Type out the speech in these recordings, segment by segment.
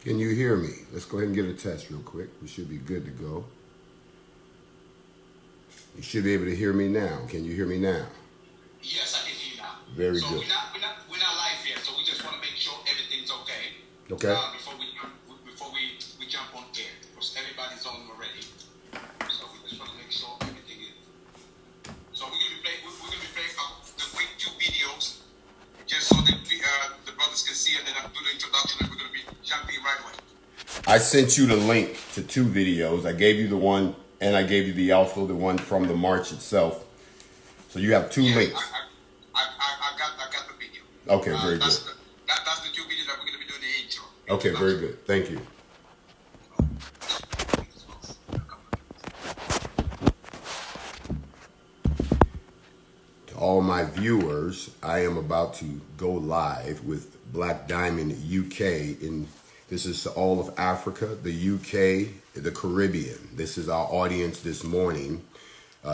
Can you hear me? Let's go ahead and get a test real quick. We should be good to go. You should be able to hear me now. Can you hear me now? Yes, I can hear you now. Very so good. We're not live here, so we just want to make sure everything's okay. Okay. Before we jump on air, because everybody's on already. So we just want to make sure everything is. So we're gonna be playing the quick 2 videos, just so that the brothers can see, and then I'll do the introduction, and we're gonna be jumping right away. I sent you the link to 2 videos. I gave you the one, and I gave you also the one from the march itself. So you have 2 links. I got the video. Okay, very good. That's the 2 videos that we're going to be doing the intro. Okay, very good. Thank you. To all my viewers, I am about to go live with Black Diamond UK. This is to all of Africa, the UK, the Caribbean. This is our audience this morning.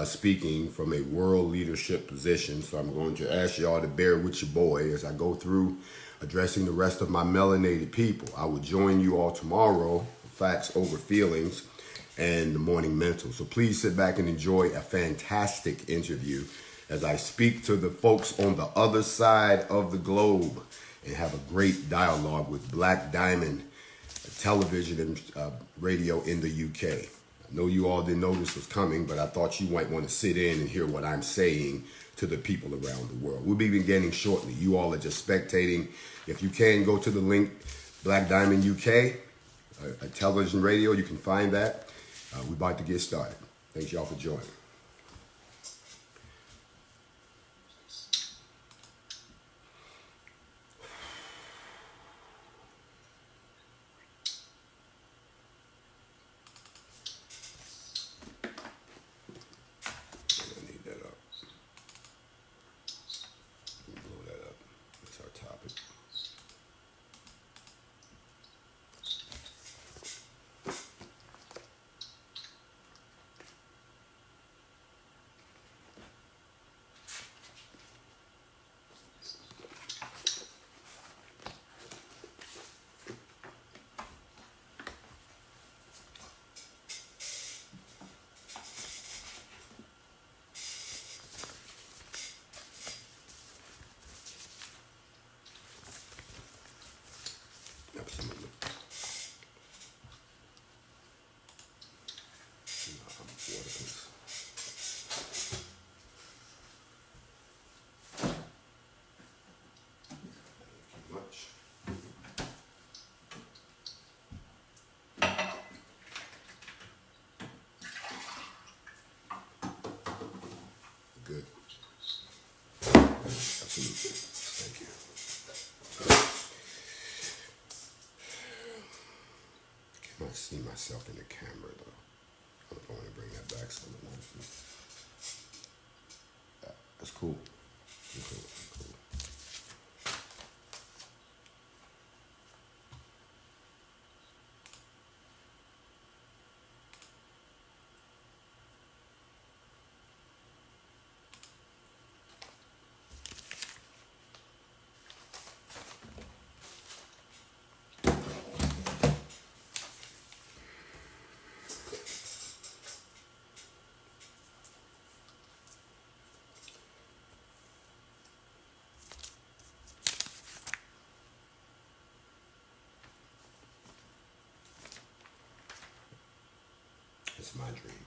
Speaking from a world leadership position. So I'm going to ask y'all to bear with your boy as I go through addressing the rest of my melanated people. I will join you all tomorrow, Facts Over Feelings and the Morning Mental. So please sit back and enjoy a fantastic interview as I speak to the folks on the other side of the globe and have a great dialogue with Black Diamond television and radio in the UK. I know you all didn't know this was coming, but I thought you might want to sit in and hear what I'm saying to the people around the world. We'll be beginning shortly. You all are just spectating. If you can, go to the link, Black Diamond UK, a television radio. You can find that. We're about to get started. Thanks y'all for joining. Absolutely. Good. Absolutely. Thank you. I can't see myself in the camera though. I don't want to bring that back some of that. That's cool. That's cool. It's my dream.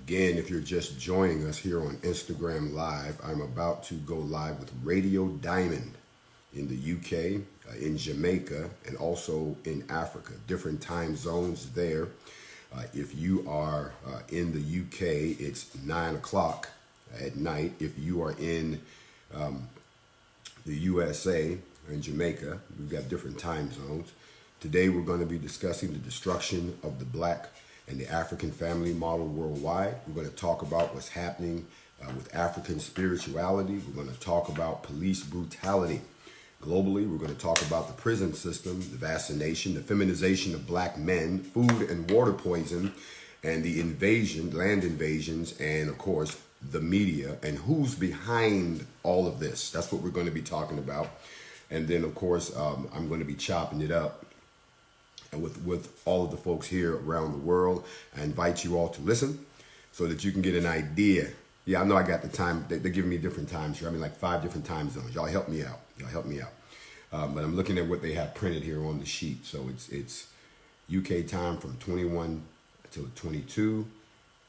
Again, if you're just joining us here on Instagram Live, I'm about to go live with Radio Diamond in the UK, in Jamaica, and also in Africa. Different time zones there. If you are in the UK, it's 9 o'clock at night. If you are in the USA and Jamaica, we've got different time zones. Today we're going to be discussing the destruction of the black and the African family model worldwide. We're going to talk about what's happening with African spirituality. We're going to talk about police brutality globally. We're going to talk about the prison system, the vaccination, the feminization of black men, food and water poison, and the invasion, land invasions, and of course, the media and who's behind all of this. That's what we're going to be talking about. And then, of course, I'm going to be chopping it up with all of the folks here around the world. I invite you all to listen so that you can get an idea. Yeah, I know I got the time. They're giving me different times here. I mean, like 5 different time zones. Y'all help me out. But I'm looking at what they have printed here on the sheet. So it's UK time from 21 to 22,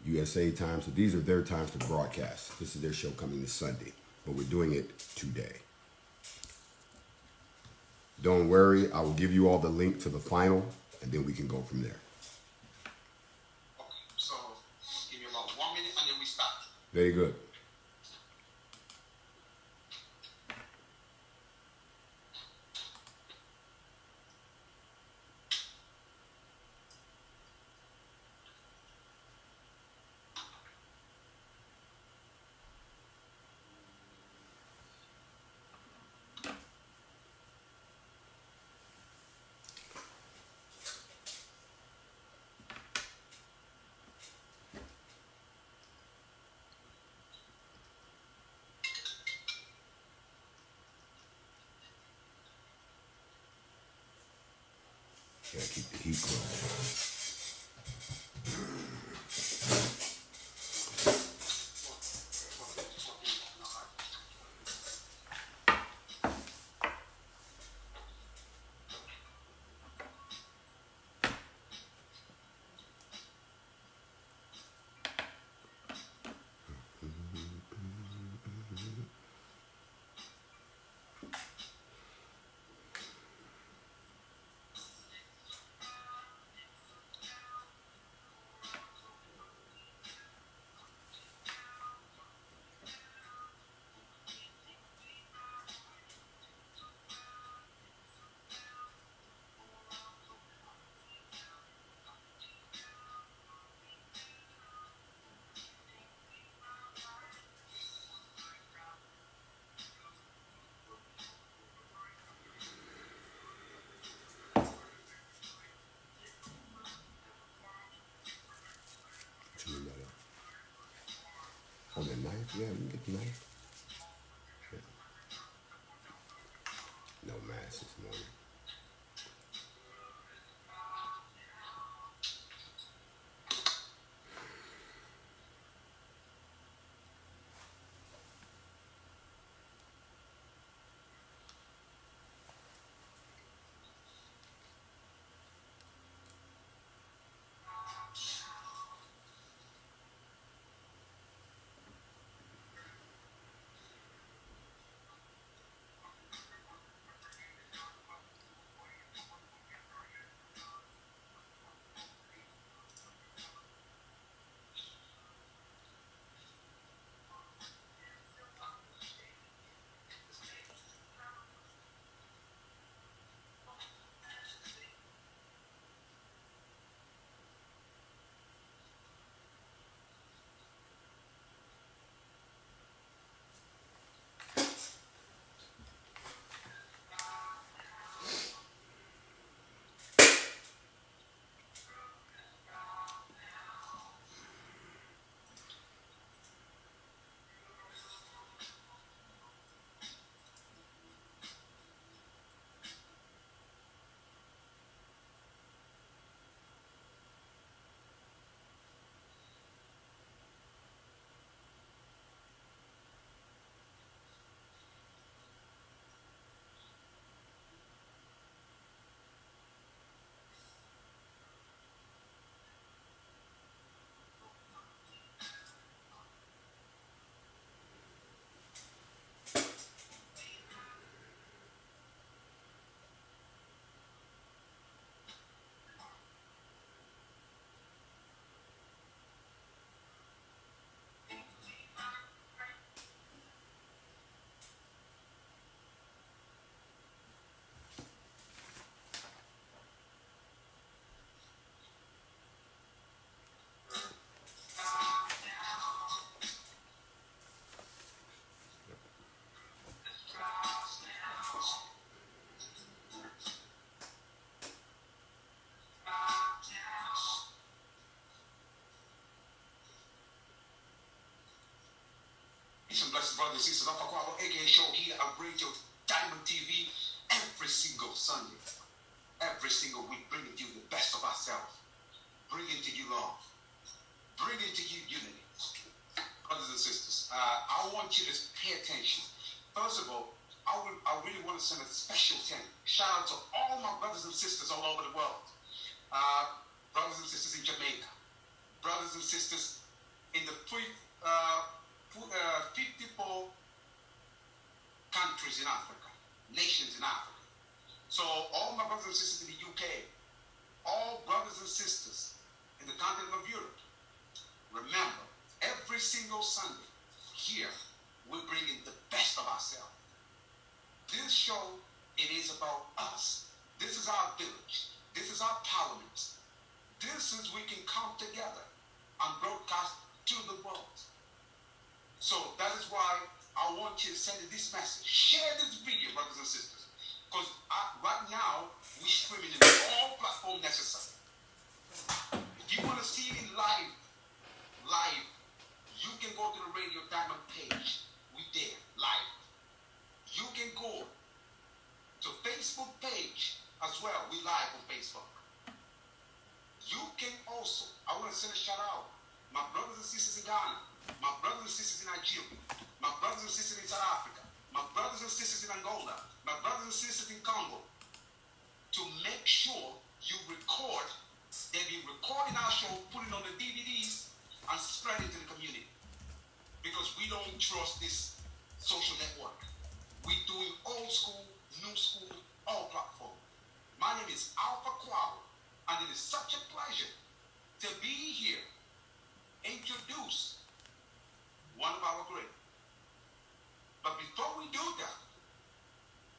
USA time. So these are their times to broadcast. This is their show coming this Sunday, but we're doing it today. Don't worry, I will give you all the link to the final, and then we can go from there. Okay, so give me about 1 minute and then we start. Very good. Gotta keep the heat going. Oh, the knife? Yeah, you can get the knife. Yeah. No mask this morning. sisters, Alpha Quavo, aka Show here at Radio Diamond TV every single Sunday. Every single week, bringing you the best of ourselves. Bringing to you love. Bringing to you unity. Brothers and sisters, I want you to pay attention. First of all, I really want to send a special shout out to all my brothers and sisters all over the world. Brothers and sisters in Jamaica. Brothers and sisters in the 54 countries in Africa. Nations in Africa. So all my brothers and sisters in the UK. All brothers and sisters in the continent of Europe. Remember, every single Sunday here, we're bringing the best of ourselves. This show, it is about us. This is our village. This is our parliament. This is we can come together and broadcast to the world. So that is why I want you to send this message. Share this video, brothers and sisters. Because right now, we're streaming in all platforms necessary. If you want to see it live, you can go to the Radio Diamond page. We there, live. You can go to Facebook page as well. We live on Facebook. You can also, I want to send a shout out. My brothers and sisters in Ghana, my brothers and sisters in Nigeria, my brothers and sisters in South Africa, my brothers and sisters in Angola, my brothers and sisters in Congo, to make sure you record, they be recording our show, put it on the DVDs, and spread it to the community. Because we don't trust this social network. We're doing old school, new school, all platform. My name is Alpha Quavo, and it is such a pleasure to be here, introduce one of our great. But before we do that,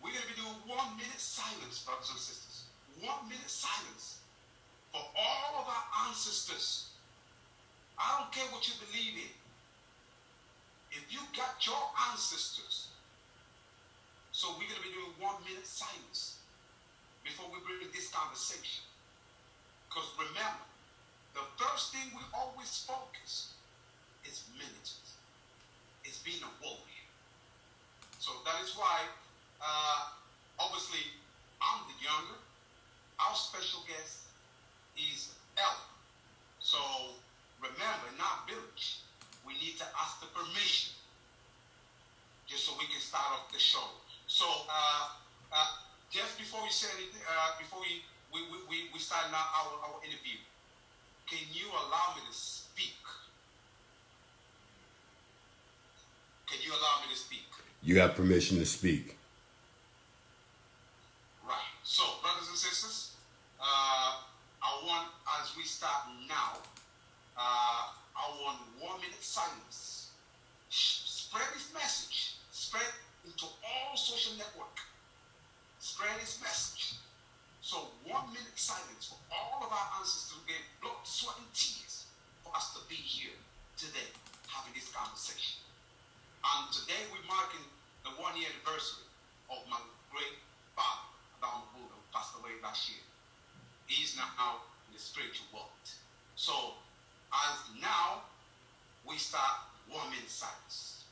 we're going to be doing 1 minute silence, brothers and sisters. 1 minute silence for all of our ancestors. I don't care what you believe in. If you got your ancestors, so we're going to be doing 1 minute silence before we bring this conversation. Because remember, the first thing we always focus is militant. It's being a warrior. So that is why, obviously, I'm the younger. Our special guest is Ella. So remember, in our village, we need to ask the permission just so we can start off the show. So just before we say anything, before we start now our interview, can you allow me to speak? Can you allow me to speak? You have permission to speak. Right. So, brothers and sisters, I want, as we start now, I want 1 minute silence. Spread this message. Spread into all social network. Spread this message. So 1 minute silence for all of our ancestors who gave blood, sweat, and tears for us to be here today having this conversation. And today we're marking the 1 year anniversary of my great father, Adam Buddha, who passed away last year. He's now in the spiritual world. So as now we start 1 minute silence.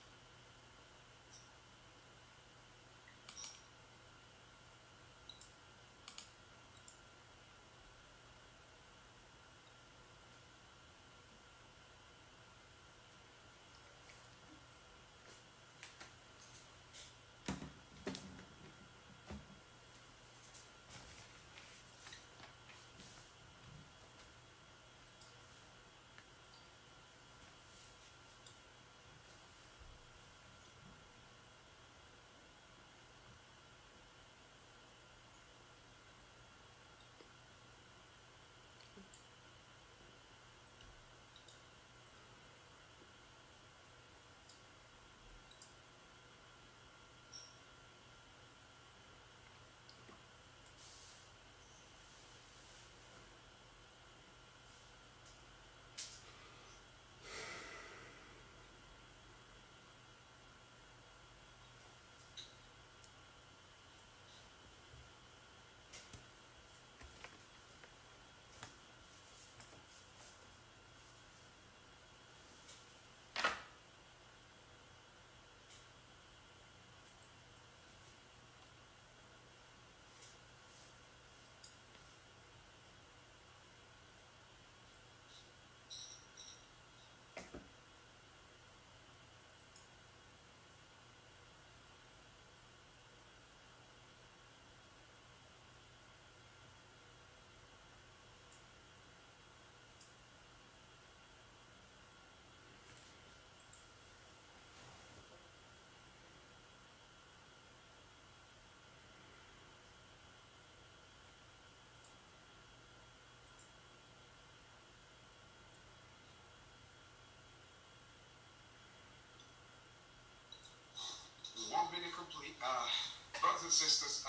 brothers and sisters,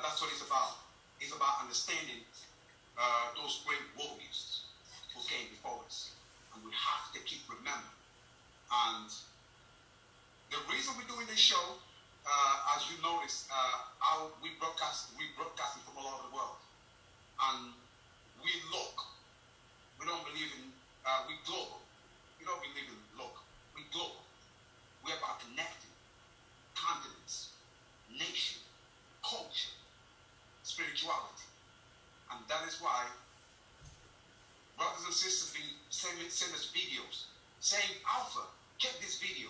that's what it's about. It's about understanding those great warriors who came before us. And we have to keep remembering. And the reason we're doing this show, as you notice, we broadcasting from all over the world. And we don't believe in, we global. We don't believe in local. We global. We're about connecting continents, nation, culture, spirituality. And that is why brothers and sisters send us videos saying, Alpha, check this video.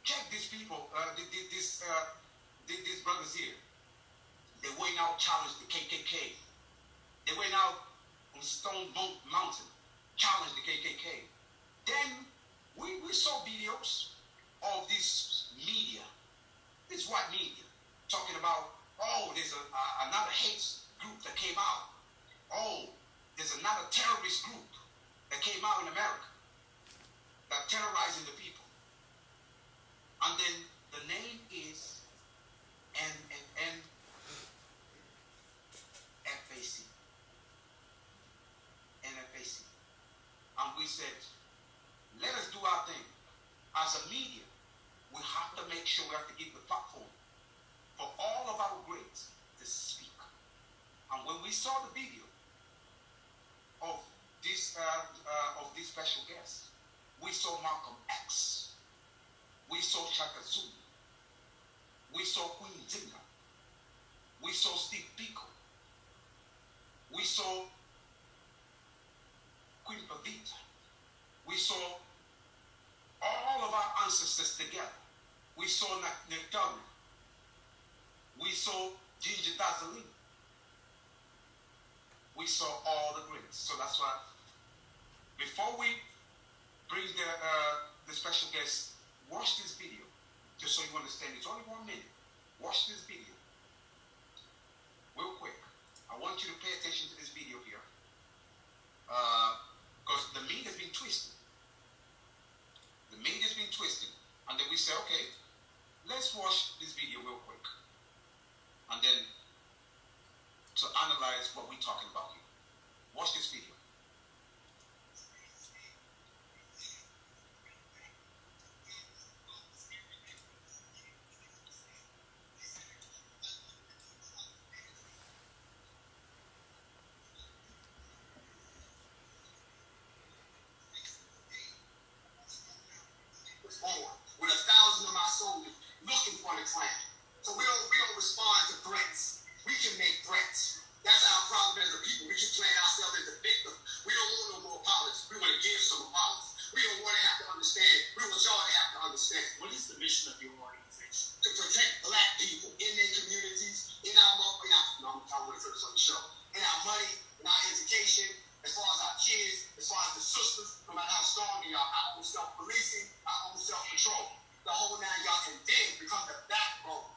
Check these people, these brothers here. They went out, challenged the KKK. They went out on Stone Mountain, challenged the KKK. Then we saw videos of this media, this white media, talking about, oh, there's another hate group that came out. Oh, there's another terrorist group that came out in America that terrorizing the people. And then the name is NFAC. NFAC. And we said, let us do our thing. As a media, we have to make sure we have to give the platform for all of our greats to speak. And when we saw the video of this special guest, we saw Malcolm X. We saw Shaka Zulu. We saw Queen Zinga. We saw Steve Biko. We saw Queen Pavita. We saw all of our ancestors together. We saw Nectari. We saw Ginger Dazzolini. We saw all the greats. So that's why, before we bring the special guest, watch this video, just so you understand. It's only 1 minute. Watch this video. Real quick. I want you to pay attention to this video here. Because the meat has been twisted. The meat has been twisted. And then we say, okay, let's watch this video real quick. And then to analyze what we're talking about here. Watch this video. With 1,000 of my soldiers looking for the clan. So we don't respond to threats. We can make threats. That's our problem as a people. We keep playing ourselves as a victim. We don't want no more apologies. We want to give some apologies. We don't want to have to understand. We want y'all to have to understand. What is the mission of your organization? To protect black people in their communities, in our money, I'm going to finish on the show. In our money, in our education, as far as our kids, as far as the sisters, no matter how strong they are, our own self-policing, our own self-control, the whole 9 y'all, and then become the backbone.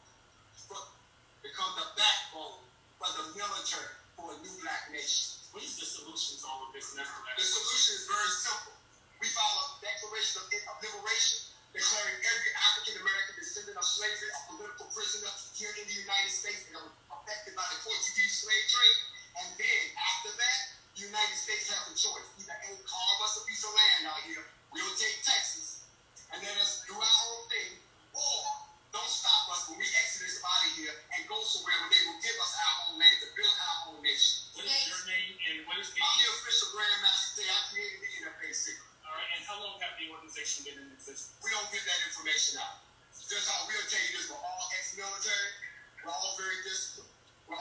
Become the backbone for the military for a new black nation. What is the solution to all of this? The solution is very simple. We follow the Declaration of Liberation, declaring every African American descendant of slavery a political prisoner here in the United States and affected by the Portuguese slave trade. And then after that, the United States has a choice. Either A, carve us a piece of land out here, we'll take Texas, and let us do our own thing, or don't stop us when we exodus out of here and go somewhere where they will give us our own land to build our own nation. What is your name and what is the... I'm the official GrandMasterJay. I created the NFAC. All right, and how long have the organization been in existence? We don't give that information out. Just how we'll tell you this, we're all ex-military, we're all very disciplined, we're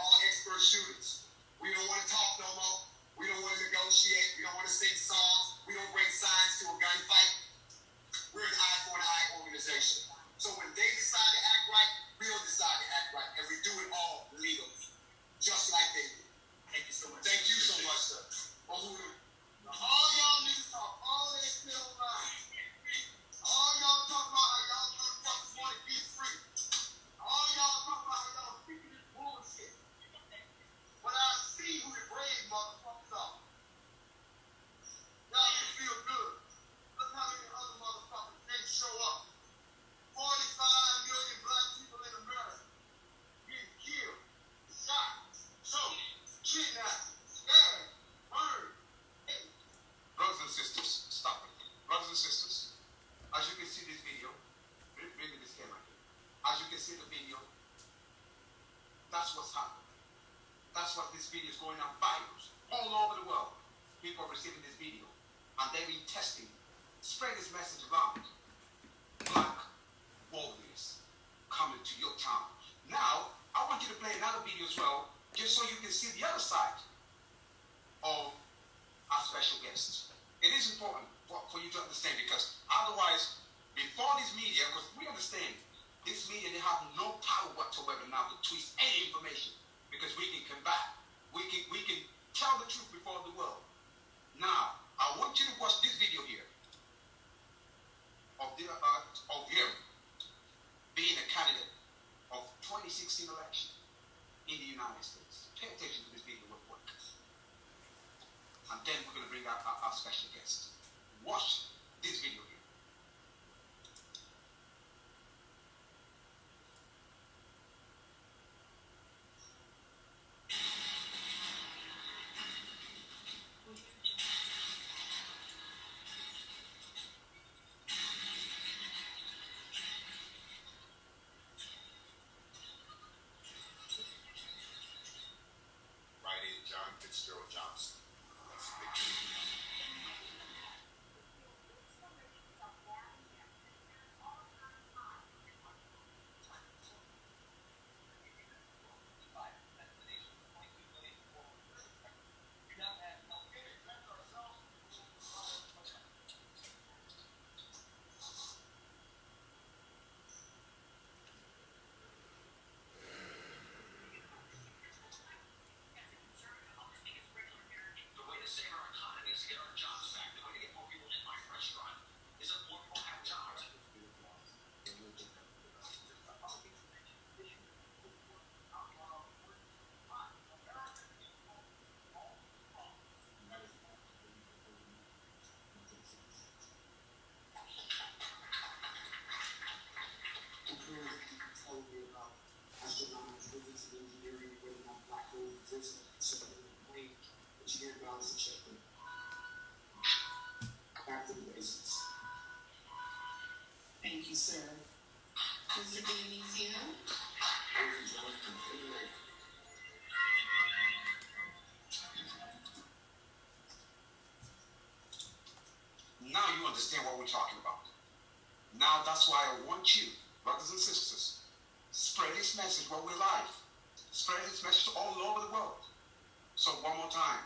what this video is going on viral all over the world. People are receiving this video, and they've been testing. Spread this message around. Black warriors coming to your town. Now, I want you to play another video as well, just so you can see the other side of our special guests. It is important for you to understand, because otherwise, before this media, because we understand this media, they have no power whatsoever now to twist any information, because we can combat, we can tell the truth before the world. Now, I want you to watch this video here of him being a candidate of 2016 election in the United States. Pay attention to this video real quick. And then we're going to bring out our special guest. Watch this video here. Thank you, sir. Mr. Benizio? Now you understand what we're talking about. Now that's why I want you, brothers and sisters, spread this message while we're live. Spread this message all over the world. So one more time,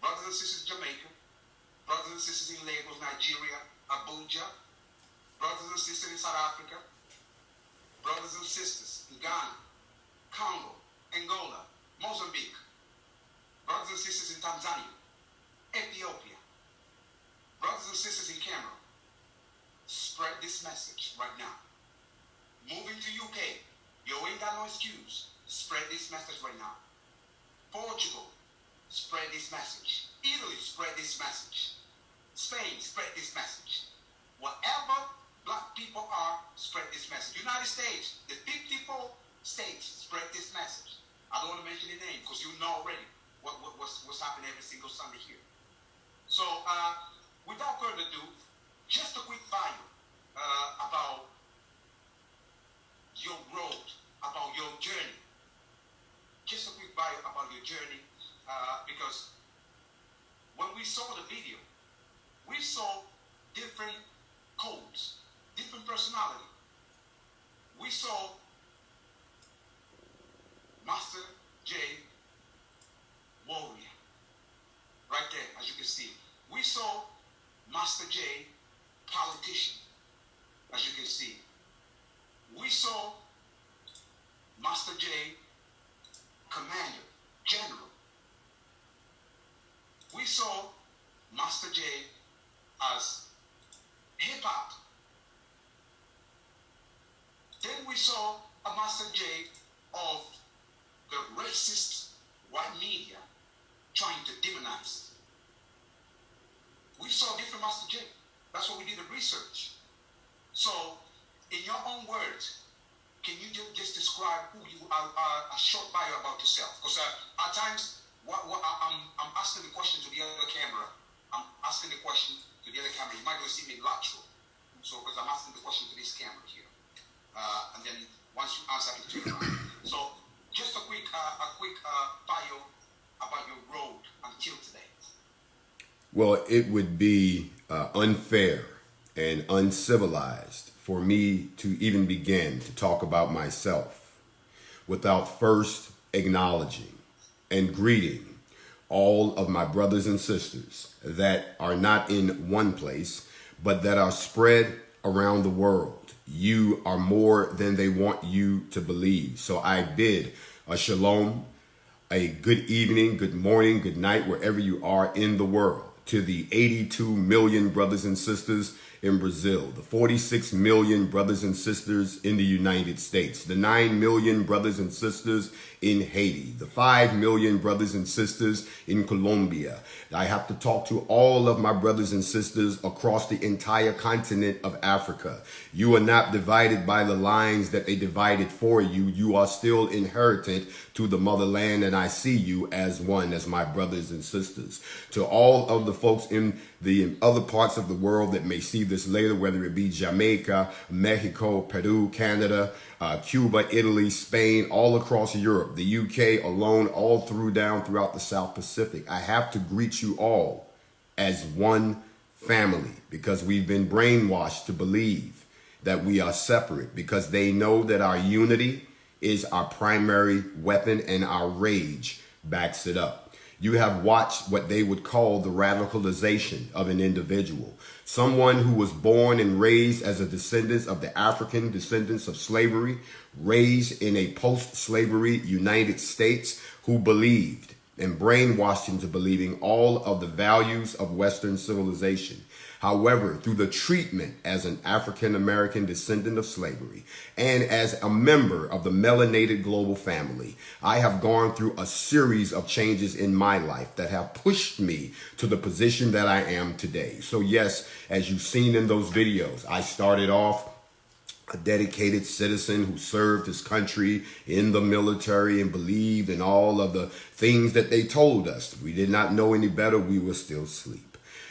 brothers and sisters in Jamaica, brothers and sisters in Lagos, Nigeria, Abuja, brothers and sisters in South Africa, brothers and sisters in Ghana, Congo, Angola, Mozambique, brothers and sisters in Tanzania, Ethiopia, brothers and sisters in Cameroon. Spread this message right now. Moving to UK, you ain't got no excuse. Spread this message right now. Portugal, spread this message. Italy, spread this message. Spain, spread this message. Whatever black people are, spread this message. United States, the 54 states, spread this message. I don't want to mention the name because you know already what's happening every single Sunday here. So, without further ado, just a quick bio about your road, about your journey. Just a quick bio about your journey, because when we saw the video, we saw different codes, different personality. We saw Master Jay, warrior, right there, as you can see. We saw Master Jay, politician, as you can see. We saw Master Jay, commander, general. We saw Master Jay as hip-hop. Then we saw a Master Jay of the racist white media trying to demonize. We saw different Master Jay. That's what we did the research. So, in your own words, can you just describe who you are, a short bio about yourself? Because at times, I'm asking the question to the other camera. I'm asking the question to the other camera. You might not see me lateral. So, because I'm asking the question to this camera here. And then once you answer, I can turn around. So, just a quick bio about your road until today? Well, it would be unfair and uncivilized for me to even begin to talk about myself without first acknowledging and greeting all of my brothers and sisters that are not in one place, but that are spread around the world. You are more than they want you to believe. So I bid a shalom, a good evening, good morning, good night, wherever you are in the world, to the 82 million brothers and sisters in Brazil, the 46 million brothers and sisters in the United States, the 9 million brothers and sisters in Haiti, the 5 million brothers and sisters in Colombia. I have to talk to all of my brothers and sisters across the entire continent of Africa. You are not divided by the lines that they divided for you. You are still inherited to the motherland, and I see you as one, as my brothers and sisters. To all of the folks in the other parts of the world that may see this later, whether it be Jamaica, Mexico, Peru, Canada, Cuba, Italy, Spain, all across Europe, the UK alone, all throughout the South Pacific, I have to greet you all as one family, because we've been brainwashed to believe that we are separate, because they know that our unity is our primary weapon and our rage backs it up. You have watched what they would call the radicalization of an individual. Someone who was born and raised as a descendant of the African descendants of slavery, raised in a post-slavery United States, who believed and brainwashed into believing all of the values of Western civilization. However, through the treatment as an African-American descendant of slavery and as a member of the melanated global family, I have gone through a series of changes in my life that have pushed me to the position that I am today. So yes, as you've seen in those videos, I started off a dedicated citizen who served his country in the military and believed in all of the things that they told us. We did not know any better. We were still asleep.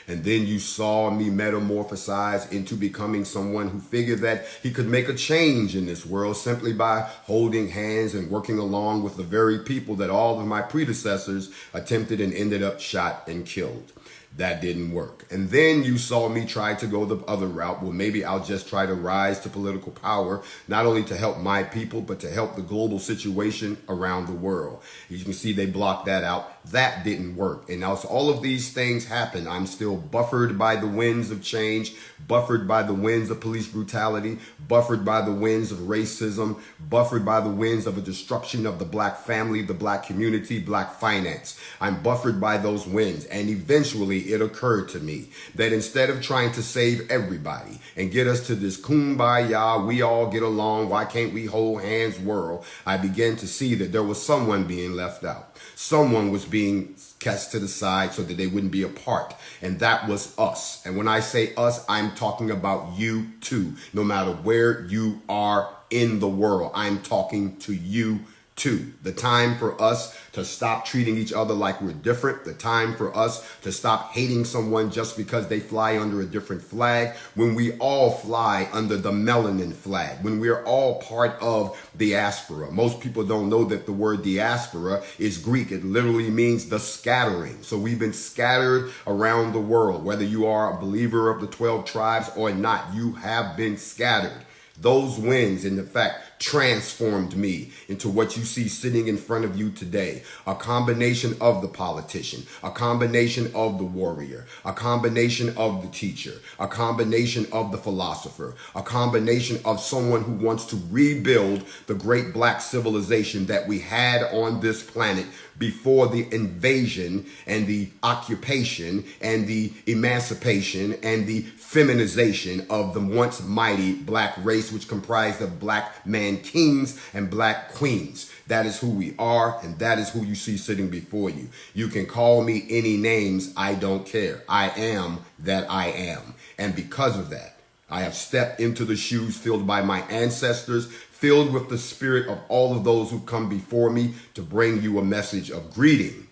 And then you saw me metamorphosize into becoming someone who figured that he could make a change in this world simply by holding hands and working along with the very people that all of my predecessors attempted and ended up shot and killed. That didn't work. And then you saw me try to go the other route. Well, maybe I'll just try to rise to political power, not only to help my people, but to help the global situation around the world. As you can see, they blocked that out. That didn't work. And as all of these things happen, I'm still buffered by the winds of change, buffered by the winds of police brutality, buffered by the winds of racism, buffered by the winds of a destruction of the black family, the black community, black finance. I'm buffered by those winds. And eventually it occurred to me that instead of trying to save everybody and get us to this kumbaya, we all get along, why can't we hold hands world, I began to see that there was someone being left out. Someone was being cast to the side so that they wouldn't be a part. And that was us. And when I say us, I'm talking about you too. No matter where you are in the world, I'm talking to you too. The time for us to stop treating each other like we're different. The time for us to stop hating someone just because they fly under a different flag, when we all fly under the melanin flag, when we're all part of diaspora. Most people don't know that the word diaspora is Greek. It literally means the scattering. So we've been scattered around the world. Whether you are a believer of the 12 tribes or not, you have been scattered. Those winds, in fact, transformed me into what you see sitting in front of you today. A combination of the politician, a combination of the warrior, a combination of the teacher, a combination of the philosopher, a combination of someone who wants to rebuild the great black civilization that we had on this planet before the invasion and the occupation and the emancipation and the feminization of the once mighty black race, which comprised of black man kings and black queens. That is who we are, and that is who you see sitting before you. You can call me any names, I don't care. I am that I am. And because of that, I have stepped into the shoes filled by my ancestors, filled with the spirit of all of those who come before me to bring you a message of greeting.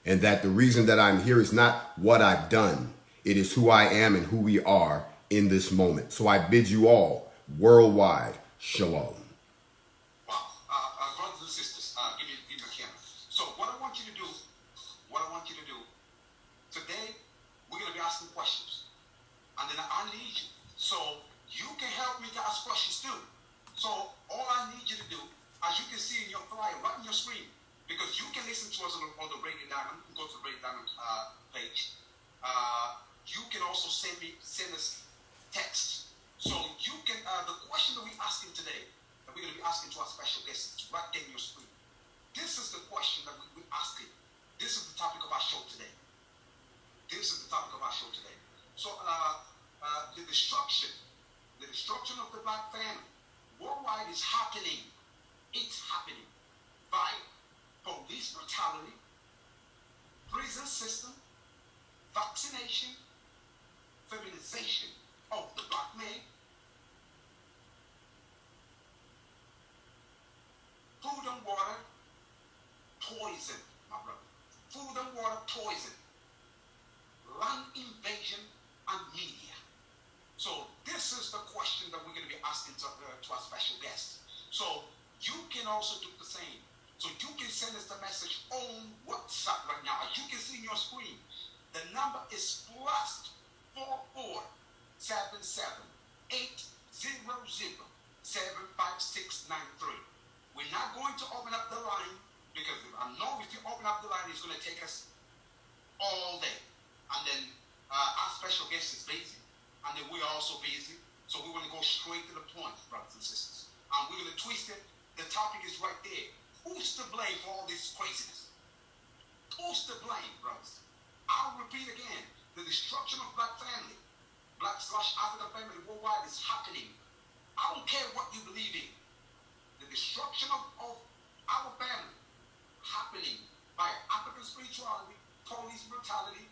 And that the reason that I'm here is not what I've done. It is who I am and who we are in this moment. So I bid you all worldwide shalom. Wow. Brothers and sisters, give me a camera. So what I want you to do what I want you to do, today, we're going to be asking questions. And then I need you. So you can help me to ask questions too. So all I need you to do, as you can see in your flyer, right on your screen, because you can listen to us on the Radio Diamond, go to the Radio Diamond page. You can also send us text. So you can, the question that we're asking today, that we're going to be asking to our special guests, is right there on your screen. This is the question that we're asking. This is the topic of our show today. This is the topic of our show today. So the destruction of the black family worldwide is happening. It's happening by police brutality, prison system, vaccination, feminization of the black man, food and water poison, my brother. Food and water poison, land invasion, and media. So this is the question that we're going to be asking to our special guests. So you can also do the same. So you can send us the message on WhatsApp right now. As you can see on your screen, the number is +44-77-800-75693. We're not going to open up the line because I know if you open up the line, it's going to take us all day. And then our special guest is busy. And then we're also busy. So we want to go straight to the point, brothers and sisters. And we're going to twist it. The topic is right there. Who's to blame for all this craziness? Who's to blame, brothers? I'll repeat again. The destruction of black family, black/African family worldwide is happening. I don't care what you believe in. The destruction of our family happening by African spirituality, police brutality,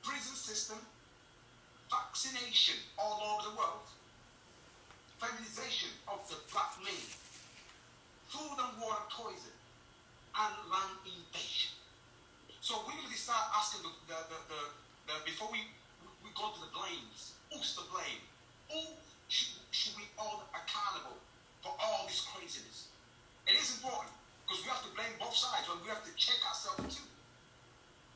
prison system, vaccination all over the world, feminization of the black man, food and water poison, and land invasion. So we're going to start asking before we go to the blames, who's to blame? Who should we hold accountable for all this craziness? It is important because we have to blame both sides, but we have to check ourselves too.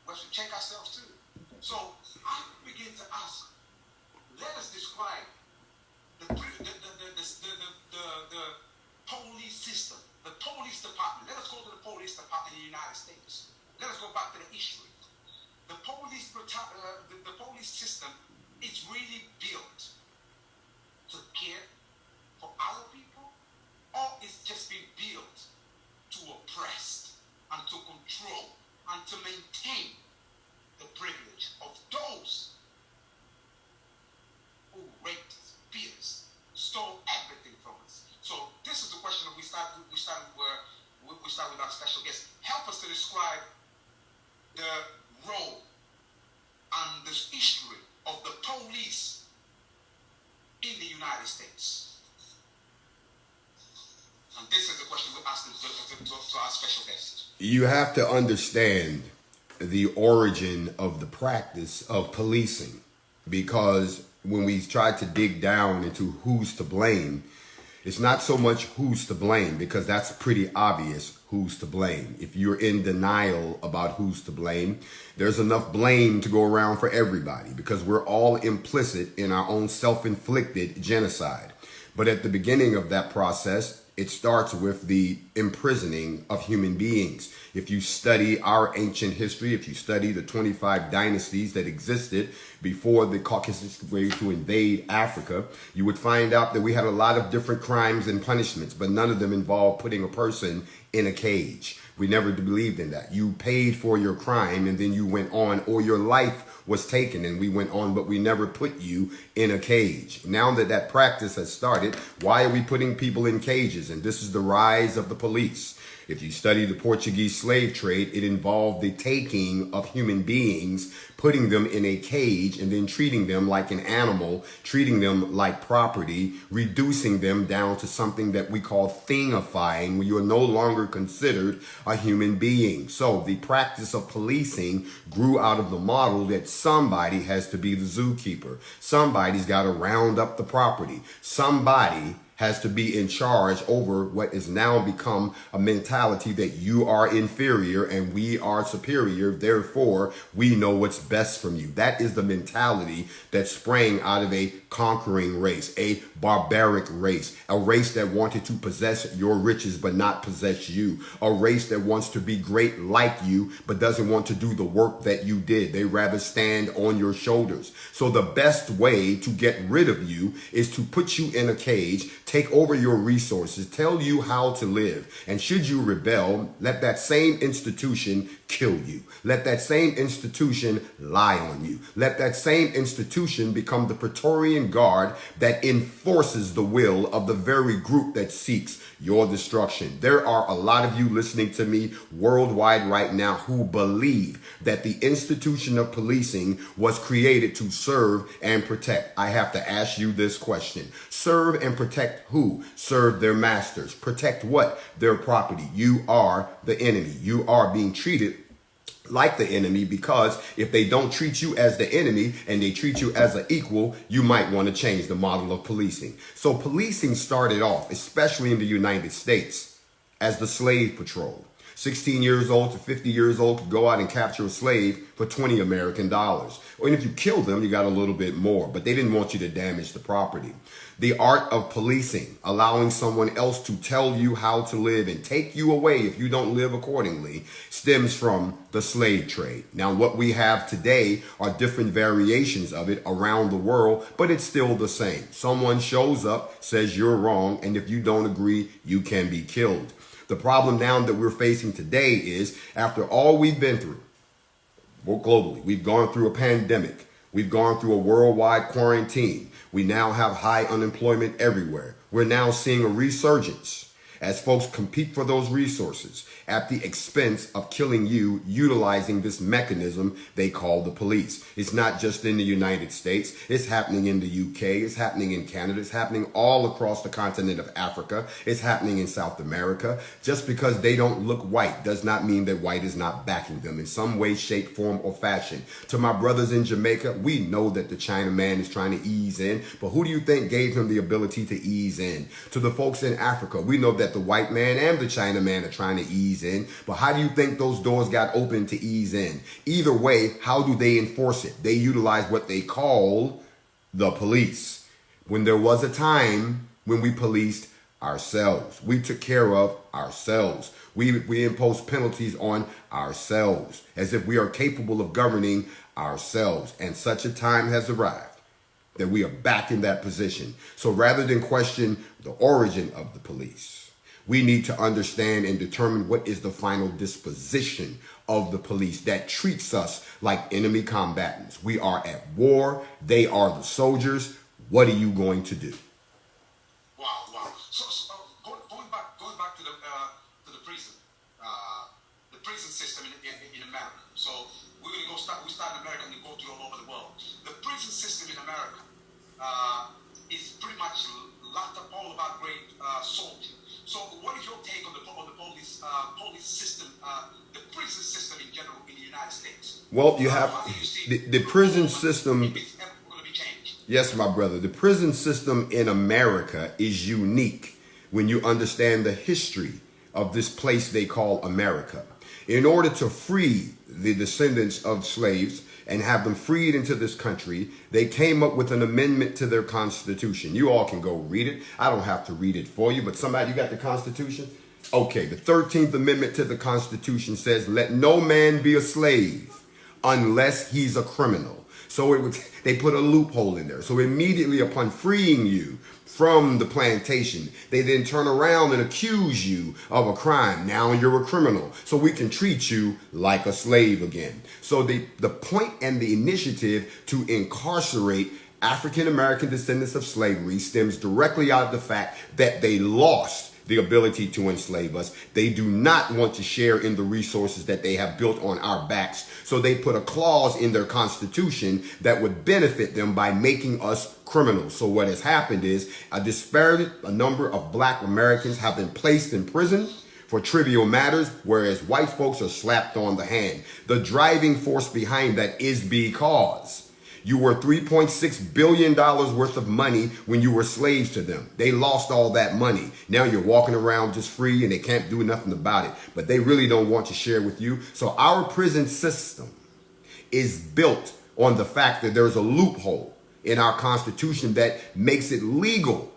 We have to check ourselves too. So I begin to ask, let us describe the police system, the police department. Let us go to the police department in the United States. Let us go back to the history. The police system is really built to care for our people, or it's just been built to oppress and to control and to maintain the privilege of those who raped us, beat us, stole everything from us. So this is the question that we start with our special guest. Help us to describe the role and the history of the police in the United States. And this is the question we're asking to our special guest. You have to understand the origin of the practice of policing, because when we try to dig down into who's to blame, it's not so much who's to blame, because that's pretty obvious who's to blame. If you're in denial about who's to blame, there's enough blame to go around for everybody, because we're all implicit in our own self-inflicted genocide. But at the beginning of that process, it starts with the imprisoning of human beings. If you study our ancient history, if you study the 25 dynasties that existed before the Caucasus were to invade Africa, you would find out that we had a lot of different crimes and punishments, but none of them involved putting a person in a cage. We never believed in that. You paid for your crime and then you went on, or your life was taken and we went on, but we never put you in a cage. Now that that practice has started, why are we putting people in cages? And this is the rise of the police. If you study the Portuguese slave trade, it involved the taking of human beings, putting them in a cage, and then treating them like an animal, treating them like property, reducing them down to something that we call thingifying, where you are no longer considered a human being. So the practice of policing grew out of the model that somebody has to be the zookeeper. Somebody's got to round up the property. Somebody has to be in charge over what is now become a mentality that you are inferior and we are superior. Therefore, we know what's best from you. That is the mentality that sprang out of a conquering race, a barbaric race, a race that wanted to possess your riches but not possess you, a race that wants to be great like you but doesn't want to do the work that you did. They rather stand on your shoulders. So the best way to get rid of you is to put you in a cage, take over your resources, tell you how to live. And should you rebel, let that same institution kill you. Let that same institution lie on you. Let that same institution become the Praetorian Guard that enforces the will of the very group that seeks your destruction. There are a lot of you listening to me worldwide right now who believe that the institution of policing was created to serve and protect. I have to ask you this question. Serve and protect who? Serve their masters. Protect what? Their property. You are the enemy. You are being treated like the enemy, because if they don't treat you as the enemy and they treat you as an equal, you might want to change the model of policing. So policing started off, especially in the United States, as the slave patrol. 16 years old to 50 years old could go out and capture a slave for $20 American. Or if you kill them, you got a little bit more, but they didn't want you to damage the property. The art of policing, allowing someone else to tell you how to live and take you away if you don't live accordingly, stems from the slave trade. Now, what we have today are different variations of it around the world, but it's still the same. Someone shows up, says you're wrong, and if you don't agree, you can be killed. The problem now that we're facing today is, after all we've been through, well, globally, we've gone through a pandemic, we've gone through a worldwide quarantine, we now have high unemployment everywhere. We're now seeing a resurgence as folks compete for those resources at the expense of killing you, utilizing this mechanism they call the police. It's not just in the United States. It's happening in the UK. It's happening in Canada. It's happening all across the continent of Africa. It's happening in South America. Just because they don't look white does not mean that white is not backing them in some way, shape, form, or fashion. To my brothers in Jamaica, we know that the Chinaman is trying to ease in, but who do you think gave him the ability to ease in? To the folks in Africa, we know that the white man and the Chinaman are trying to ease in, but how do you think those doors got open to ease in? Either way, how do they enforce it? They utilize what they call the police. When there was a time when we policed ourselves, we took care of ourselves. We imposed penalties on ourselves as if we are capable of governing ourselves. And such a time has arrived that we are back in that position. So rather than question the origin of the police, we need to understand and determine what is the final disposition of the police that treats us like enemy combatants. We are at war. They are the soldiers. What are you going to do? Wow. So going back to the prison system in America. So we're gonna we start in America and we go to all over the world. The prison system in America is pretty much locked up all about great soldiers. So what is your take on the police system, the prison system in general in the United States? Well, you have the prison system. If it's ever going to be changed. Yes, my brother. The prison system in America is unique when you understand the history of this place they call America. In order to free the descendants of slaves and have them freed into this country, they came up with an amendment to their Constitution. You all can go read it. I don't have to read it for you, but somebody, you got the Constitution? Okay, the 13th Amendment to the Constitution says, let no man be a slave unless he's a criminal. So they put a loophole in there. So immediately upon freeing you from the plantation, they then turn around and accuse you of a crime. Now you're a criminal. So we can treat you like a slave again. So the point and the initiative to incarcerate African-American descendants of slavery stems directly out of the fact that they lost the ability to enslave us. They do not want to share in the resources that they have built on our backs. So they put a clause in their Constitution that would benefit them by making us criminals. So what has happened is a number of black Americans have been placed in prison for trivial matters, whereas white folks are slapped on the hand. The driving force behind that is because You were $3.6 billion worth of money when you were slaves to them. They lost all that money. Now you're walking around just free and they can't do nothing about it. But they really don't want to share with you. So our prison system is built on the fact that there's a loophole in our Constitution that makes it legal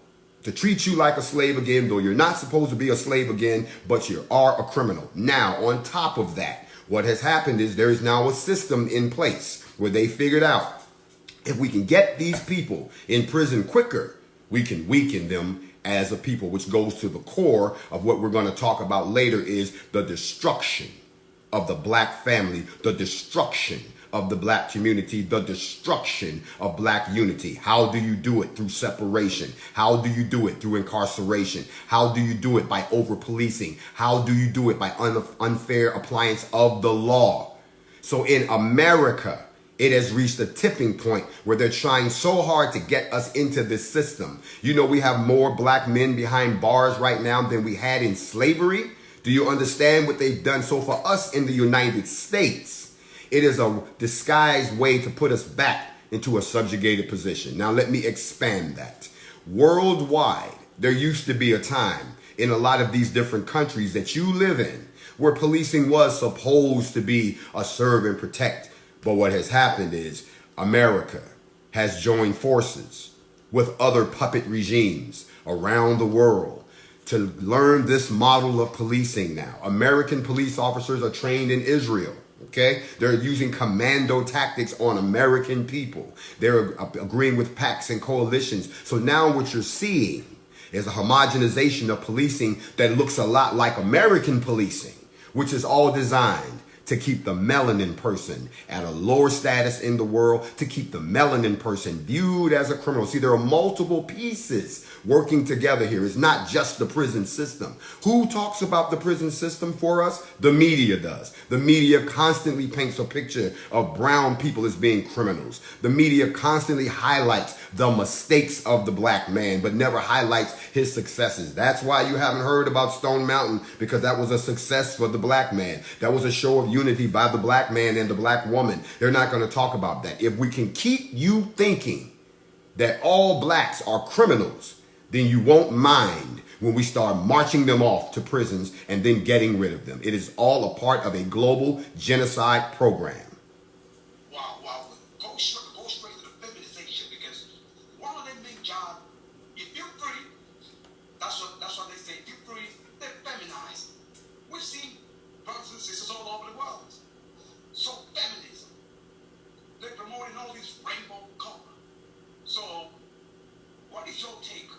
to treat you like a slave again, though you're not supposed to be a slave again, but you are a criminal. Now, on top of that, what has happened is there is now a system in place where they figured out if we can get these people in prison quicker, we can weaken them as a people, which goes to the core of what we're going to talk about later is the destruction of the black family, the destruction of the black community, the destruction of black unity. How do you do it? Through separation. How do you do it? Through incarceration. How do you do it? By over-policing. How do you do it? By unfair appliance of the law. So in America, it has reached a tipping point where they're trying so hard to get us into this system. You know, we have more black men behind bars right now than we had in slavery. Do you understand what they've done? So for us in the United States, it is a disguised way to put us back into a subjugated position. Now, let me expand that. Worldwide, there used to be a time in a lot of these different countries that you live in where policing was supposed to be a serve and protect. But what has happened is America has joined forces with other puppet regimes around the world to learn this model of policing now. American police officers are trained in Israel. Okay, they're using commando tactics on American people. They're agreeing with pacts and coalitions. So now what you're seeing is a homogenization of policing that looks a lot like American policing, which is all designed to keep the melanin person at a lower status in the world, to keep the melanin person viewed as a criminal. See, there are multiple pieces working together here. It's not just the prison system. Who talks about the prison system for us? The media does. The media constantly paints a picture of brown people as being criminals. The media constantly highlights the mistakes of the black man, but never highlights his successes. That's why you haven't heard about Stone Mountain, because that was a success for the black man. That was a show of unity by the black man and the black woman. They're not going to talk about that. If we can keep you thinking that all blacks are criminals, then you won't mind when we start marching them off to prisons and then getting rid of them. It is all a part of a global genocide program. Wow. Go straight to the feminization, because one of their main jobs, if you're free, that's what they say, if you're free, they're feminized. We've seen brothers and sisters all over the world. So feminism, they're promoting all this rainbow color. So what is your take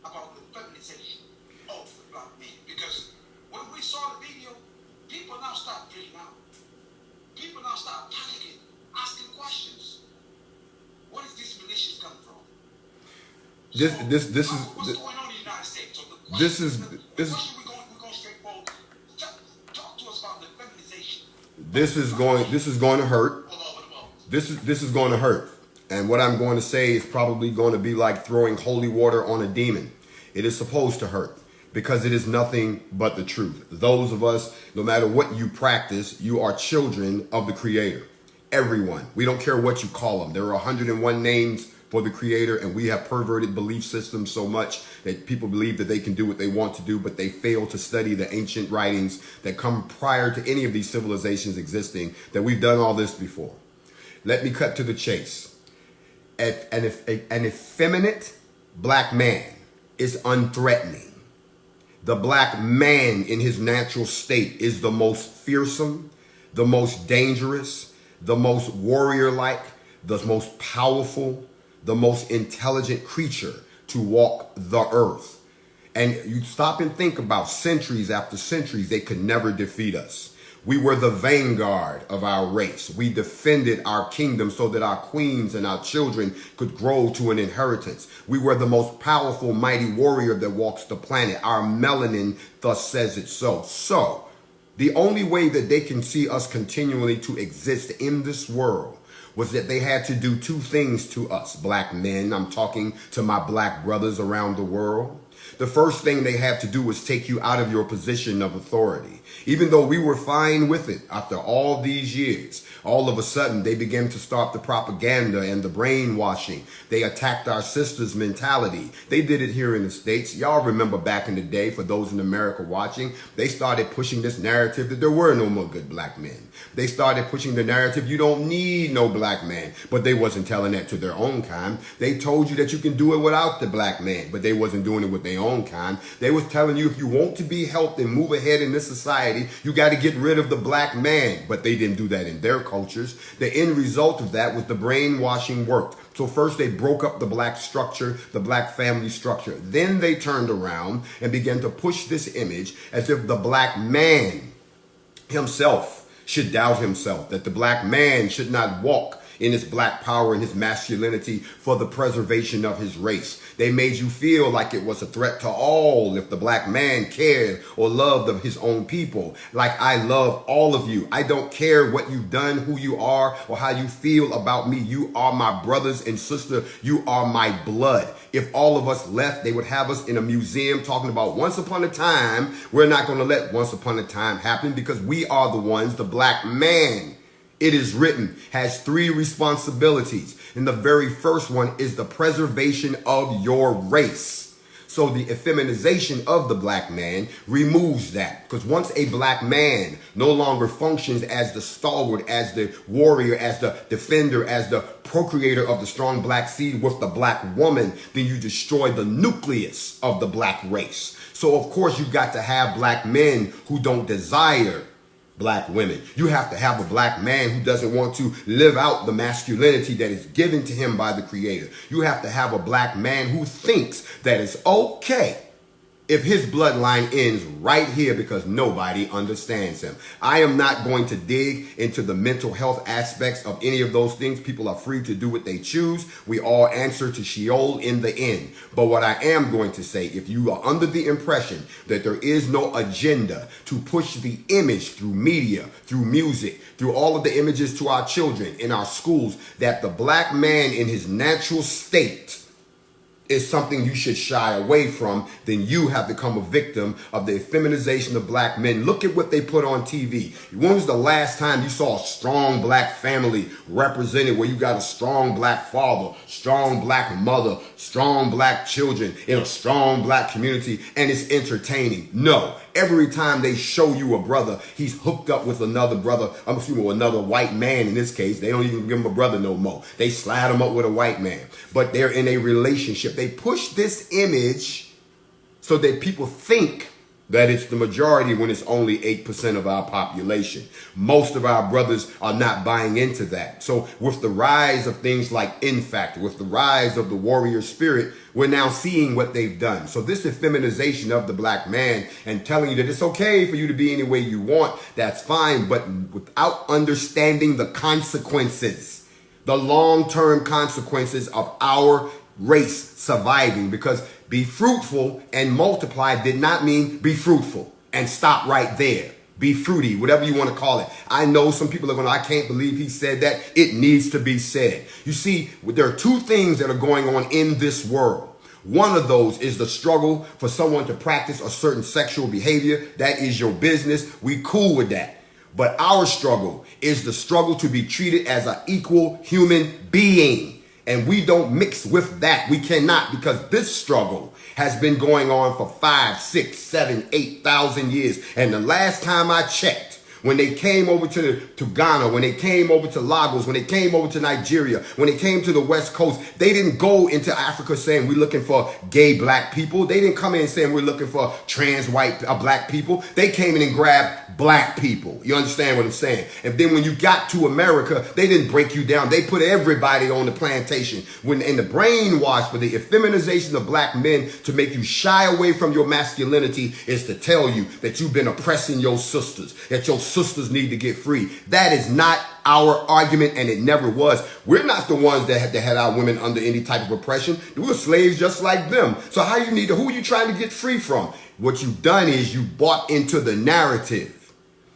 about the feminization of the black man? Because when we saw the video, people now start freaking out. People now start panicking, asking questions. Where does these militias come from? What's going on in the United States? So the question we're going straightforward. Talk to us about the feminization. This is going to hurt. This is going to hurt. And what I'm going to say is probably going to be like throwing holy water on a demon. It is supposed to hurt because it is nothing but the truth. Those of us, no matter what you practice, you are children of the Creator. Everyone. We don't care what you call them. There are 101 names for the Creator, and we have perverted belief systems so much that people believe that they can do what they want to do, but they fail to study the ancient writings that come prior to any of these civilizations existing, that we've done all this before. Let me cut to the chase. An effeminate black man is unthreatening. The black man in his natural state is the most fearsome, the most dangerous, the most warrior-like, the most powerful, the most intelligent creature to walk the earth. And you stop and think about centuries after centuries, they could never defeat us. We were the vanguard of our race. We defended our kingdom so that our queens and our children could grow to an inheritance. We were the most powerful, mighty warrior that walks the planet. Our melanin thus says it so. So, the only way that they can see us continually to exist in this world was that they had to do two things to us, black men. I'm talking to my black brothers around the world. The first thing they have to do is take you out of your position of authority. Even though we were fine with it after all these years, all of a sudden they began to start the propaganda and the brainwashing. They attacked our sisters' mentality. They did it here in the States. Y'all remember back in the day, for those in America watching, they started pushing this narrative that there were no more good black men. They started pushing the narrative, you don't need no black man. But they wasn't telling that to their own kind. They told you that you can do it without the black man, but they wasn't doing it with their own kind. They was telling you if you want to be helped and move ahead in this society, you got to get rid of the black man. But they didn't do that in their cultures. The end result of that was the brainwashing worked. So first they broke up the black structure, the black family structure. Then they turned around and began to push this image as if the black man himself should doubt himself, that the black man should not walk in his black power and his masculinity for the preservation of his race. They made you feel like it was a threat to all if the black man cared or loved of his own people. Like, I love all of you. I don't care what you've done, who you are, or how you feel about me. You are my brothers and sister. You are my blood. If all of us left, they would have us in a museum talking about once upon a time. We're not going to let once upon a time happen because we are the ones, the black man. It is written, has 3 responsibilities. And the very first one is the preservation of your race. So the effeminization of the black man removes that. Because once a black man no longer functions as the stalwart, as the warrior, as the defender, as the procreator of the strong black seed with the black woman, then you destroy the nucleus of the black race. So of course you got to have black men who don't desire black women. You have to have a black man who doesn't want to live out the masculinity that is given to him by the Creator. You have to have a black man who thinks that it's okay if his bloodline ends right here because nobody understands him. I am not going to dig into the mental health aspects of any of those things. People are free to do what they choose. We all answer to Sheol in the end. But what I am going to say, if you are under the impression that there is no agenda to push the image through media, through music, through all of the images to our children in our schools, that the black man in his natural state is something you should shy away from, then you have become a victim of the effeminization of black men. Look at what they put on TV. When was the last time you saw a strong black family represented where you got a strong black father, strong black mother, strong black children in a strong black community, and it's entertaining? No. Every time they show you a brother, he's hooked up with another brother, another white man in this case. They don't even give him a brother no more. They slide him up with a white man. But they're in a relationship. They push this image so that people think that it's the majority when it's only 8% of our population. Most of our brothers are not buying into that. So with the rise of things like NFAC, with the rise of the warrior spirit, we're now seeing what they've done. So this effeminization of the black man and telling you that it's okay for you to be any way you want, that's fine, but without understanding the consequences, the long-term consequences of our race surviving. Because be fruitful and multiply did not mean be fruitful and stop right there. Be fruity, whatever you want to call it. I know some people are going, I can't believe he said that. It needs to be said. You see, there are 2 things that are going on in this world. One of those is the struggle for someone to practice a certain sexual behavior. That is your business. We cool with that. But our struggle is the struggle to be treated as an equal human being. And we don't mix with that. We cannot, because this struggle has been going on for 5, 6, 7, 8,000 years. And the last time I checked, when they came over to Ghana, when they came over to Lagos, when they came over to Nigeria, when they came to the West Coast, they didn't go into Africa saying we're looking for gay black people. They didn't come in saying we're looking for trans white black people. They came in and grabbed black people. You understand what I'm saying? And then when you got to America, they didn't break you down. They put everybody on the plantation. When in the brainwash for the effeminization of black men to make you shy away from your masculinity is to tell you that you've been oppressing your sisters, that your sisters need to get free. That is not our argument, and it never was. We're not the ones that had our women under any type of oppression. We were slaves just like them. So who are you trying to get free from? What you've done is you bought into the narrative,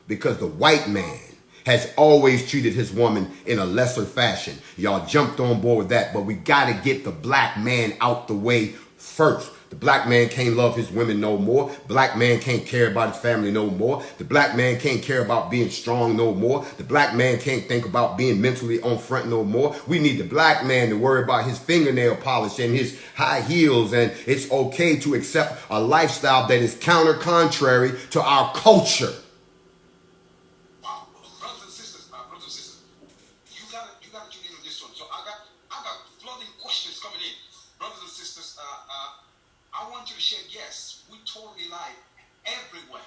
because the white man has always treated his woman in a lesser fashion. Y'all jumped on board with that, but we got to get the black man out the way first. The black man can't love his women no more. Black man can't care about his family no more. The black man can't care about being strong no more. The black man can't think about being mentally on front no more. We need the black man to worry about his fingernail polish and his high heels, and it's okay to accept a lifestyle that is contrary to our culture. Wow, brothers and sisters, you gotta tune in on this one. So I got flooding questions coming in. Brothers and sisters, I want you to share. Yes, we totally live everywhere,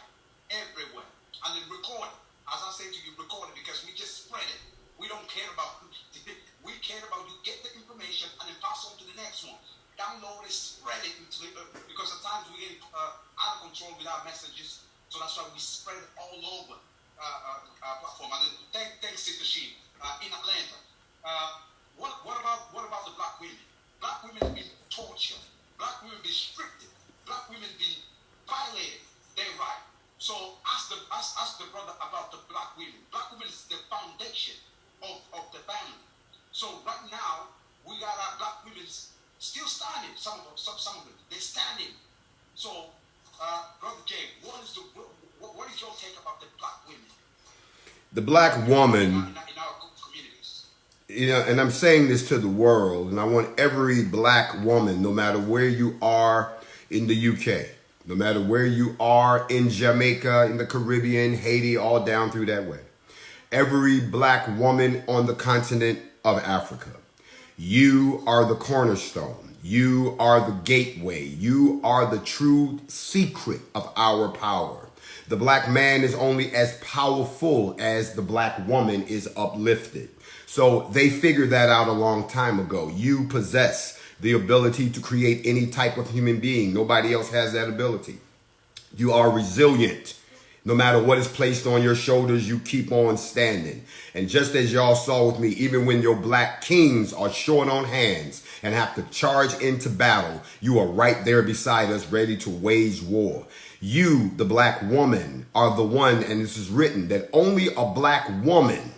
and then record. As I say to you, record it, because we just spread it. We don't care about. We care about you get the information and then pass on to the next one. Download it, spread it because at times we get out of control with our messages. So that's why we spread it all over our platform. And then thanks Sister Sheen in Atlanta. What about the black women? Black women have been tortured. Black women been restricted. Black women been violated. They're right. So ask the brother about the black women. Black women is the foundation of the family. So right now we got our black women still standing. Some of them they're standing. So Brother Jay, what is your take about the black women? The black woman. In our communities. You know, and I'm saying this to the world, and I want every black woman, no matter where you are in the UK, no matter where you are in Jamaica, in the Caribbean, Haiti, all down through that way, every black woman on the continent of Africa, you are the cornerstone. You are the gateway. You are the true secret of our power. The black man is only as powerful as the black woman is uplifted. So they figured that out a long time ago. You possess the ability to create any type of human being. Nobody else has that ability. You are resilient. No matter what is placed on your shoulders, you keep on standing. And just as y'all saw with me, even when your black kings are short on hands and have to charge into battle, you are right there beside us, ready to wage war. You, the black woman, are the one, and this is written, that only a black woman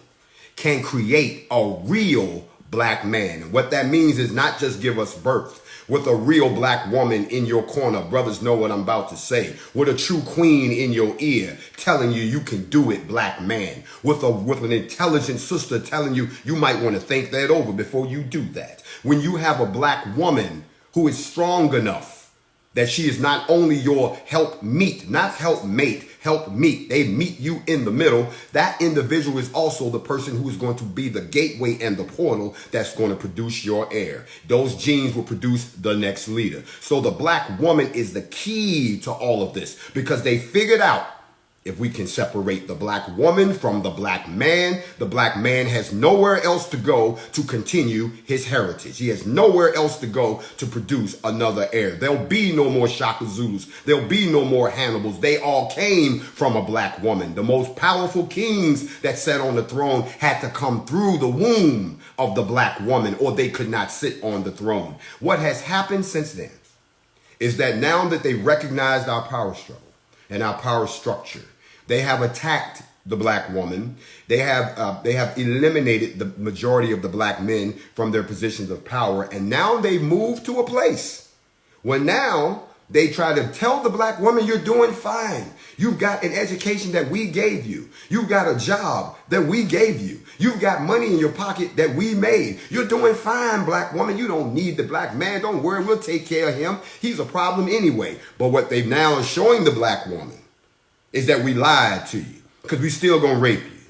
can create a real black man. And what that means is not just give us birth. With a real black woman in your corner, brothers know what I'm about to say. With a true queen in your ear telling you you can do it, black man. With an intelligent sister telling you you might want to think that over before you do that. When you have a black woman who is strong enough that she is not only your helpmeet, not helpmate, help meet. They meet you in the middle. That individual is also the person who is going to be the gateway and the portal that's going to produce your heir. Those genes will produce the next leader. So the black woman is the key to all of this, because they figured out if we can separate the black woman from the black man has nowhere else to go to continue his heritage. He has nowhere else to go to produce another heir. There'll be no more Shaka Zulus. There'll be no more Hannibals. They all came from a black woman. The most powerful kings that sat on the throne had to come through the womb of the black woman, or they could not sit on the throne. What has happened since then is that now that they recognized our power struggle and our power structure, they have attacked the black woman. They have eliminated the majority of the black men from their positions of power. And now they move to a place where now they try to tell the black woman, you're doing fine. You've got an education that we gave you. You've got a job that we gave you. You've got money in your pocket that we made. You're doing fine, black woman. You don't need the black man. Don't worry, we'll take care of him. He's a problem anyway. But what they now are showing the black woman is that we lied to you, because we still gonna rape you.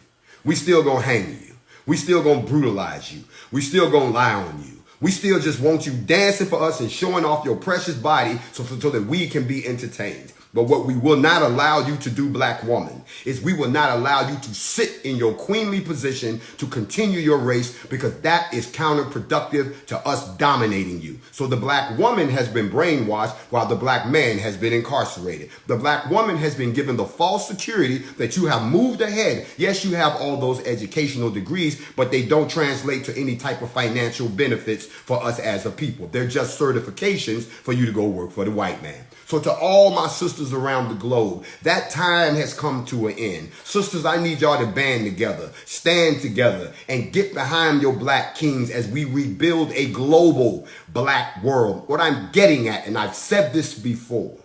We still gonna hang you. We still gonna brutalize you. We still gonna lie on you. We still just want you dancing for us and showing off your precious body so that we can be entertained. But what we will not allow you to do, black woman, is we will not allow you to sit in your queenly position to continue your race, because that is counterproductive to us dominating you. So the black woman has been brainwashed while the black man has been incarcerated. The black woman has been given the false security that you have moved ahead. Yes, you have all those educational degrees, but they don't translate to any type of financial benefits for us as a people. They're just certifications for you to go work for the white man. So to all my sisters sisters around the globe, that time has come to an end. Sisters, I need y'all to band together, stand together, and get behind your black kings as we rebuild a global black world. What I'm getting at, and I've said this before,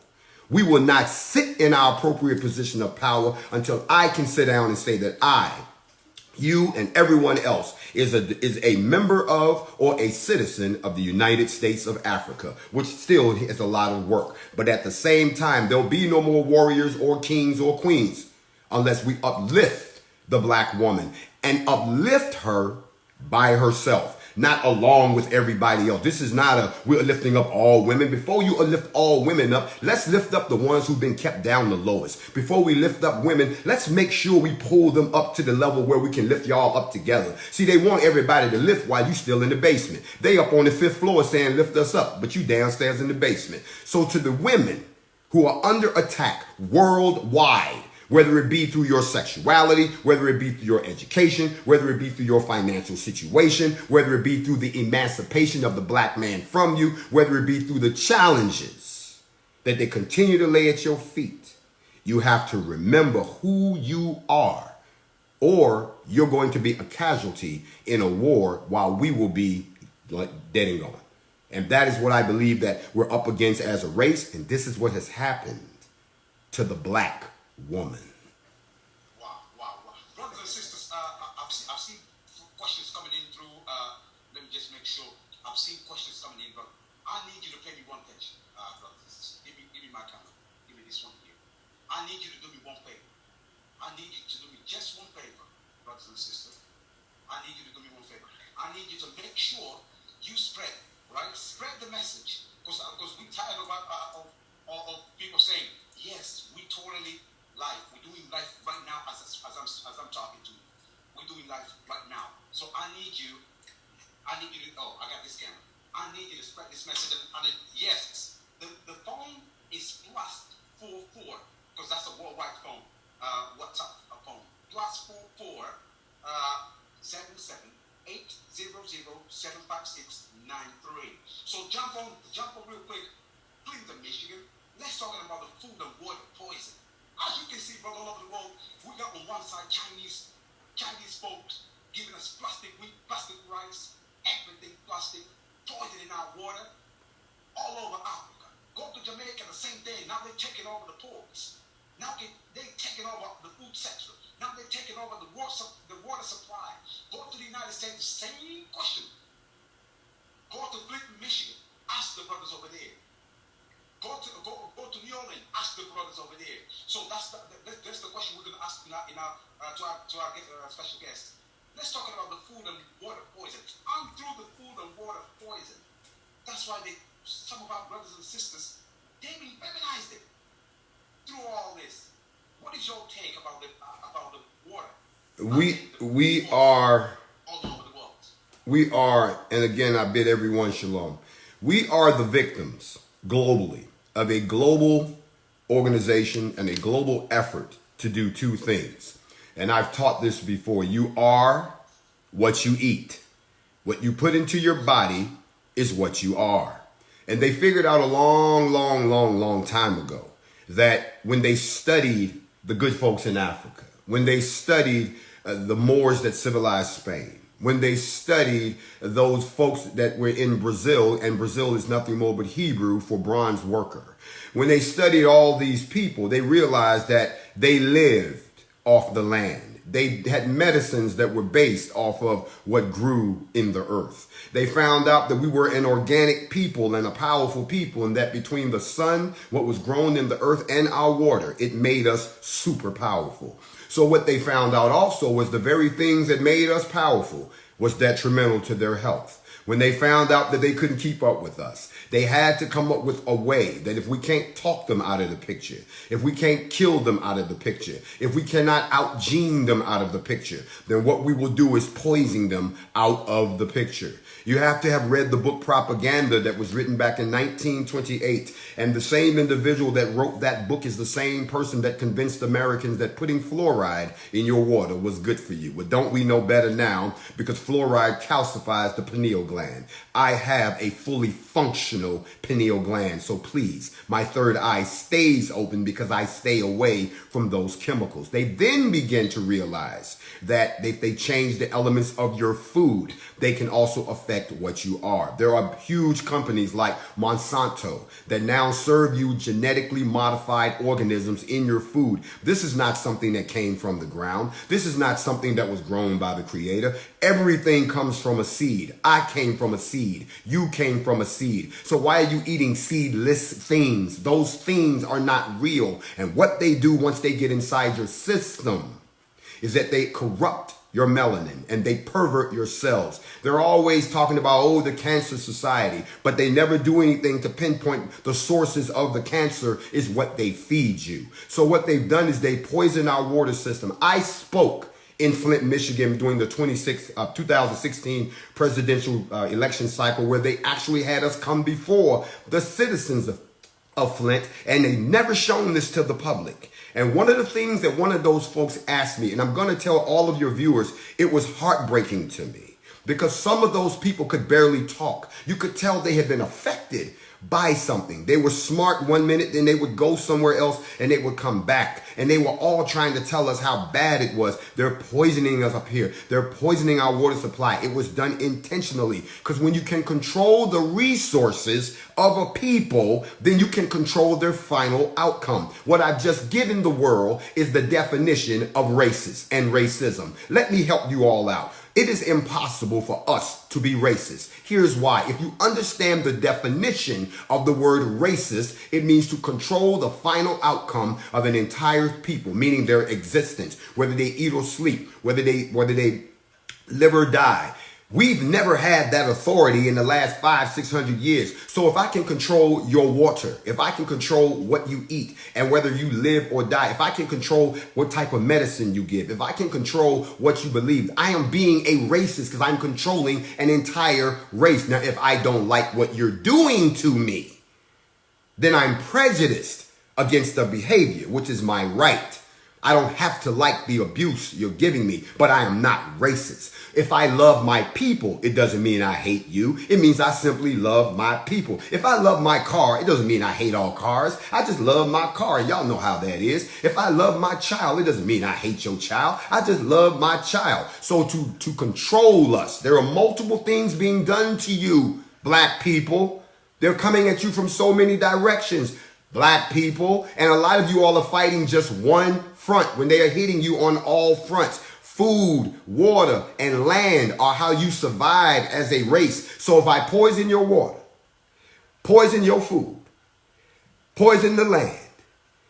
we will not sit in our appropriate position of power until I can sit down and say that I, you, and everyone else is a member of or a citizen of the United States of Africa, which still is a lot of work. But at the same time, there'll be no more warriors or kings or queens unless we uplift the black woman and uplift her by herself, not along with everybody else. This is not we're lifting up all women. Before you lift all women up, let's lift up the ones who've been kept down the lowest. Before we lift up women, let's make sure we pull them up to the level where we can lift y'all up together. See, they want everybody to lift while you still in the basement. They up on the 5th floor saying, lift us up, but you downstairs in the basement. So to the women who are under attack worldwide, whether it be through your sexuality, whether it be through your education, whether it be through your financial situation, whether it be through the emancipation of the black man from you, whether it be through the challenges that they continue to lay at your feet, you have to remember who you are, or you're going to be a casualty in a war while we will be dead and gone. And that is what I believe that we're up against as a race, and this is what has happened to the black woman. Wow. Brothers and sisters, I've seen questions coming in through, let me just make sure. I've seen questions coming in, but I need you to pay me one page, brothers and sisters. Give me my camera. Give me this one here. I need you to do me one favor. I need you to do me just one favor, brothers and sisters. I need you to do me one favor. I need you to make sure you spread, right? Spread the message. Because we're tired of people saying, yes, we totally life. We're doing life right now as I'm talking to you. We're doing life right now. So I need you to, I got this camera. I need you to spread this message. And yes, the phone is +44, because that's a worldwide phone. WhatsApp phone. +44 77 800 756 93. So jump on real quick. Cleveland, Michigan. Let's talk about the food and water poison. As you can see, brother, all over the world, we got on one side Chinese folks giving us plastic wheat, plastic rice, everything plastic, poison in our water, all over Africa. Go to Jamaica the same day. Now they're taking over the ports. Now they're taking over the food sector. Now they're taking over the water supply. Go to the United States, same question. Go to Cleveland, Michigan. Ask the brothers over there. Go to New Orleans, ask the brothers over there. So that's the question we're going to ask to our special guest. Let's talk about the food and water poison. I'm through the food and water poison. That's why some of our brothers and sisters, they've been feminized it through all this. What is your take about the water? We are all over the world. We are, and again, I bid everyone shalom. We are the victims globally of a global organization and a global effort to do two things. And I've taught this before. You are what you eat. What you put into your body is what you are. And they figured out a long time ago that when they studied the good folks in Africa, when they studied the Moors that civilized Spain, when they studied those folks that were in Brazil, and Brazil is nothing more but Hebrew for bronze worker. When they studied all these people, they realized that they lived off the land. They had medicines that were based off of what grew in the earth. They found out that we were an organic people and a powerful people, and that between the sun, what was grown in the earth, and our water, it made us super powerful. So what they found out also was the very things that made us powerful was detrimental to their health. When they found out that they couldn't keep up with us, they had to come up with a way that if we can't talk them out of the picture, if we can't kill them out of the picture, if we cannot out-gene them out of the picture, then what we will do is poison them out of the picture. You have to have read the book Propaganda that was written back in 1928. And the same individual that wrote that book is the same person that convinced Americans that putting fluoride in your water was good for you. But don't we know better now? Because fluoride calcifies the pineal gland. gland. I have a fully functional pineal gland. So please, my third eye stays open because I stay away from those chemicals. They then begin to realize that if they change the elements of your food, they can also affect what you are. There are huge companies like Monsanto that now serve you genetically modified organisms in your food. This is not something that came from the ground. This is not something that was grown by the creator. Everything comes from a seed. I came from a seed. You came from a seed. So why are you eating seedless things? Those things are not real. And what they do once they get inside your system is that they corrupt your melanin and they pervert your cells. They're always talking about, oh, the cancer society, but they never do anything to pinpoint the sources of the cancer is what they feed you. So what they've done is they poison our water system. I spoke in Flint, Michigan during the 2016 presidential election cycle where they actually had us come before the citizens of Flint, and they never shown this to the public. And one of the things that one of those folks asked me, and I'm going to tell all of your viewers, it was heartbreaking to me because some of those people could barely talk. You could tell they had been affected by something. They were smart one minute, then they would go somewhere else and they would come back. And they were all trying to tell us how bad it was. They're poisoning us up here. They're poisoning our water supply. It was done intentionally because when you can control the resources of a people, then you can control their final outcome. What I've just given the world is the definition of racist and racism. Let me help you all out. It is impossible for us to be racist. Here's why. If you understand the definition of the word racist, it means to control the final outcome of an entire people, meaning their existence, whether they eat or sleep, whether they live or die. We've never had that authority in the last 500-600 years. So if I can control your water, if I can control what you eat and whether you live or die, if I can control what type of medicine you give, if I can control what you believe, I am being a racist because I'm controlling an entire race. Now, if I don't like what you're doing to me, then I'm prejudiced against the behavior, which is my right. I don't have to like the abuse you're giving me, but I am not racist. If I love my people, it doesn't mean I hate you. It means I simply love my people. If I love my car, it doesn't mean I hate all cars. I just love my car. Y'all know how that is. If I love my child, it doesn't mean I hate your child. I just love my child. So to control us, there are multiple things being done to you, black people. They're coming at you from so many directions, black people. And a lot of you all are fighting just one front when they are hitting you on all fronts. Food, water, and land are how you survive as a race. So if I poison your water, poison your food, poison the land,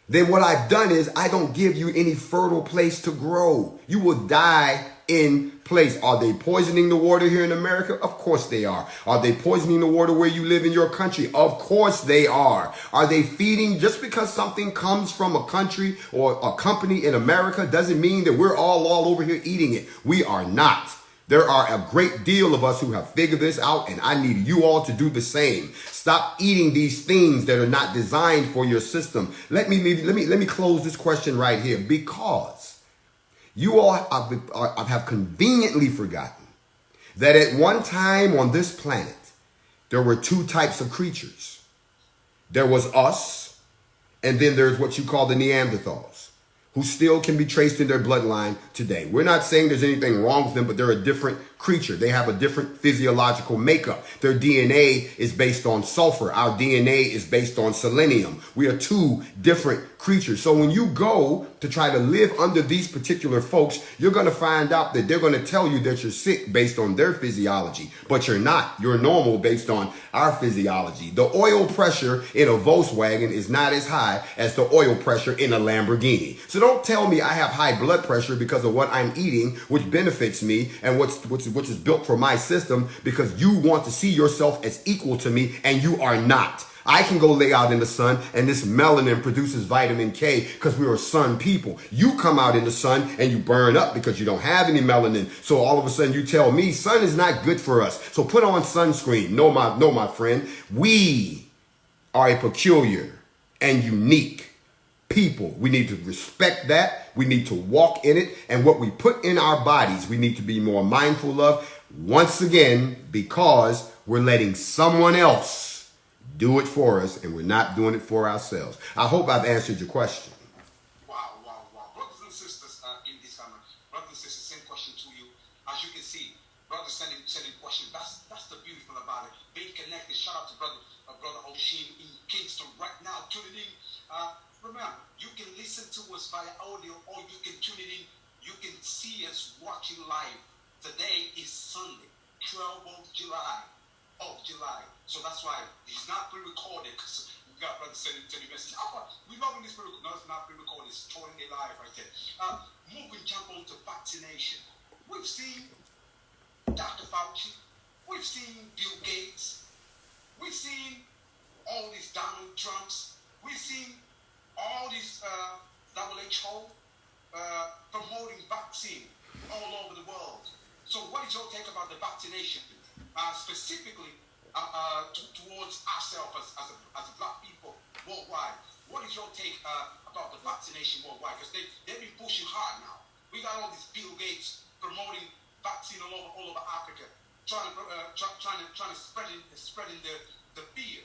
then what I've done is I don't give you any fertile place to grow. You will die in place. Are they poisoning the water here in America? Of course they are. Are they poisoning the water where you live in your country? Of course they are. Are they feeding? Just because something comes from a country or a company in America doesn't mean that we're all over here eating it. We are not. There are a great deal of us who have figured this out, and I need you all to do the same. Stop eating these things that are not designed for your system. Let me close this question right here, because you all have conveniently forgotten that at one time on this planet, there were two types of creatures. There was us, and then there's what you call the Neanderthals, who still can be traced in their bloodline today. We're not saying there's anything wrong with them, but they're a different creature. They have a different physiological makeup. Their DNA is based on sulfur. Our DNA is based on selenium. We are two different creatures. So when you go to try to live under these particular folks, you're going to find out that they're going to tell you that you're sick based on their physiology, but you're not. You're normal based on our physiology. The oil pressure in a Volkswagen is not as high as the oil pressure in a Lamborghini. So don't tell me I have high blood pressure because of what I'm eating, which benefits me and which is built for my system, because you want to see yourself as equal to me and you are not. I can go lay out in the sun and this melanin produces vitamin K because we are sun people. You come out in the sun and you burn up because you don't have any melanin. So all of a sudden you tell me sun is not good for us. So put on sunscreen. No, my friend. We are a peculiar and unique people. We need to respect that. We need to walk in it. And what we put in our bodies, we need to be more mindful of. once again, because we're letting someone else do it for us and we're not doing it for ourselves. I hope I've answered your question. Wow, wow, wow. Brothers and sisters in this camera, brothers and sisters, same question to you. As you can see, brothers sending questions. That's the beautiful about it. Being connected. Shout out to brother Oshin in Kingston right now, tuning in. Remember, you can listen to us via audio or you can tune it in. You can see us watching live. Today is Sunday, 12th of July. So that's why it's not pre-recorded because we got brothers sending messages. We love this pre-recorded. No, it's not pre-recorded. It's totally live right there. Moving, jump on to vaccination. We've seen Dr. Fauci. We've seen Bill Gates. We've seen all these Donald Trumps. We've seen all these WHO promoting vaccine all over the world. So what is your take about the vaccination? Specifically towards ourselves as black people worldwide. What is your take about the vaccination worldwide? Because they've been pushing hard now. We got all these Bill Gates promoting vaccine all over Africa, trying to spreading the fear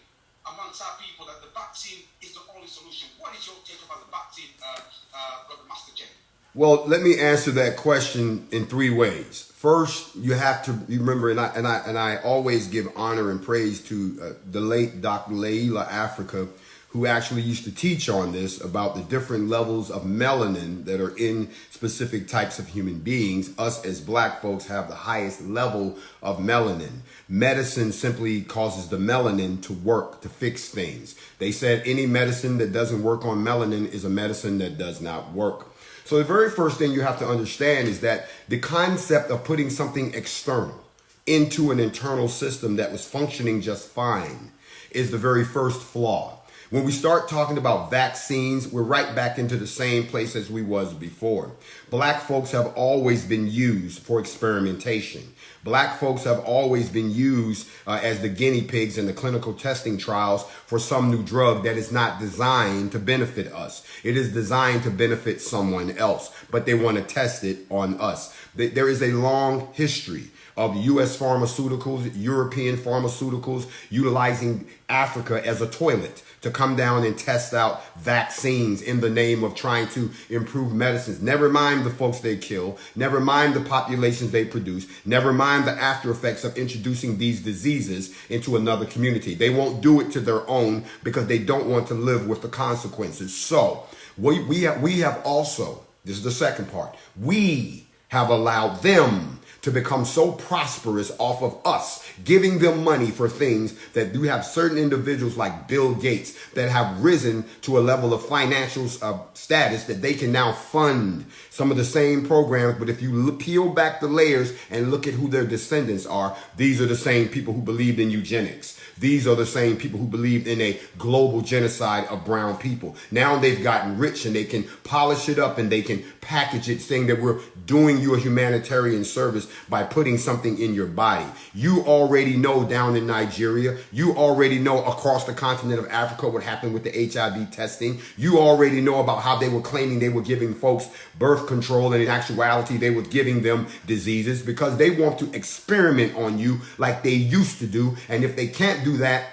amongst our people that the vaccine is the only solution. What is your take about the vaccine, Brother Master Jay? Well, let me answer that question in three ways. First, you have to remember, and I always give honor and praise to the late Dr. Laila Africa, who actually used to teach on this about the different levels of melanin that are in specific types of human beings. Us as black folks have the highest level of melanin. Medicine simply causes the melanin to work, to fix things. They said any medicine that doesn't work on melanin is a medicine that does not work. So the very first thing you have to understand is that the concept of putting something external into an internal system that was functioning just fine is the very first flaw. When we start talking about vaccines, we're right back into the same place as we was before. Black folks have always been used for experimentation. Black folks have always been used as the guinea pigs in the clinical testing trials for some new drug that is not designed to benefit us. It is designed to benefit someone else, but they want to test it on us. There is a long history of U.S. pharmaceuticals, European pharmaceuticals, utilizing Africa as a toilet to come down and test out vaccines in the name of trying to improve medicines. Never mind the folks they kill. Never mind the populations they produce. Never mind the after effects of introducing these diseases into another community. They won't do it to their own because they don't want to live with the consequences. So we have also, this is the second part, we have allowed them to become so prosperous off of us, giving them money for things that do have certain individuals like Bill Gates that have risen to a level of financial status that they can now fund some of the same programs. But if you peel back the layers and look at who their descendants are, these are the same people who believed in eugenics. These are the same people who believed in a global genocide of brown people. Now they've gotten rich and they can polish it up and they can package it saying that we're doing you a humanitarian service by putting something in your body. You already know down in Nigeria, you already know across the continent of Africa what happened with the HIV testing. You already know about how they were claiming they were giving folks birth control, and in actuality they were giving them diseases because they want to experiment on you like they used to do. And if they can't do that,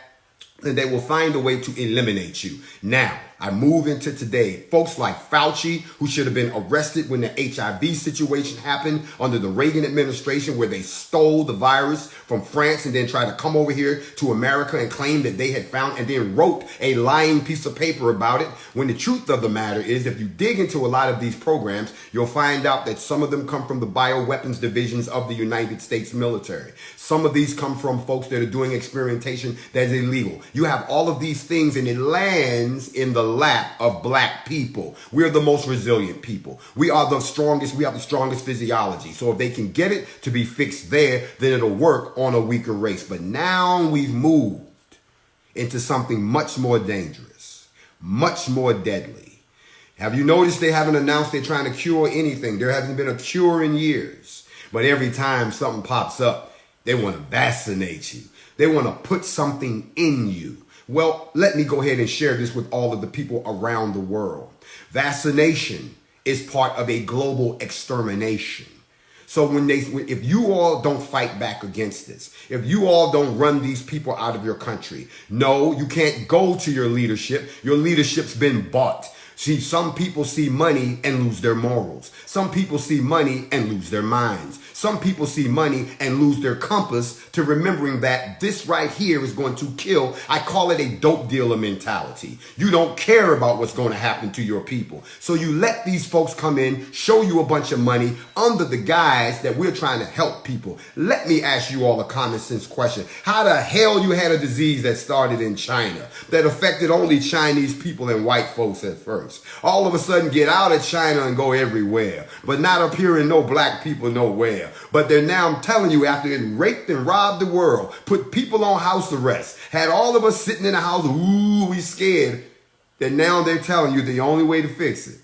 then they will find a way to eliminate you. Now, I move into today. Folks like Fauci, who should have been arrested when the HIV situation happened under the Reagan administration, where they stole the virus from France and then tried to come over here to America and claim that they had found and then wrote a lying piece of paper about it. When the truth of the matter is, if you dig into a lot of these programs, you'll find out that some of them come from the bioweapons divisions of the United States military. Some of these come from folks that are doing experimentation that is illegal. You have all of these things and it lands in the lap of black people. We're the most resilient people. We are the strongest. We have the strongest physiology. So if they can get it to be fixed there, then it'll work on a weaker race. But now we've moved into something much more dangerous, much more deadly. Have you noticed they haven't announced they're trying to cure anything? There hasn't been a cure in years. But every time something pops up, they want to vaccinate you. They want to put something in you. Well, let me go ahead and share this with all of the people around the world. Vaccination is part of a global extermination. So if you all don't fight back against this, if you all don't run these people out of your country, no, you can't go to your leadership. Your leadership's been bought. See, some people see money and lose their morals. Some people see money and lose their minds. Some people see money and lose their compass to remembering that this right here is going to kill. I call it a dope dealer mentality. You don't care about what's going to happen to your people. So you let these folks come in, show you a bunch of money under the guise that we're trying to help people. Let me ask you all a common sense question. How the hell you had a disease that started in China that affected only Chinese people and white folks at first? All of a sudden get out of China and go everywhere, but not appearing no black people nowhere. But they're now, I'm telling you, after it raped and robbed the world, put people on house arrest, had all of us sitting in the house, ooh, we scared, that now they're telling you the only way to fix it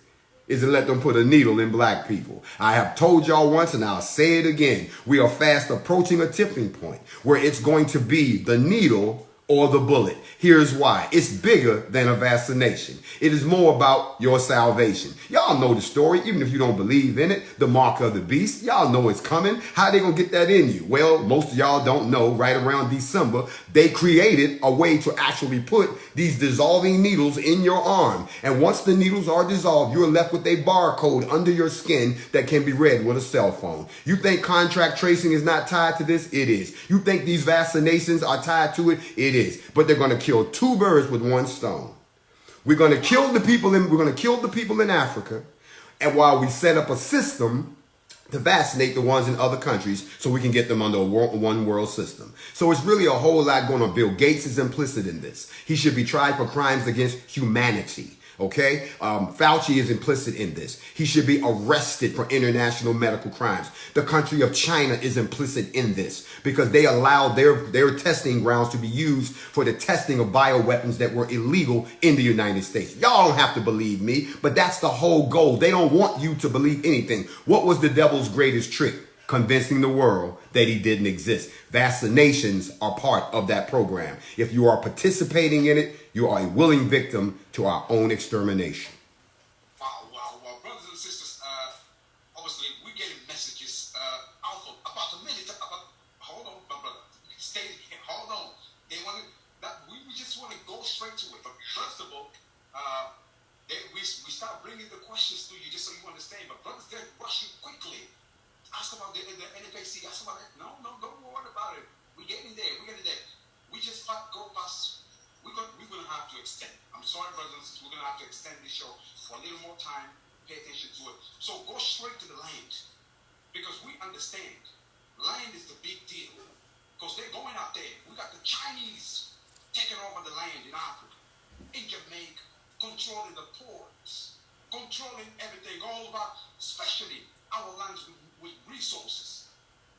is to let them put a needle in black people. I have told y'all once and I'll say it again. We are fast approaching a tipping point where it's going to be the needle or the bullet. Here's why. It's bigger than a vaccination. It is more about your salvation. Y'all know the story, even if you don't believe in it. The mark of the beast. Y'all know it's coming. How they gonna get that in you? Well, most of y'all don't know. Right around December, they created a way to actually put these dissolving needles in your arm. And once the needles are dissolved, you're left with a barcode under your skin that can be read with a cell phone. You think contract tracing is not tied to this? It is. You think these vaccinations are tied to it? It is. But they're going to kill two birds with one stone. We're going to kill the people in Africa, and while we set up a system to vaccinate the ones in other countries so we can get them under a one world system. So it's really a whole lot going on. Bill Gates is implicit in this. He should be tried for crimes against humanity. Okay? Fauci is implicit in this. He should be arrested for international medical crimes. The country of China is implicit in this because they allowed their testing grounds to be used for the testing of bioweapons that were illegal in the United States. Y'all don't have to believe me, but that's the whole goal. They don't want you to believe anything. What was the devil's greatest trick? Convincing the world that he didn't exist. Vaccinations are part of that program. If you are participating in it, you are a willing victim to our own extermination. Wow, brothers and sisters, obviously we're getting messages out of about a minute. Hold on, my brother. Stay here. Hold on. They want that we just want to go straight to it. But first of all, we start bringing the questions to you just so you understand. But brothers, they're rushing quickly. Ask about the NFAC. Ask about it. No, don't worry about it. We're getting there. We just go past. We're going to have to extend. I'm sorry, brothers and sisters. We're going to have to extend this show for a little more time. Pay attention to it. So go straight to the land. Because we understand land is the big deal. Because they're going out there. We got the Chinese taking over the land in Africa, in Jamaica, controlling the ports, controlling everything, all about, especially our lands with resources.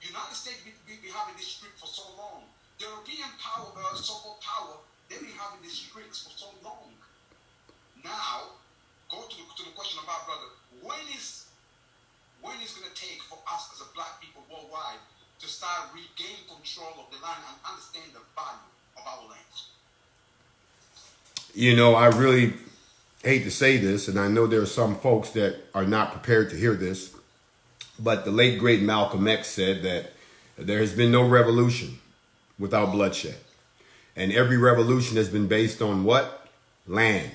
United States been having this streak for so long. The European power, so-called power, they've been having these streaks for so long. Now, go to the question about, brother, when is going to take for us as a black people worldwide to start regain control of the land and understand the value of our land? You know, I really hate to say this, and I know there are some folks that are not prepared to hear this, but the late, great Malcolm X said that there has been no revolution without bloodshed. And every revolution has been based on what? Land.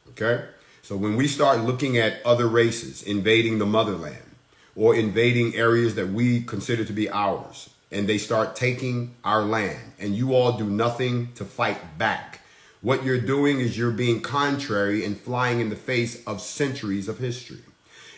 Okay? So when we start looking at other races invading the motherland or invading areas that we consider to be ours, and they start taking our land, and you all do nothing to fight back, what you're doing is you're being contrary and flying in the face of centuries of history.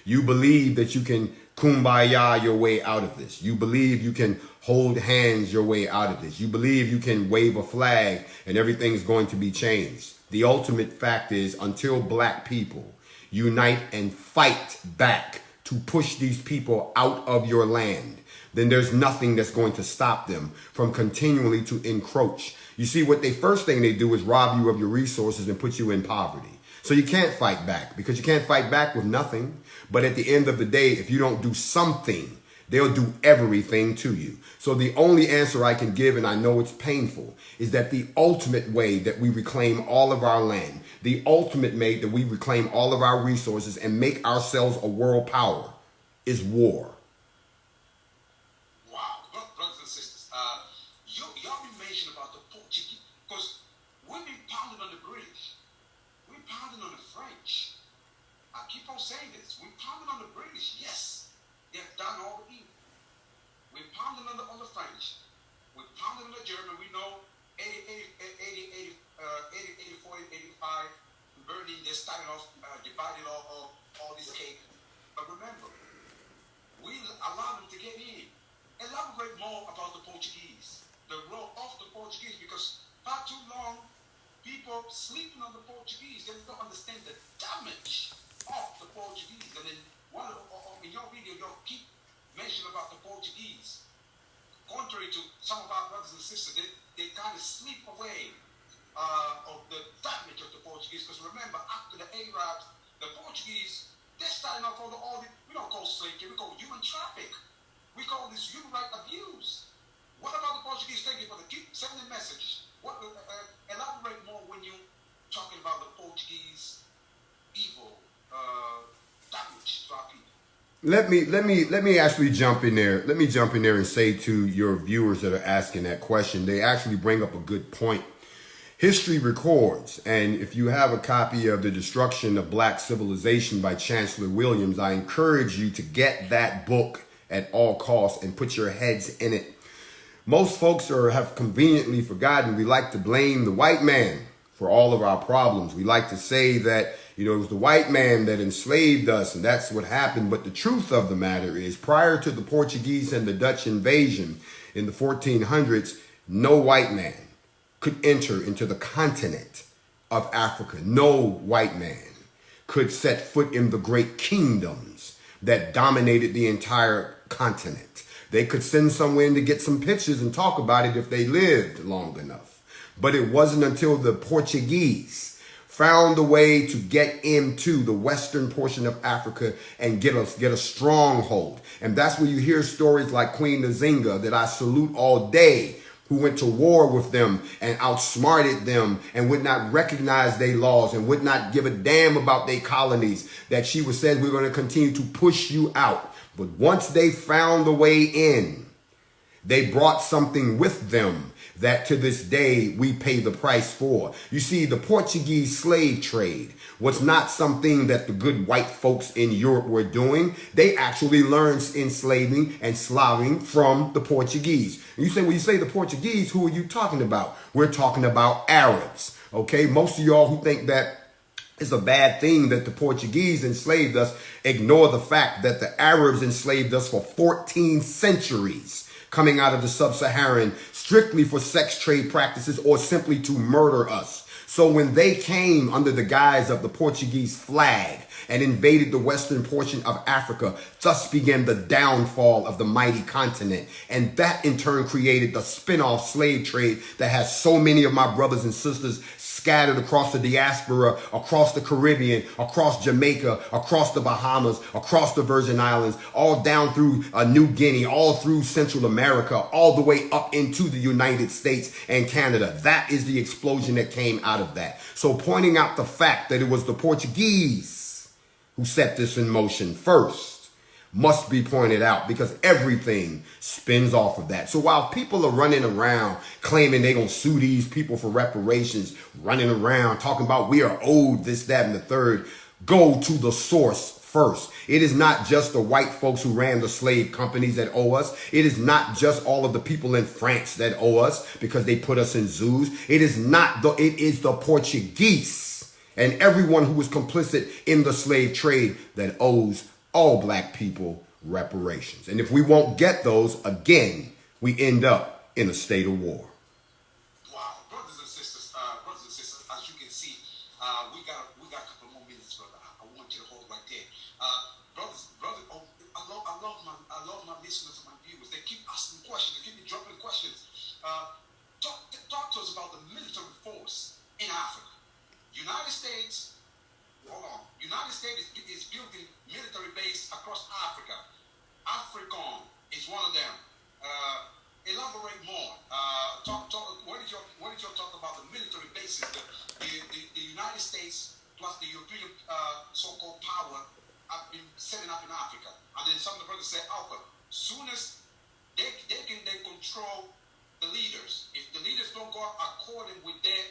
You believe that you can kumbaya your way out of this. You believe you can hold hands your way out of this. You believe you can wave a flag and everything's going to be changed. The ultimate fact is, until black people unite and fight back to push these people out of your land, then there's nothing that's going to stop them from continually to encroach. You see, first thing they do is rob you of your resources and put you in poverty. So you can't fight back because you can't fight back with nothing. But at the end of the day, if you don't do something, they'll do everything to you. So the only answer I can give, and I know it's painful, is that the ultimate way that we reclaim all of our land, the ultimate way that we reclaim all of our resources and make ourselves a world power is war. British. Yes, they have done all the evil. We pounded on the French. We pounded on the German. We know 84, 85, Berlin, they started off dividing all this cake. But remember, we allowed them to get in. Elaborate more about the Portuguese, the role of the Portuguese, because far too long, people sleeping on the Portuguese, they don't understand the damage of the Portuguese. And then in your video, you'll keep mentioning about the Portuguese. Contrary to some of our brothers and sisters, they kind of sleep away of the damage of the Portuguese. Because remember, after the Arabs, the Portuguese, they're starting off all the we don't call slavery, we call human traffic. We call this human right abuse. What about the Portuguese? Thank you for keep sending messages. Elaborate more when you talking about the Portuguese evil damage to our people. Let me actually jump in there. Let me jump in there and say to your viewers that are asking that question, they actually bring up a good point. History records, and if you have a copy of The Destruction of Black Civilization by Chancellor Williams, I encourage you to get that book at all costs and put your heads in it. Most folks have conveniently forgotten we like to blame the white man for all of our problems. We like to say that, it was the white man that enslaved us and that's what happened. But the truth of the matter is, prior to the Portuguese and the Dutch invasion in the 1400s, no white man could enter into the continent of Africa. No white man could set foot in the great kingdoms that dominated the entire continent. They could send someone in to get some pictures and talk about it if they lived long enough. But it wasn't until the Portuguese found a way to get into the western portion of Africa and get a stronghold. And that's where you hear stories like Queen Nzinga, that I salute all day, who went to war with them and outsmarted them and would not recognize their laws and would not give a damn about their colonies, that she was said, we're going to continue to push you out. But once they found a way in, they brought something with them that to this day we pay the price for. You see, the Portuguese slave trade was not something that the good white folks in Europe were doing. They actually learned enslaving and slaving from the Portuguese. And you say, when you say the Portuguese, who are you talking about? We're talking about Arabs. Okay, most of y'all who think that it's a bad thing that the Portuguese enslaved us ignore the fact that the Arabs enslaved us for 14 centuries. Coming out of the sub-Saharan strictly for sex trade practices or simply to murder us. So when they came under the guise of the Portuguese flag and invaded the western portion of Africa, thus began the downfall of the mighty continent. And that in turn created the spin-off slave trade that has so many of my brothers and sisters scattered across the diaspora, across the Caribbean, across Jamaica, across the Bahamas, across the Virgin Islands, all down through New Guinea, all through Central America, all the way up into the United States and Canada. That is the explosion that came out of that. So pointing out the fact that it was the Portuguese who set this in motion first must be pointed out, because everything spins off of that. So while people are running around claiming they're going to sue these people for reparations, running around talking about we are owed this, that, and the third, go to the source first. It is not just the white folks who ran the slave companies that owe us. It is not just all of the people in France that owe us because they put us in zoos. It is the Portuguese and everyone who was complicit in the slave trade that owes all black people reparations. And if we won't get those, again, we end up in a state of war. Wow, brothers and sisters, as you can see, we got a couple more minutes, brother. I want you to hold right there. Brothers, I love my listeners and my viewers. They keep asking questions. They keep dropping questions. Talk to us about the military force in Africa. United States is building military base across Africa. AFRICOM is one of them. Elaborate more. What did you talk about the military bases? The United States plus the European so-called power have been setting up in Africa. And then some of the brothers say, Alpha, soon as they control the leaders. If the leaders don't go according with their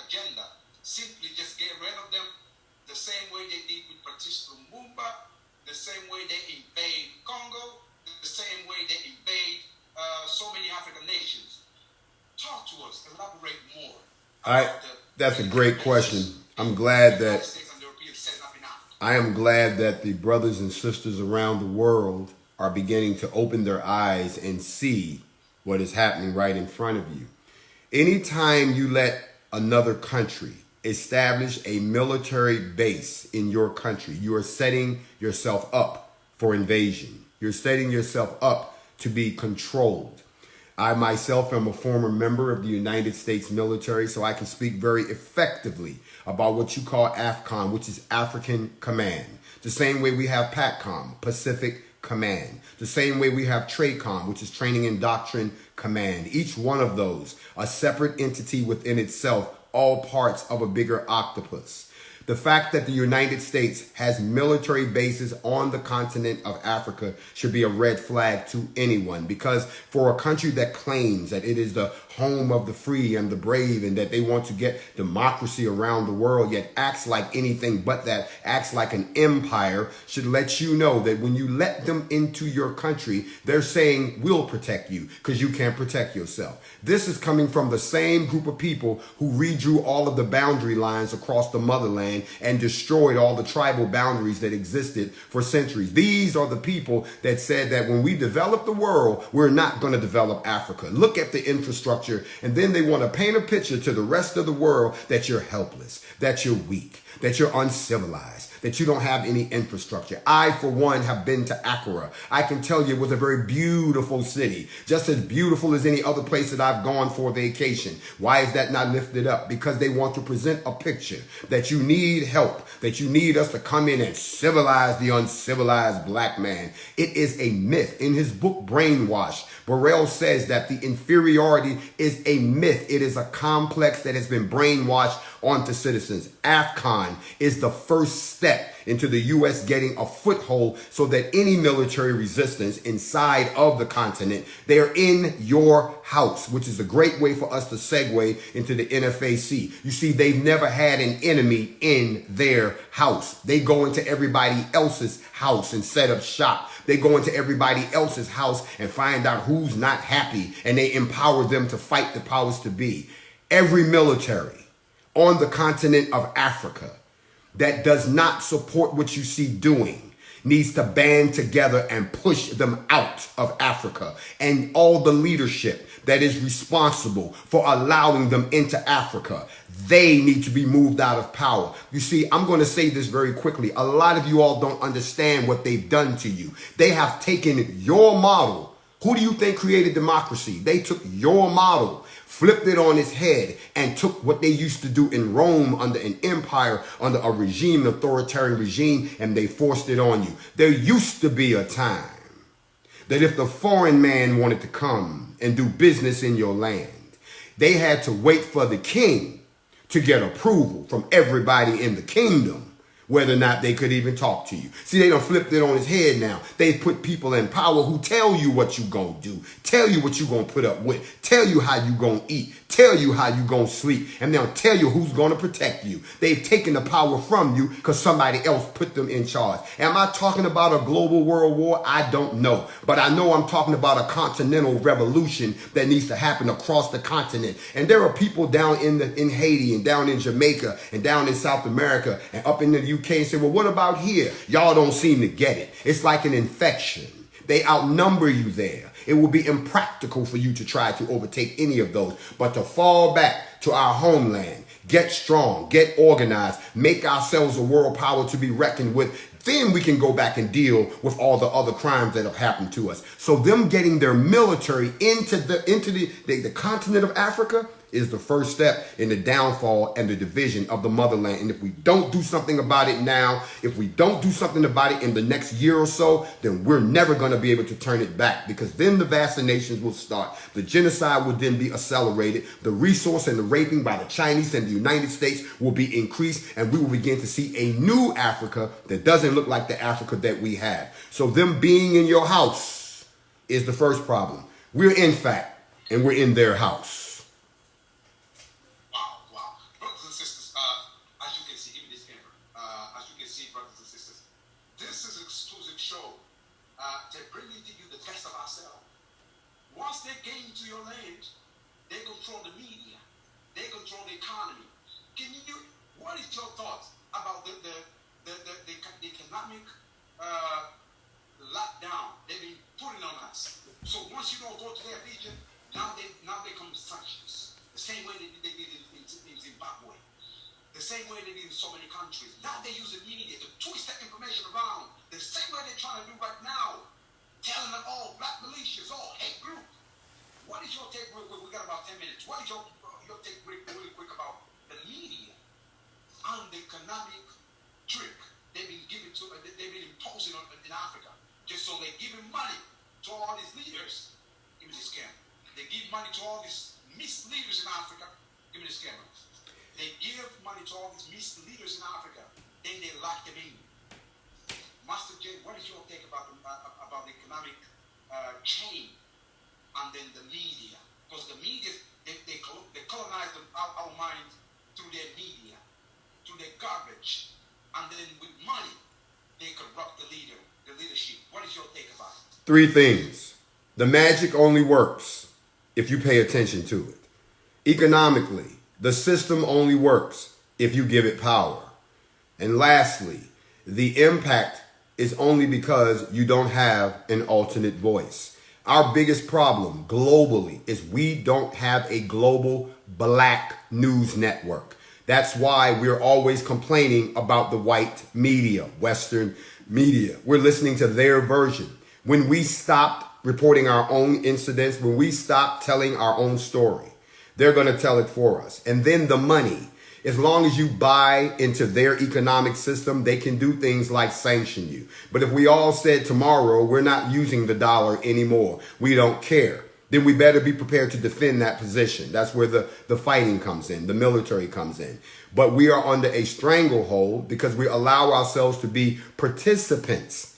agenda, simply just get rid of them the same way they did with Patrice Lumumba the same way they invade Congo, the same way they invade so many African nations. Talk to us, elaborate more. That's a great question. I'm glad that I am glad that the brothers and sisters around the world are beginning to open their eyes and see what is happening right in front of you. Anytime you let another country establish a military base in your country, you are setting yourself up for invasion. You're setting yourself up to be controlled. I myself am a former member of the United States military, so I can speak very effectively about what you call AFCOM, which is African Command. The same way we have PACCOM, Pacific Command. The same way we have TRACOM, which is Training and Doctrine Command. Each one of those, a separate entity within itself, all parts of a bigger octopus. The fact that the United States has military bases on the continent of Africa should be a red flag to anyone, because for a country that claims that it is the home of the free and the brave and that they want to get democracy around the world, yet acts like anything but that, acts like an empire, should let you know that when you let them into your country, they're saying, we'll protect you because you can't protect yourself. This is coming from the same group of people who redrew all of the boundary lines across the motherland and destroyed all the tribal boundaries that existed for centuries. These are the people that said that when we develop the world, we're not going to develop Africa. Look at the infrastructure. And then they want to paint a picture to the rest of the world that you're helpless, that you're weak, that you're uncivilized, that you don't have any infrastructure. I, for one, have been to Accra. I can tell you it was a very beautiful city, just as beautiful as any other place that I've gone for vacation. Why is that not lifted up? Because they want to present a picture that you need help, that you need us to come in and civilize the uncivilized black man. It is a myth. In his book, Brainwash, Burrell says that the inferiority is a myth. It is a complex that has been brainwashed onto citizens. AFCON is the first step into the U.S. getting a foothold so that any military resistance inside of the continent, they're in your house, which is a great way for us to segue into the NFAC. You see, they've never had an enemy in their house. They go into everybody else's house and set up shop. They go into everybody else's house and find out who's not happy, and they empower them to fight the powers to be. Every military on the continent of Africa that does not support what you see doing needs to band together and push them out of Africa. And all the leadership that is responsible for allowing them into Africa, they need to be moved out of power. You see, I'm going to say this very quickly. A lot of you all don't understand what they've done to you. They have taken your model. Who do you think created democracy? They took your model, flipped it on its head, and took what they used to do in Rome under an empire, under a regime, an authoritarian regime, and they forced it on you. There used to be a time that if the foreign man wanted to come and do business in your land, they had to wait for the king to get approval from everybody in the kingdom whether or not they could even talk to you. See, they done flipped it on his head now. They put people in power who tell you what you gonna do, tell you what you gonna put up with, tell you how you gonna eat, tell you how you gonna sleep, and they'll tell you who's gonna protect you. They've taken the power from you because somebody else put them in charge. Am I talking about a global world war? I don't know. But I know I'm talking about a continental revolution that needs to happen across the continent. And there are people down in Haiti and down in Jamaica and down in South America and up in the UK and say, well, what about here? Y'all don't seem to get it. It's like an infection. They outnumber you there. It will be impractical for you to try to overtake any of those, but to fall back to our homeland, get strong, get organized, make ourselves a world power to be reckoned with. Then we can go back and deal with all the other crimes that have happened to us. So them getting their military into the continent of Africa is the first step in the downfall and the division of the motherland. And if we don't do something about it now, if we don't do something about it in the next year or so, then we're never going to be able to turn it back, because then the vaccinations will start. The genocide will then be accelerated. The resource and the raping by the Chinese and the United States will be increased, and we will begin to see a new Africa that doesn't look like the Africa that we have. So them being in your house is the first problem. We're in fact, and we're in their house. As you can see, brothers and sisters, this is exclusive to your land. They control the media. They control the economy. What is your thoughts about the economic lockdown they've been putting on us? So once you don't go to their region, now they come with sanctions. The same way they did in Zimbabwe. The same way they did in so many countries. Now they use the media to twist that information around. The same way they're trying to do right now. Telling them all black militias, all hate group. What is your take? We got about 10 minutes. What is your take really quick about the media and the economic trick they've been imposing in Africa? Just so they're giving money to all these leaders. Give me the scam. They give money to all these misleaders in Africa. Give me the scam. They give money to all these misleaders in Africa. Then they lock them in. Master Jay, what is your take about the economic chain and then the media? Because the media, they colonize our minds through their media, through their garbage. And then with money, they corrupt the leadership. What is your take about it? 3 things. The magic only works if you pay attention to it. Economically, the system only works if you give it power. And lastly, the impact is only because you don't have an alternate voice. Our biggest problem globally is we don't have a global black news network. That's why we're always complaining about the white media, Western media. We're listening to their version. When we stop reporting our own incidents, when we stop telling our own story, they're going to tell it for us. And then the money, as long as you buy into their economic system, they can do things like sanction you. But if we all said tomorrow, we're not using the dollar anymore, we don't care, then we better be prepared to defend that position. That's where the fighting comes in, the military comes in. But we are under a stranglehold because we allow ourselves to be participants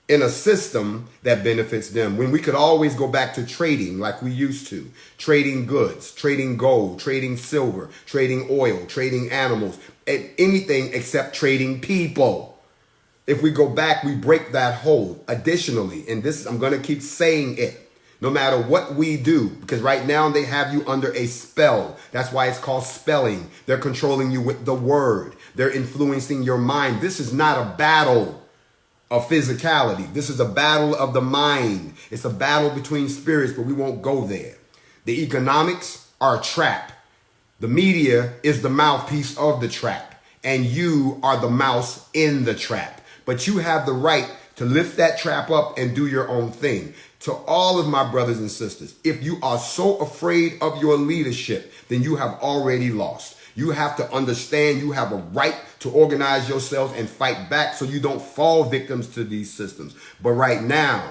in a system that benefits them, when we could always go back to trading like we used to. Trading goods, trading gold, trading silver, trading oil, trading animals, anything except trading people. If we go back, we break that hold. Additionally, and this, I'm going to keep saying it, no matter what we do, because right now they have you under a spell. That's why it's called spelling. They're controlling you with the word. They're influencing your mind. This is not a battle of physicality. This is a battle of the mind. It's a battle between spirits, but we won't go there. The economics are a trap. The media is the mouthpiece of the trap, and you are the mouse in the trap. But you have the right to lift that trap up and do your own thing. To all of my brothers and sisters, if you are so afraid of your leadership, then you have already lost. You have to understand you have a right to organize yourself and fight back so you don't fall victims to these systems. But right now,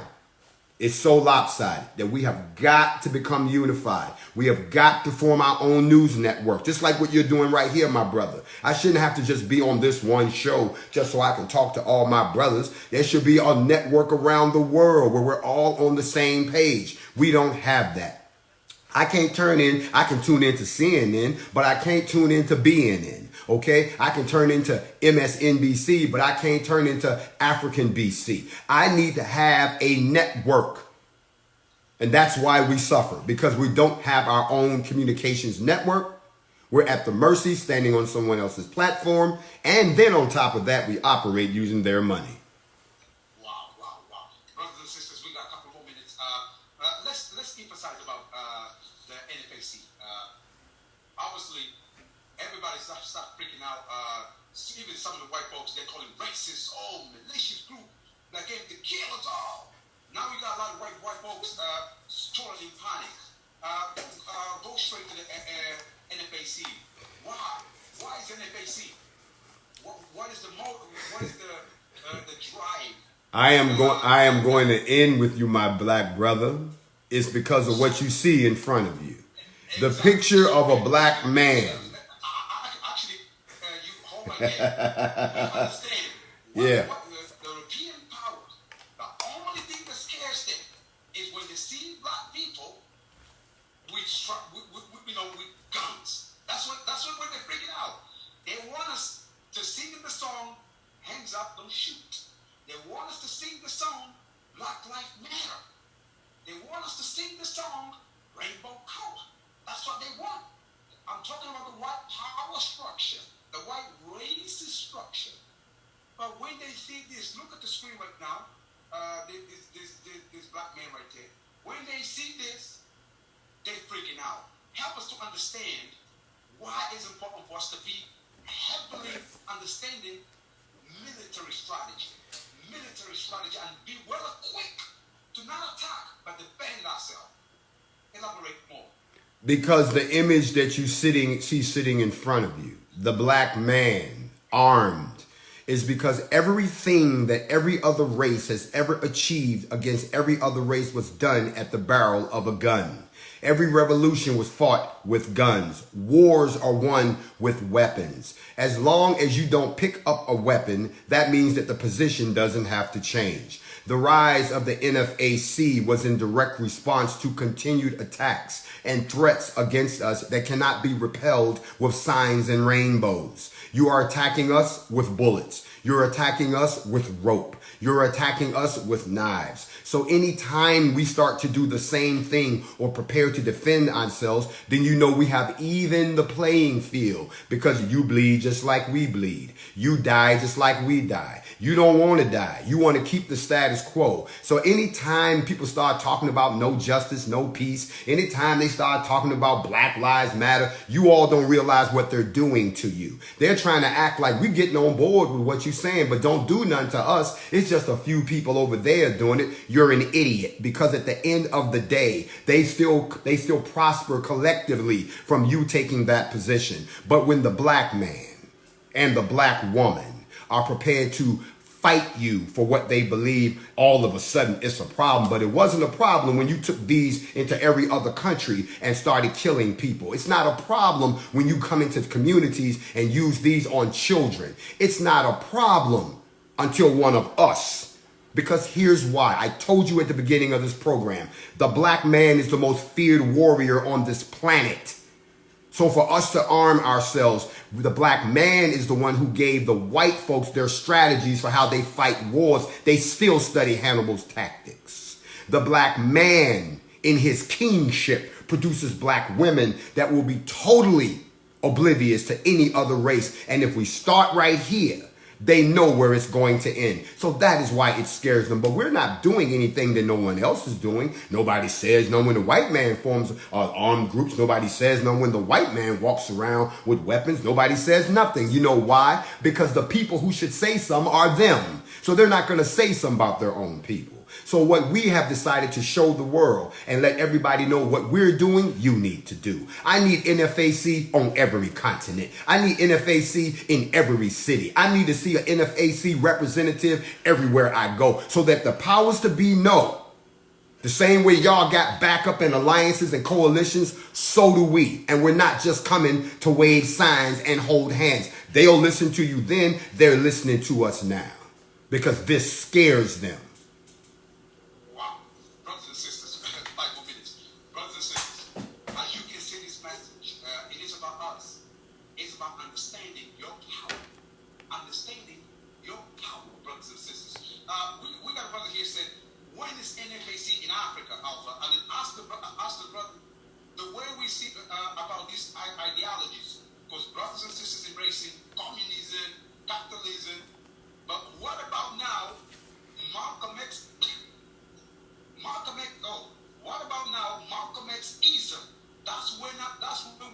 it's so lopsided that we have got to become unified. We have got to form our own news network, just like what you're doing right here, my brother. I shouldn't have to just be on this one show just so I can talk to all my brothers. There should be a network around the world where we're all on the same page. We don't have that. I can tune into CNN, but I can't tune into BNN, okay? I can turn into MSNBC, but I can't turn into African BC. I need to have a network. And that's why we suffer, because we don't have our own communications network. We're at the mercy, standing on someone else's platform. And then on top of that, we operate using their money. Brothers and sisters, we got a couple more minutes. Let's emphasize about the NFAC. Obviously, everybody start freaking out. Even some of the white folks, they're calling racist, malicious group that came to kill us all. Now we got a lot of white folks totally in panic. Go straight to the NFAC. Why? Why is NFAC? What is the motive? What is the drive? I am going to end with you, my black brother. It's because of what you see in front of you. The picture of a black man. Actually, you hold my head. You understand? Yeah. The European powers, the only thing that scares them is when they see black people with guns. That's what they're freaking out. They want us to sing the song, hands up, don't shoot. They want us to sing the song, Black Lives Matter. They want us to sing the song, Rainbow talking about the white power structure, the white race structure. But when they see this, look at the screen right now. This black man right there. When they see this, they're freaking out. Help us to understand why it's important for us to be heavily understanding military strategy, and be well equipped to not attack but defend ourselves. Elaborate more. Because the image that you see sitting in front of you, the black man armed, is because everything that every other race has ever achieved against every other race was done at the barrel of a gun. Every revolution was fought with guns. Wars are won with weapons. As long as you don't pick up a weapon, that means that the position doesn't have to change. The rise of the NFAC was in direct response to continued attacks and threats against us that cannot be repelled with signs and rainbows. You are attacking us with bullets. You're attacking us with rope. You're attacking us with knives. So anytime we start to do the same thing or prepare to defend ourselves, then you know we have even the playing field, because you bleed just like we bleed. You die just like we die. You don't want to die. You want to keep the status quo. So anytime people start talking about no justice, no peace, anytime they start talking about Black Lives Matter, you all don't realize what they're doing to you. They're trying to act like we're getting on board with what you're saying, but don't do nothing to us. It's just a few people over there doing it. You're an idiot, because at the end of the day, they still prosper collectively from you taking that position. But when the black man and the black woman are prepared to fight you for what they believe, all of a sudden it's a problem. But it wasn't a problem when you took these into every other country and started killing people. It's not a problem when you come into communities and use these on children. It's not a problem until one of us. Because here's why. I told you at the beginning of this program, the black man is the most feared warrior on this planet. So for us to arm ourselves, the black man is the one who gave the white folks their strategies for how they fight wars. They still study Hannibal's tactics. The black man in his kingship produces black women that will be totally oblivious to any other race. And if we start right here, they know where it's going to end. So that is why it scares them. But we're not doing anything that no one else is doing. Nobody says no when the white man forms armed groups. Nobody says no when the white man walks around with weapons. Nobody says nothing. You know why? Because the people who should say something are them. So they're not going to say something about their own people. So what we have decided to show the world and let everybody know what we're doing, you need to do. I need NFAC on every continent. I need NFAC in every city. I need to see an NFAC representative everywhere I go, so that the powers to be know. The same way y'all got backup and alliances and coalitions, so do we. And we're not just coming to wave signs and hold hands. They'll listen to you then. They're listening to us now, because this scares them. When is NFAC in Africa, Alpha? And then ask the brother the way we see about these ideologies. Because brothers and sisters embracing communism, capitalism. But what about now Malcolm X? What about now Malcolm X-ism? That's when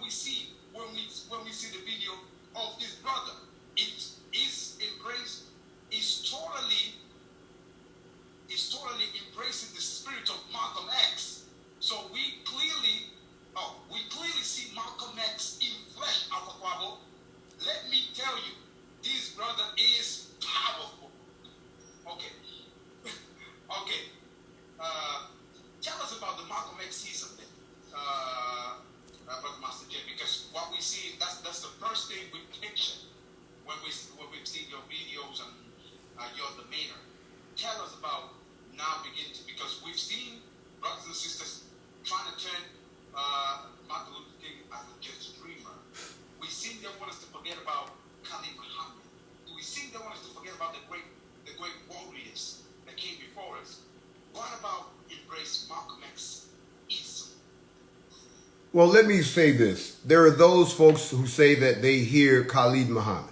we see when we see the video of this brother. It is embraced. Is totally embracing the spirit of Malcolm X. So we clearly see Malcolm X in flesh, Alpha Quavo. Let me tell you, this brother is powerful. Okay. Tell us about the Malcolm X-ism then, Brother Master Jay, because what we see, that's the first thing we picture when we see your videos and your demeanor. Tell us about now because we've seen brothers and sisters trying to turn Well, let me say this. There are those folks who say that they hear Khalid Muhammad.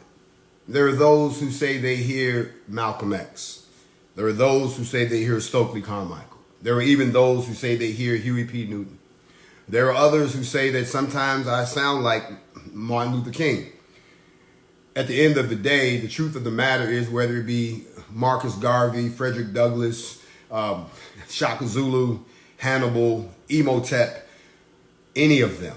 There are those who say they hear Malcolm X. There are those who say they hear Stokely Carmichael. There are even those who say they hear Huey P. Newton. There are others who say that sometimes I sound like Martin Luther King. At the end of the day, the truth of the matter is, whether it be Marcus Garvey, Frederick Douglass, Shaka Zulu, Hannibal, Imhotep, any of them,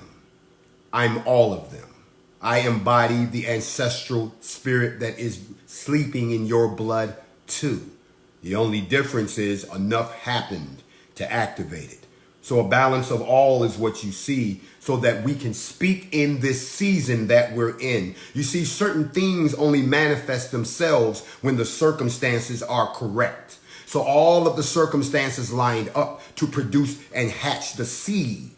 I'm all of them. I embody the ancestral spirit that is sleeping in your blood too. The only difference is enough happened to activate it. So a balance of all is what you see, so that we can speak in this season that we're in. You see, certain things only manifest themselves when the circumstances are correct. So all of the circumstances lined up to produce and hatch the seed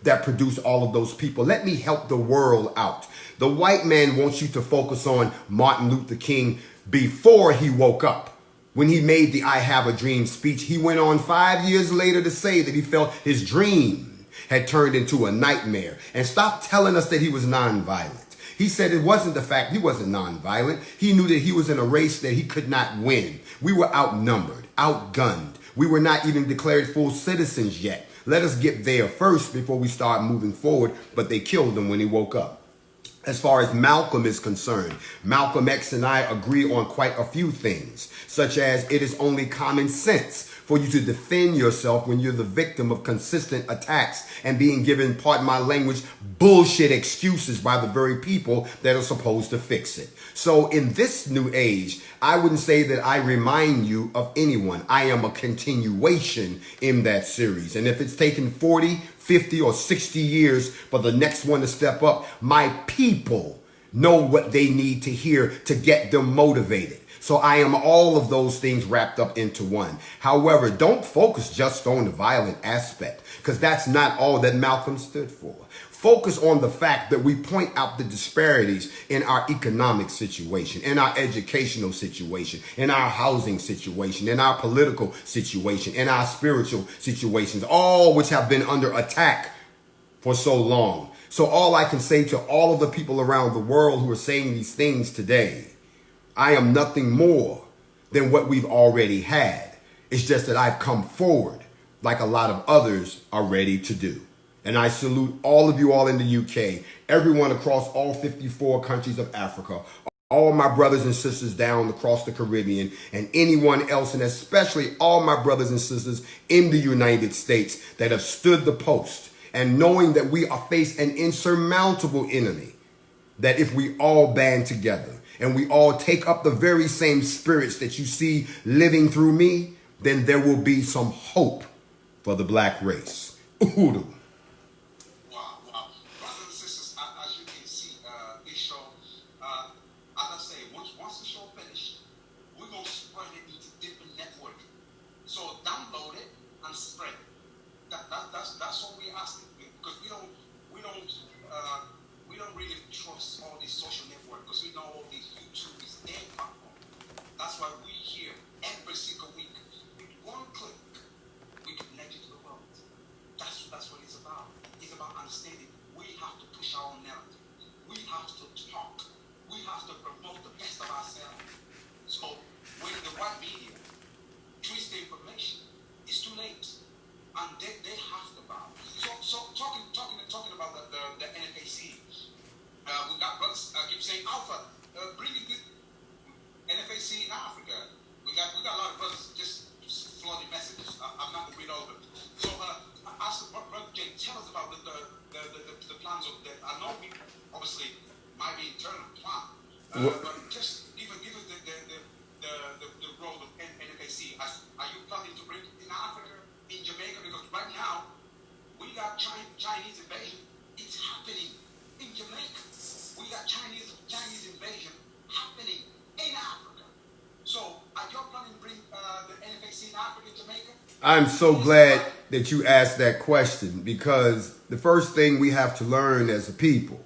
that produce all of those people. Let me help the world out. The white man wants you to focus on Martin Luther King before he woke up. When he made the I Have a Dream speech, he went on 5 years later to say that he felt his dream had turned into a nightmare. And stop telling us that he was nonviolent. He said it wasn't the fact he wasn't nonviolent. He knew that he was in a race that he could not win. We were outnumbered, outgunned. We were not even declared full citizens yet. Let us get there first before we start moving forward. But they killed him when he woke up. As far as Malcolm is concerned, Malcolm X and I agree on quite a few things, such as it is only common sense for you to defend yourself when you're the victim of consistent attacks and being given, pardon my language, bullshit excuses by the very people that are supposed to fix it. So in this new age, I wouldn't say that I remind you of anyone. I am a continuation in that series. And if it's taken 40, 50 or 60 years for the next one to step up, my people know what they need to hear to get them motivated. So I am all of those things wrapped up into one. However, don't focus just on the violent aspect, because that's not all that Malcolm stood for. Focus on the fact that we point out the disparities in our economic situation, in our educational situation, in our housing situation, in our political situation, in our spiritual situations, all which have been under attack for so long. So all I can say to all of the people around the world who are saying these things today, I am nothing more than what we've already had. It's just that I've come forward like a lot of others are ready to do. And I salute all of you all in the UK, everyone across all 54 countries of Africa, all my brothers and sisters down across the Caribbean, and anyone else, and especially all my brothers and sisters in the United States that have stood the post, and knowing that we are faced an insurmountable enemy, that if we all band together and we all take up the very same spirits that you see living through me, then there will be some hope for the black race. Uhudu. Wow, wow. Brothers and sisters, as you can see, this show, as I say, once the show finished, we're going to spread it into different networks. So download it and spread it. That's what we're asking, because we don't really trust all these social networks, because we know all these YouTube is their platform. That's why we here every single week with one click we connect you to the world. That's what it's about. It's about understanding. We have to push our own narrative. We have to talk. We have to promote the best of ourselves. So when the white media twist the information, it's too late. And they have to bow. So talking about the NFAC, we got brothers keep saying Alpha, bring it to NFAC in Africa. We got a lot of brothers just flooding messages. I'm not gonna read all of it. So ask Brother Jay, tell us about the plans of the. I know we obviously might be internal plan, but just give us the role of NFAC. Are you planning to bring it in Africa, in Jamaica? Because right now we got Chinese invasion. It's happening in Jamaica. We got Chinese invasion happening in Africa. So are you planning to bring the NFAC in Africa, Jamaica? I'm so glad that you asked that question, because the first thing we have to learn as a people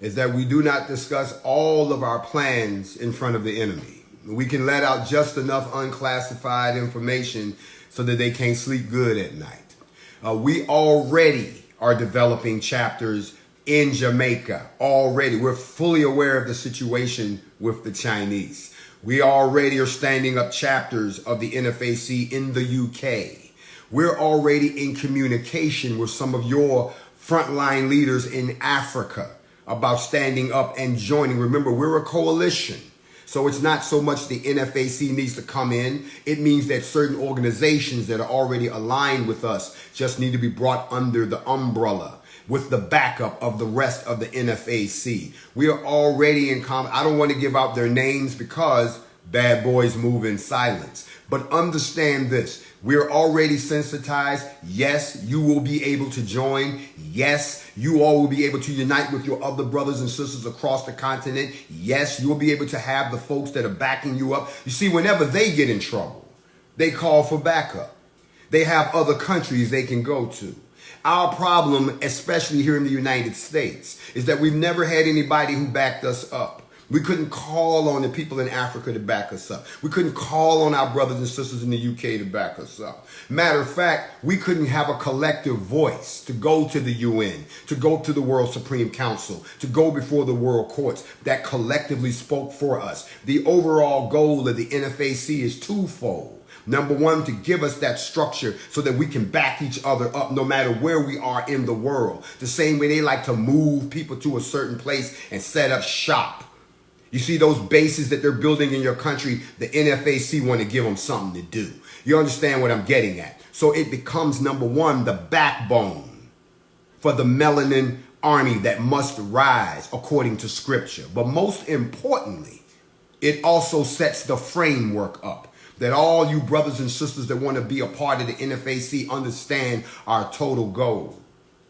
is that we do not discuss all of our plans in front of the enemy. We can let out just enough unclassified information so that they can't sleep good at night. We already are developing chapters in Jamaica already. We're fully aware of the situation with the Chinese. We already are standing up chapters of the NFAC in the UK. We're already in communication with some of your frontline leaders in Africa about standing up and joining. Remember, we're a coalition. So it's not so much the NFAC needs to come in. It means that certain organizations that are already aligned with us just need to be brought under the umbrella with the backup of the rest of the NFAC. We are already in I don't want to give out their names because bad boys move in silence. But understand this. We're already sensitized. Yes, you will be able to join. Yes, you all will be able to unite with your other brothers and sisters across the continent. Yes, you'll be able to have the folks that are backing you up. You see, whenever they get in trouble, they call for backup. They have other countries they can go to. Our problem, especially here in the United States, is that we've never had anybody who backed us up. We couldn't call on the people in Africa to back us up. We couldn't call on our brothers and sisters in the UK to back us up. Matter of fact, we couldn't have a collective voice to go to the UN, to go to the World Supreme Council, to go before the world courts that collectively spoke for us. The overall goal of the NFAC is twofold. Number one, to give us that structure so that we can back each other up no matter where we are in the world. The same way they like to move people to a certain place and set up shop. You see those bases that they're building in your country, the NFAC want to give them something to do. You understand what I'm getting at? So it becomes, number one, the backbone for the melanin army that must rise according to scripture. But most importantly, it also sets the framework up that all you brothers and sisters that want to be a part of the NFAC understand our total goal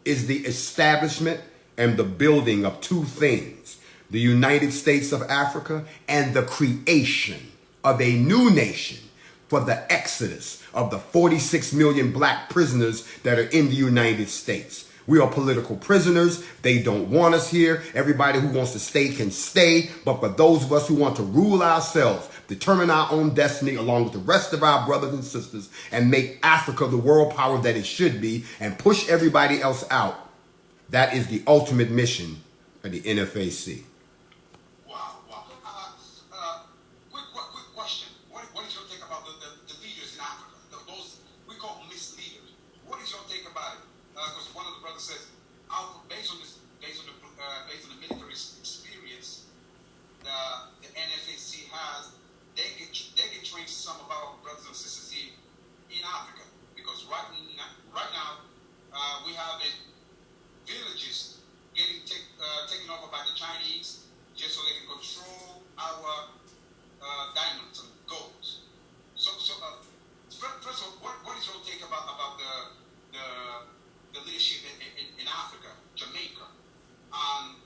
is the establishment and the building of two things: the United States of Africa and the creation of a new nation for the exodus of the 46 million black prisoners that are in the United States. We are political prisoners. They don't want us here. Everybody who wants to stay can stay. But for those of us who want to rule ourselves, determine our own destiny along with the rest of our brothers and sisters, and make Africa the world power that it should be and push everybody else out, that is the ultimate mission of the NFAC. Wow. Quick question. What is your take about the leaders in Africa? Those we call misleaders. What is your take about it? Because one of the brothers says, based on the military experience the NFAC has, they can train some of our brothers and sisters in Africa. Because right now we have villages getting taken over by the Chinese just so they can control our diamonds and golds. So first of all, what is your take about the leadership in Africa, Jamaica?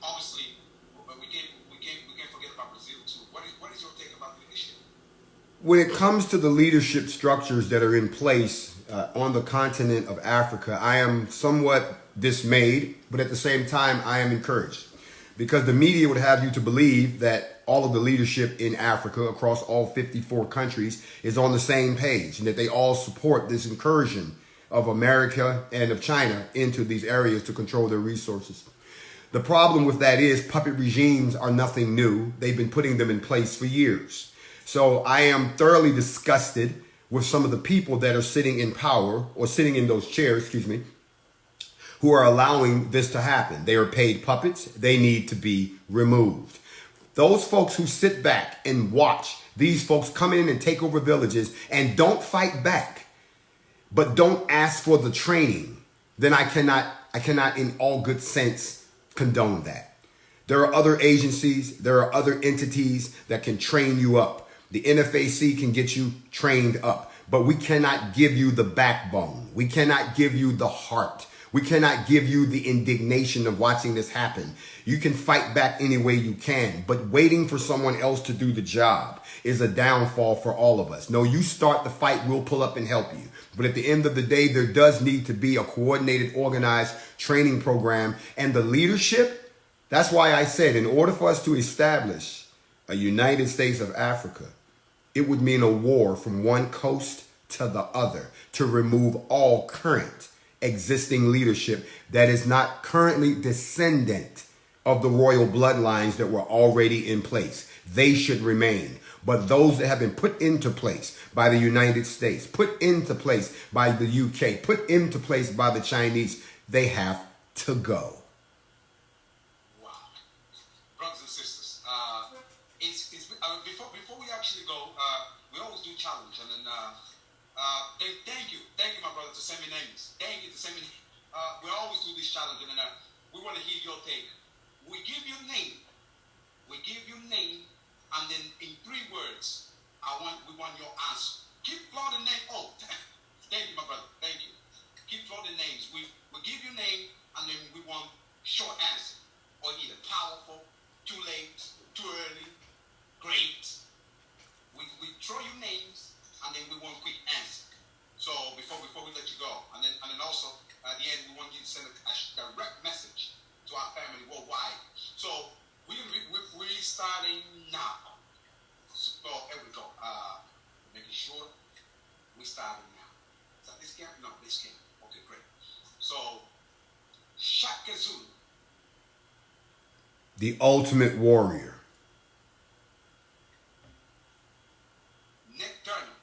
Obviously, we can't forget about Brazil too. What is your take about the leadership? When it comes to the leadership structures that are in place on the continent of Africa, I am somewhat dismayed, but at the same time, I am encouraged. Because the media would have you to believe that all of the leadership in Africa across all 54 countries is on the same page and that they all support this incursion of America and of China into these areas to control their resources. The problem with that is puppet regimes are nothing new. They've been putting them in place for years. So I am thoroughly disgusted with some of the people that are sitting in power or sitting in those chairs, who are allowing this to happen. They are paid puppets. They need to be removed. Those folks who sit back and watch these folks come in and take over villages and don't fight back, but don't ask for the training, then I cannot in all good sense condone that. There are other agencies, there are other entities that can train you up. The NFAC can get you trained up, but we cannot give you the backbone. We cannot give you the heart. We cannot give you the indignation of watching this happen. You can fight back any way you can, but waiting for someone else to do the job is a downfall for all of us. No, you start the fight, we'll pull up and help you. But at the end of the day, there does need to be a coordinated, organized training program. And the leadership, that's why I said, in order for us to establish a United States of Africa, it would mean a war from one coast to the other to remove all current existing leadership that is not currently descendant of the royal bloodlines that were already in place. They should remain. But those that have been put into place by the United States, put into place by the UK, put into place by the Chinese, they have to go. Wow. Brothers and sisters, before we actually go, we always do challenge, and then thank you, my brother, to send me names. Thank you to send me. We always do this challenge, and then we want to hear your take. We give you name, and then in 3 words, we want your answer. Keep floating name. Oh, thank you, my brother. Thank you. Keep floating names. We give you name, and then we want short answer, or either powerful, too late, too early, great. We throw you names, and then we want quick answer. So before we let you go, and then also at the end, we want you to send a direct message to our family worldwide. So we're starting now. So here we go. Making sure we're starting now. Is that this camp? No, this camp. Okay, great. So Shaka Zulu, The ultimate warrior. Nick Turner,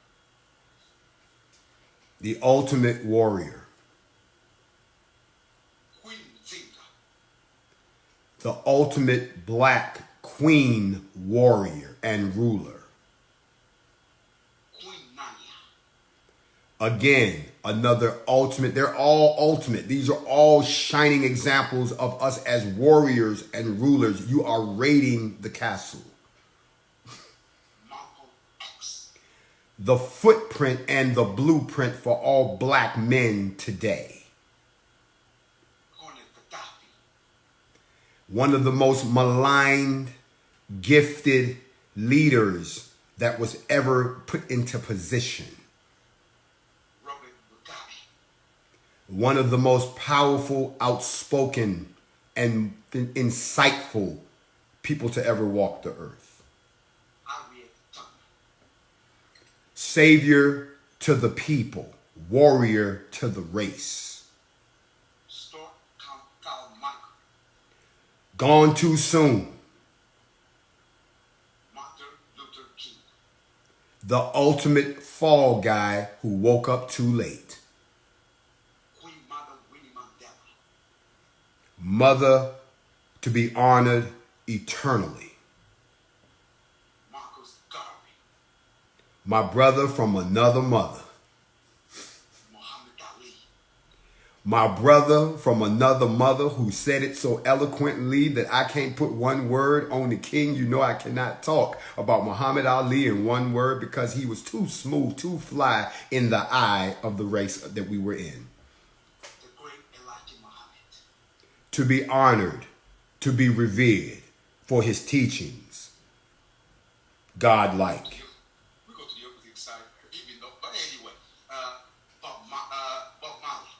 The ultimate warrior. Queen Zinga, The ultimate black queen warrior and ruler. Queen Nanya, Again, another ultimate. They're all ultimate. These are all shining examples of us as warriors and rulers. You are raiding the castle. Malcolm X, The footprint and the blueprint for all black men today. Colonel Gaddafi, One of the most maligned, gifted leaders that was ever put into position. Robert Mugabe, One of the most powerful, outspoken, and insightful people to ever walk the earth. Harriet Tubman, Savior to the people, warrior to the race. Stuart Carmichael, Gone too soon. Martin Luther King, The ultimate fall guy who woke up too late. Queen Mother Winnie Mandela, Mother to be honored eternally. Marcus Garvey, My brother from another mother. Muhammad Ali, My brother from another mother who said it so eloquently that I can't put one word on the king. You know I cannot talk about Muhammad Ali in one word because he was too smooth, too fly in the eye of the race that we were in. the great Elijah Muhammad, To be honored, to be revered for his teachings. Godlike. we go to the opposite side, even though, but anyway, Bob Marley,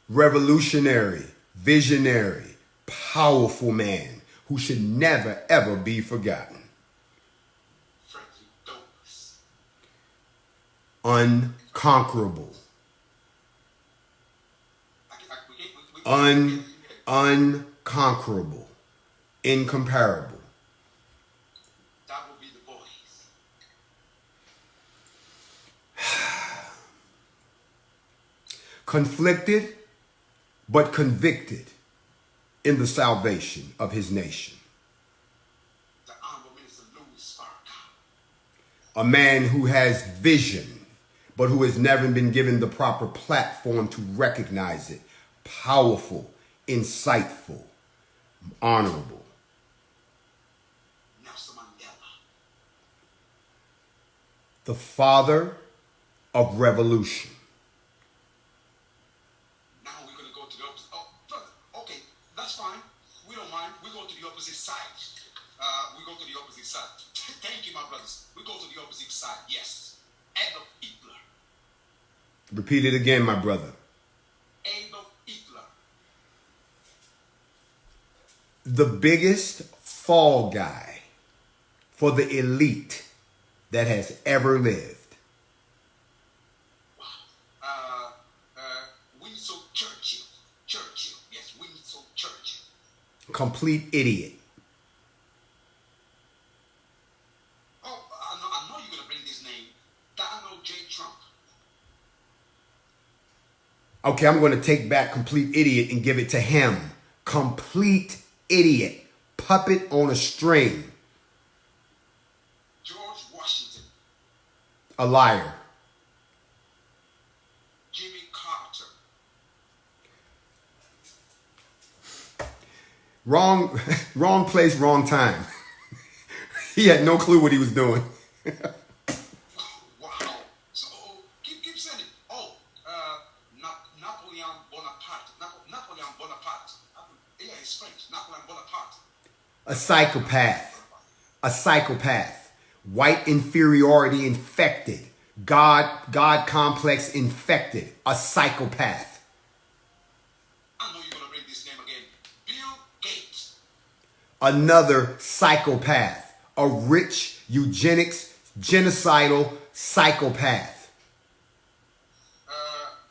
Revolutionary, visionary, powerful man who should never ever be forgotten. Franklin Douglas, Unconquerable. Unconquerable. Incomparable. that would be the boys. Conflicted but convicted in the salvation of his nation. The Honorable Minister Louis Farrakhan, A man who has vision but who has never been given the proper platform to recognize it. Powerful, insightful, honorable. Nelson Mandela, The father of revolution. now we're going to go to the opposite. Oh, brother, okay, that's fine. We don't mind. We go to the opposite side. We go to the opposite side. Thank you, my brothers. We go to the opposite side. Yes. Adolf Hitler. Repeat it again, my brother. Adolf Hitler. The biggest fall guy for the elite that has ever lived. Wow. complete idiot. Oh, I know you're going to bring this name. Donald J. Trump. Okay, I'm going to take back complete idiot and give it to him. Complete idiot. Puppet on a string. George Washington. A liar. Jimmy Carter. Wrong place, wrong time. He had no clue what he was doing. Wow. So keep saying it. Oh, Napoleon Bonaparte. Napoleon Bonaparte. Yeah, it's French. Napoleon Bonaparte. A psychopath. A psychopath. White inferiority infected. God complex infected. A psychopath. I know you're going to bring this name again. Bill Gates. Another psychopath. A rich, eugenics, genocidal psychopath.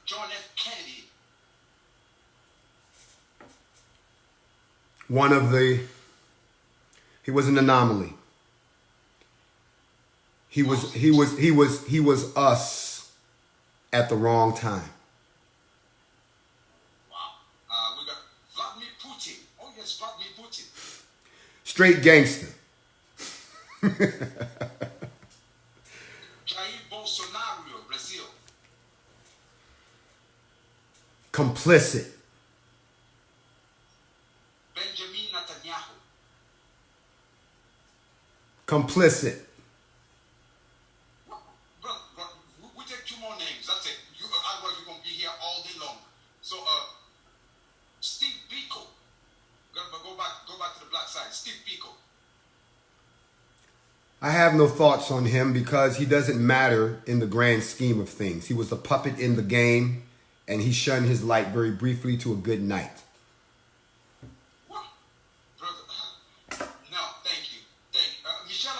John F. Kennedy. He was an anomaly. He was us at the wrong time. Wow. We got Vladimir Putin. Oh yes, Vladimir Putin. Straight gangster. Jair Bolsonaro, Brazil. Complicit. Benjamin Netanyahu. Complicit. Bro, we take two more names. That's it. Otherwise, we're going to be here all day long. So, Steve Biko. Go back to the black side. Steve Biko. I have no thoughts on him because he doesn't matter in the grand scheme of things. He was a puppet in the game, and he shunned his light very briefly to a good night. What? Brother, no, thank you. Michelle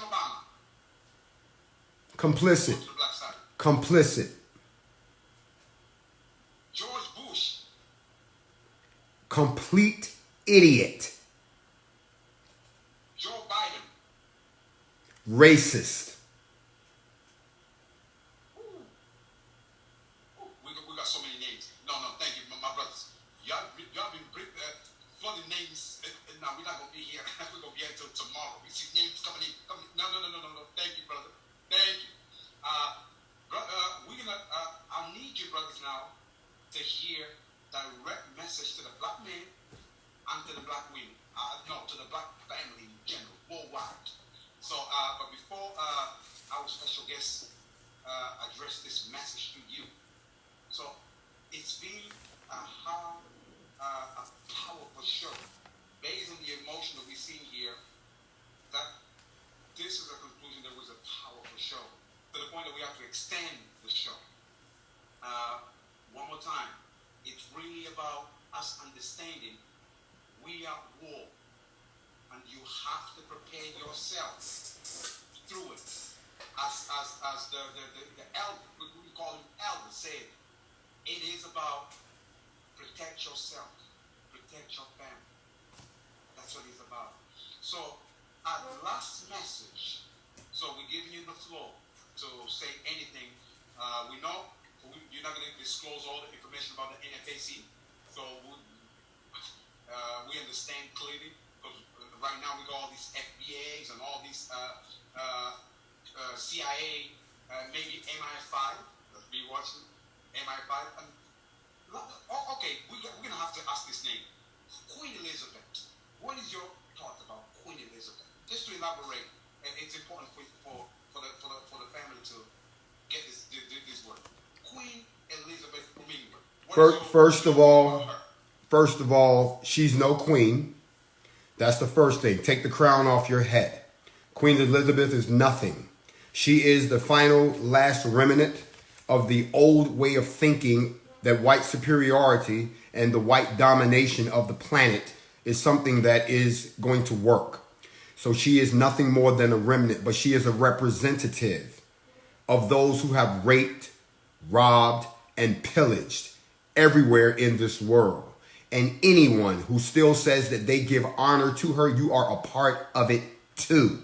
Obama. Complicit. Go to the black side. Complicit. George Bush. Complete idiot. Joe Biden. Racist. We got so many names. No, thank you, my brothers. Y'all been flooding names. Now we're not gonna be here. We're gonna be here until tomorrow. We see names coming in. No. Thank you, brother. Thank you. We're gonna. I need you, brothers, now to hear direct message to the black men and to the black women. To the black family in general, worldwide. So, but before our special guest address this message to you, so it's been a powerful show based on the emotion that we've seen here. That this is a conclusion. There was a powerful show to the point that we have to extend the show. One more time, it's really about us understanding we are at war. And you have to prepare yourself through it. As the elder, we call him elder, said, it is about protect yourself, protect your family. That's what it's about. So, our last message, so we're giving you the floor to say anything. We know you're not going to disclose all the information about the NFAC, so we understand clearly. Right now we got all these FBAs and all these CIA, maybe MI5. Let's be watching MI5. Okay, we're gonna have to ask this name, Queen Elizabeth. What is your thought about Queen Elizabeth? Just to elaborate, and it's important for the family to get this word. Queen Elizabeth from England. First of all, she's no queen. That's the first thing. Take the crown off your head. Queen Elizabeth is nothing. She is the final last remnant of the old way of thinking that white superiority and the white domination of the planet is something that is going to work. So she is nothing more than a remnant, but she is a representative of those who have raped, robbed, and pillaged everywhere in this world. And anyone who still says that they give honor to her, you are a part of it too.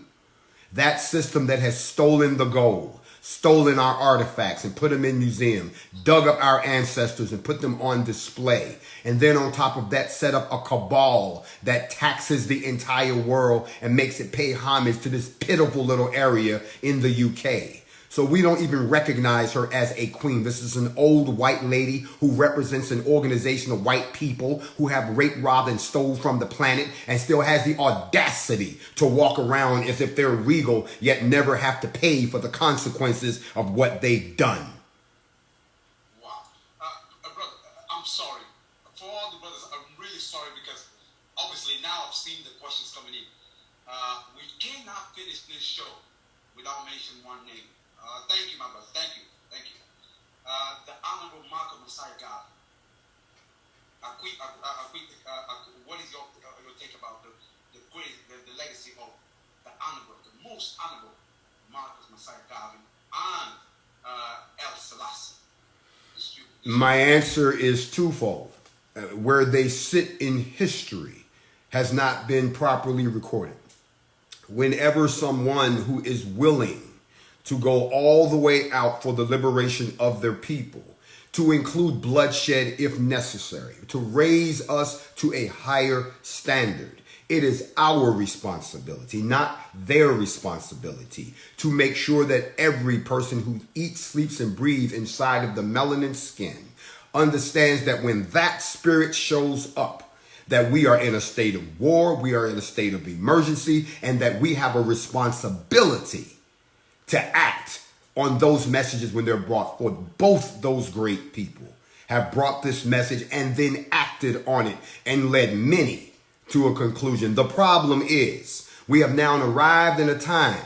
That system that has stolen the gold, stolen our artifacts and put them in museums, dug up our ancestors and put them on display. And then on top of that, set up a cabal that taxes the entire world and makes it pay homage to this pitiful little area in the UK. So we don't even recognize her as a queen. This is an old white lady who represents an organization of white people who have raped, robbed, and stole from the planet and still has the audacity to walk around as if they're regal, yet never have to pay for the consequences of what they've done. Wow. Brother, I'm sorry. For all the brothers, I'm really sorry because obviously now I've seen the questions coming in. We cannot finish this show without mentioning one name. Thank you, my brother. Thank you. Thank you. The Honorable Malcolm Messiah God. What is your take about the legacy of the honorable, the most honorable Marcus Messiah Garvin and El Selassie? My answer is twofold. Where they sit in history has not been properly recorded. Whenever someone who is willing to go all the way out for the liberation of their people, to include bloodshed if necessary, to raise us to a higher standard, it is our responsibility, not their responsibility, to make sure that every person who eats, sleeps, and breathes inside of the melanin skin understands that when that spirit shows up, that we are in a state of war, we are in a state of emergency, and that we have a responsibility to act on those messages when they're brought forth. Both those great people have brought this message and then acted on it and led many to a conclusion. The problem is we have now arrived in a time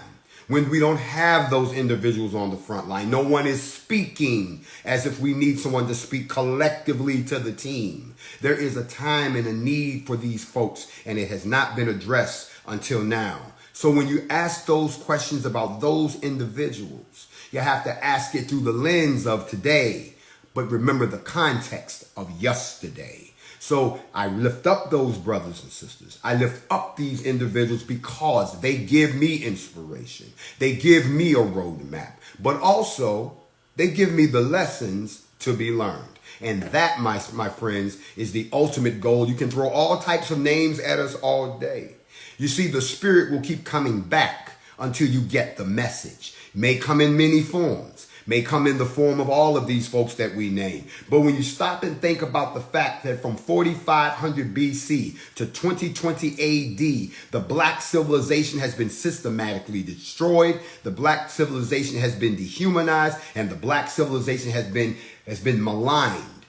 when we don't have those individuals on the front line. No one is speaking as if we need someone to speak collectively to the team. There is a time and a need for these folks, and it has not been addressed until now. So when you ask those questions about those individuals, you have to ask it through the lens of today, but remember the context of yesterday. So I lift up those brothers and sisters. I lift up these individuals because they give me inspiration. They give me a roadmap, but also they give me the lessons to be learned. And that, my friends, is the ultimate goal. You can throw all types of names at us all day. You see, the spirit will keep coming back until you get the message. May come in many forms, may come in the form of all of these folks that we name. But when you stop and think about the fact that from 4500 BC to 2020 AD, the black civilization has been systematically destroyed, the black civilization has been dehumanized, and the black civilization has been maligned,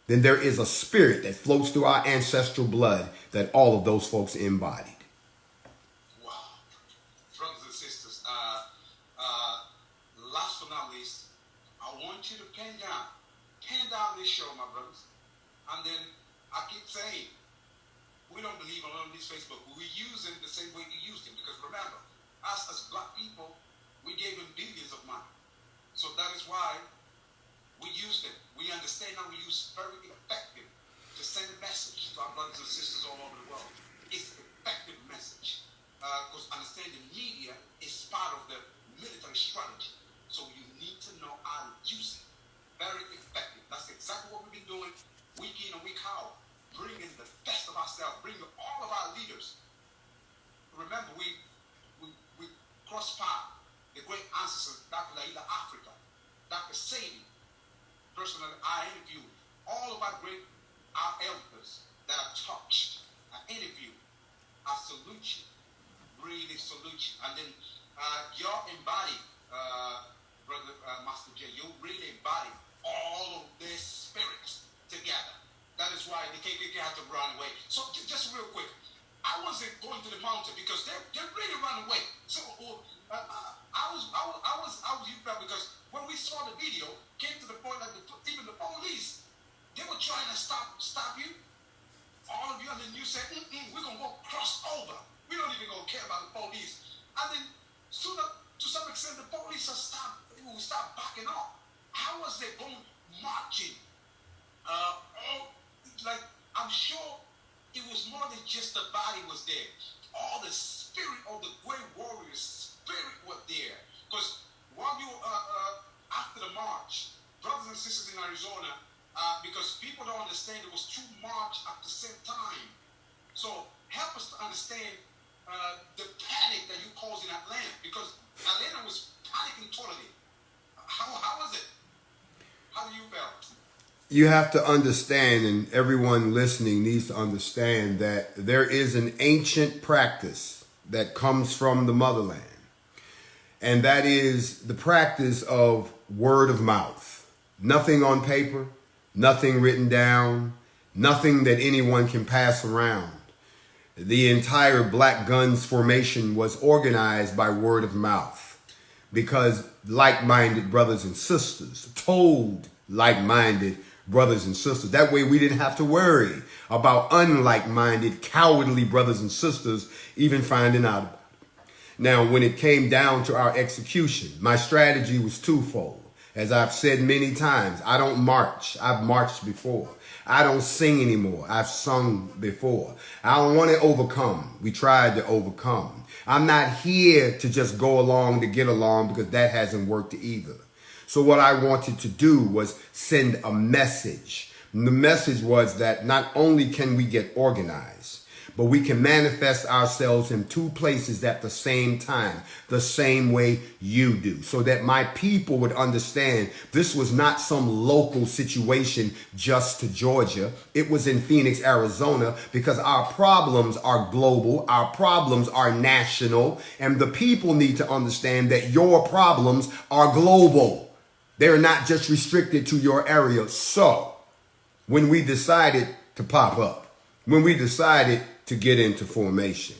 then there is a spirit that floats through our ancestral blood that all of those folks embodied. Last but not least, I want you to pen down this show, my brothers. And then I keep saying, we don't believe on this Facebook. We use them the same way you used them. Because remember, us as black people, we gave them billions of money. So that is why we use them. We understand how we use very effective to send a message to our brothers and sisters all over the world. It's an effective message. Because understanding media is part of the military strategy. So you need to know how to use it. Very effective. That's exactly what we've been doing week in and week out. Bringing the best of ourselves. Bringing all of our leaders. Remember, we cross path the great ancestors, Dr. Laila Africa, Dr. Sadie. Personally, I interviewed all of our elders that I touched. I interviewed. I salute you. Really salute you. And then your embodied Brother Master Jay, you really embody all of these spirits together. That is why the KKK had to run away. So just real quick, I wasn't going to the mountain because they really ran away. So I was because when we saw the video, came to the point that even the police, they were trying to stop you, all of you, and then you said, we're gonna go cross over. We don't even gonna care about the police. And then soon to some extent, the police will start backing off. How was they going marching? Like I I'm sure it was more than just the body was there. All the spirit of the great warriors spirit was there. Because while you after the march, brothers and sisters in Arizona, because people don't understand, there was 2 marches at the same time. So help us to understand the panic that you caused in Atlanta, because Atlanta was panicking totally. How was it? How do you feel? You have to understand, and everyone listening needs to understand, that there is an ancient practice that comes from the motherland. And that is the practice of word of mouth. Nothing on paper, nothing written down, nothing that anyone can pass around. The entire Black Guns formation was organized by word of mouth, because like-minded brothers and sisters told like-minded brothers and sisters. That way we didn't have to worry about unlike-minded, cowardly brothers and sisters even finding out about it. Now, when it came down to our execution, my strategy was twofold. As I've said many times, I don't march. I've marched before. I don't sing anymore. I've sung before. I don't want to overcome. We tried to overcome. I'm not here to just go along to get along, because that hasn't worked either. So what I wanted to do was send a message. And the message was that not only can we get organized, but we can manifest ourselves in 2 places at the same time, the same way you do, so that my people would understand this was not some local situation just to Georgia. It was in Phoenix, Arizona, because our problems are global, our problems are national, and the people need to understand that your problems are global. They're not just restricted to your area. So when we decided to pop up, when we decided to get into formation,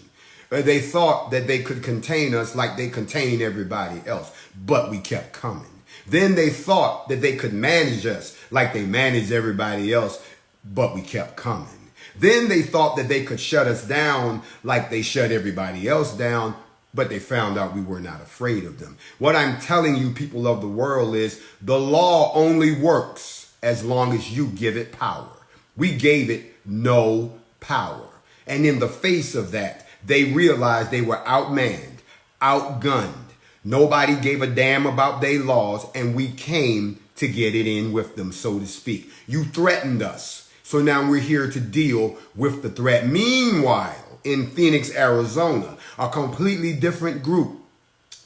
they thought that they could contain us like they contained everybody else, but we kept coming. Then they thought that they could manage us like they managed everybody else, but we kept coming. Then they thought that they could shut us down like they shut everybody else down, but they found out we were not afraid of them. What I'm telling you, people of the world, is the law only works as long as you give it power. We gave it no power. And in the face of that, they realized they were outmanned, outgunned. Nobody gave a damn about their laws, and we came to get it in with them, so to speak. You threatened us, so now we're here to deal with the threat. Meanwhile, in Phoenix, Arizona, a completely different group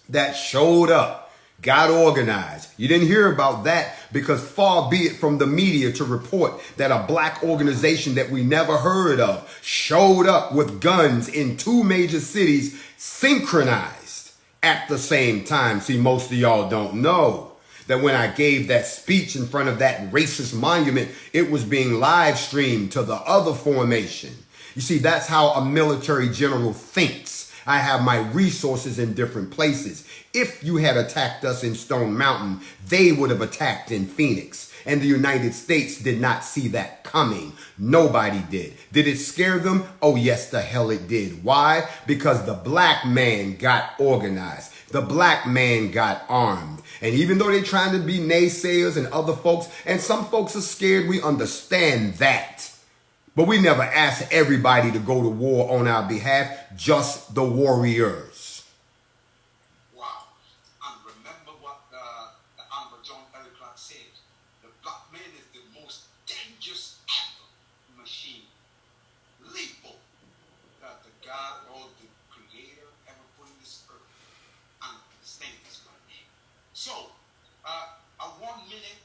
that showed up, got organized. You didn't hear about that, because far be it from the media to report that a black organization that we never heard of showed up with guns in 2 major cities, synchronized at the same time. See, most of y'all don't know that when I gave that speech in front of that racist monument, it was being live streamed to the other formation. You see, that's how a military general thinks. I have my resources in different places. If you had attacked us in Stone Mountain, they would have attacked in Phoenix. And the United States did not see that coming. Nobody did. Did it scare them? Oh, yes, the hell it did. Why? Because the black man got organized. The black man got armed. And even though they're trying to be naysayers and other folks, and some folks are scared, we understand that. But we never asked everybody to go to war on our behalf, just the warriors. Wow. And remember what the Honorable John L. Clark said. The black man is the most dangerous ever machine, lethal, that the God or the Creator ever put in this earth. And understand this one. So, a 1 minute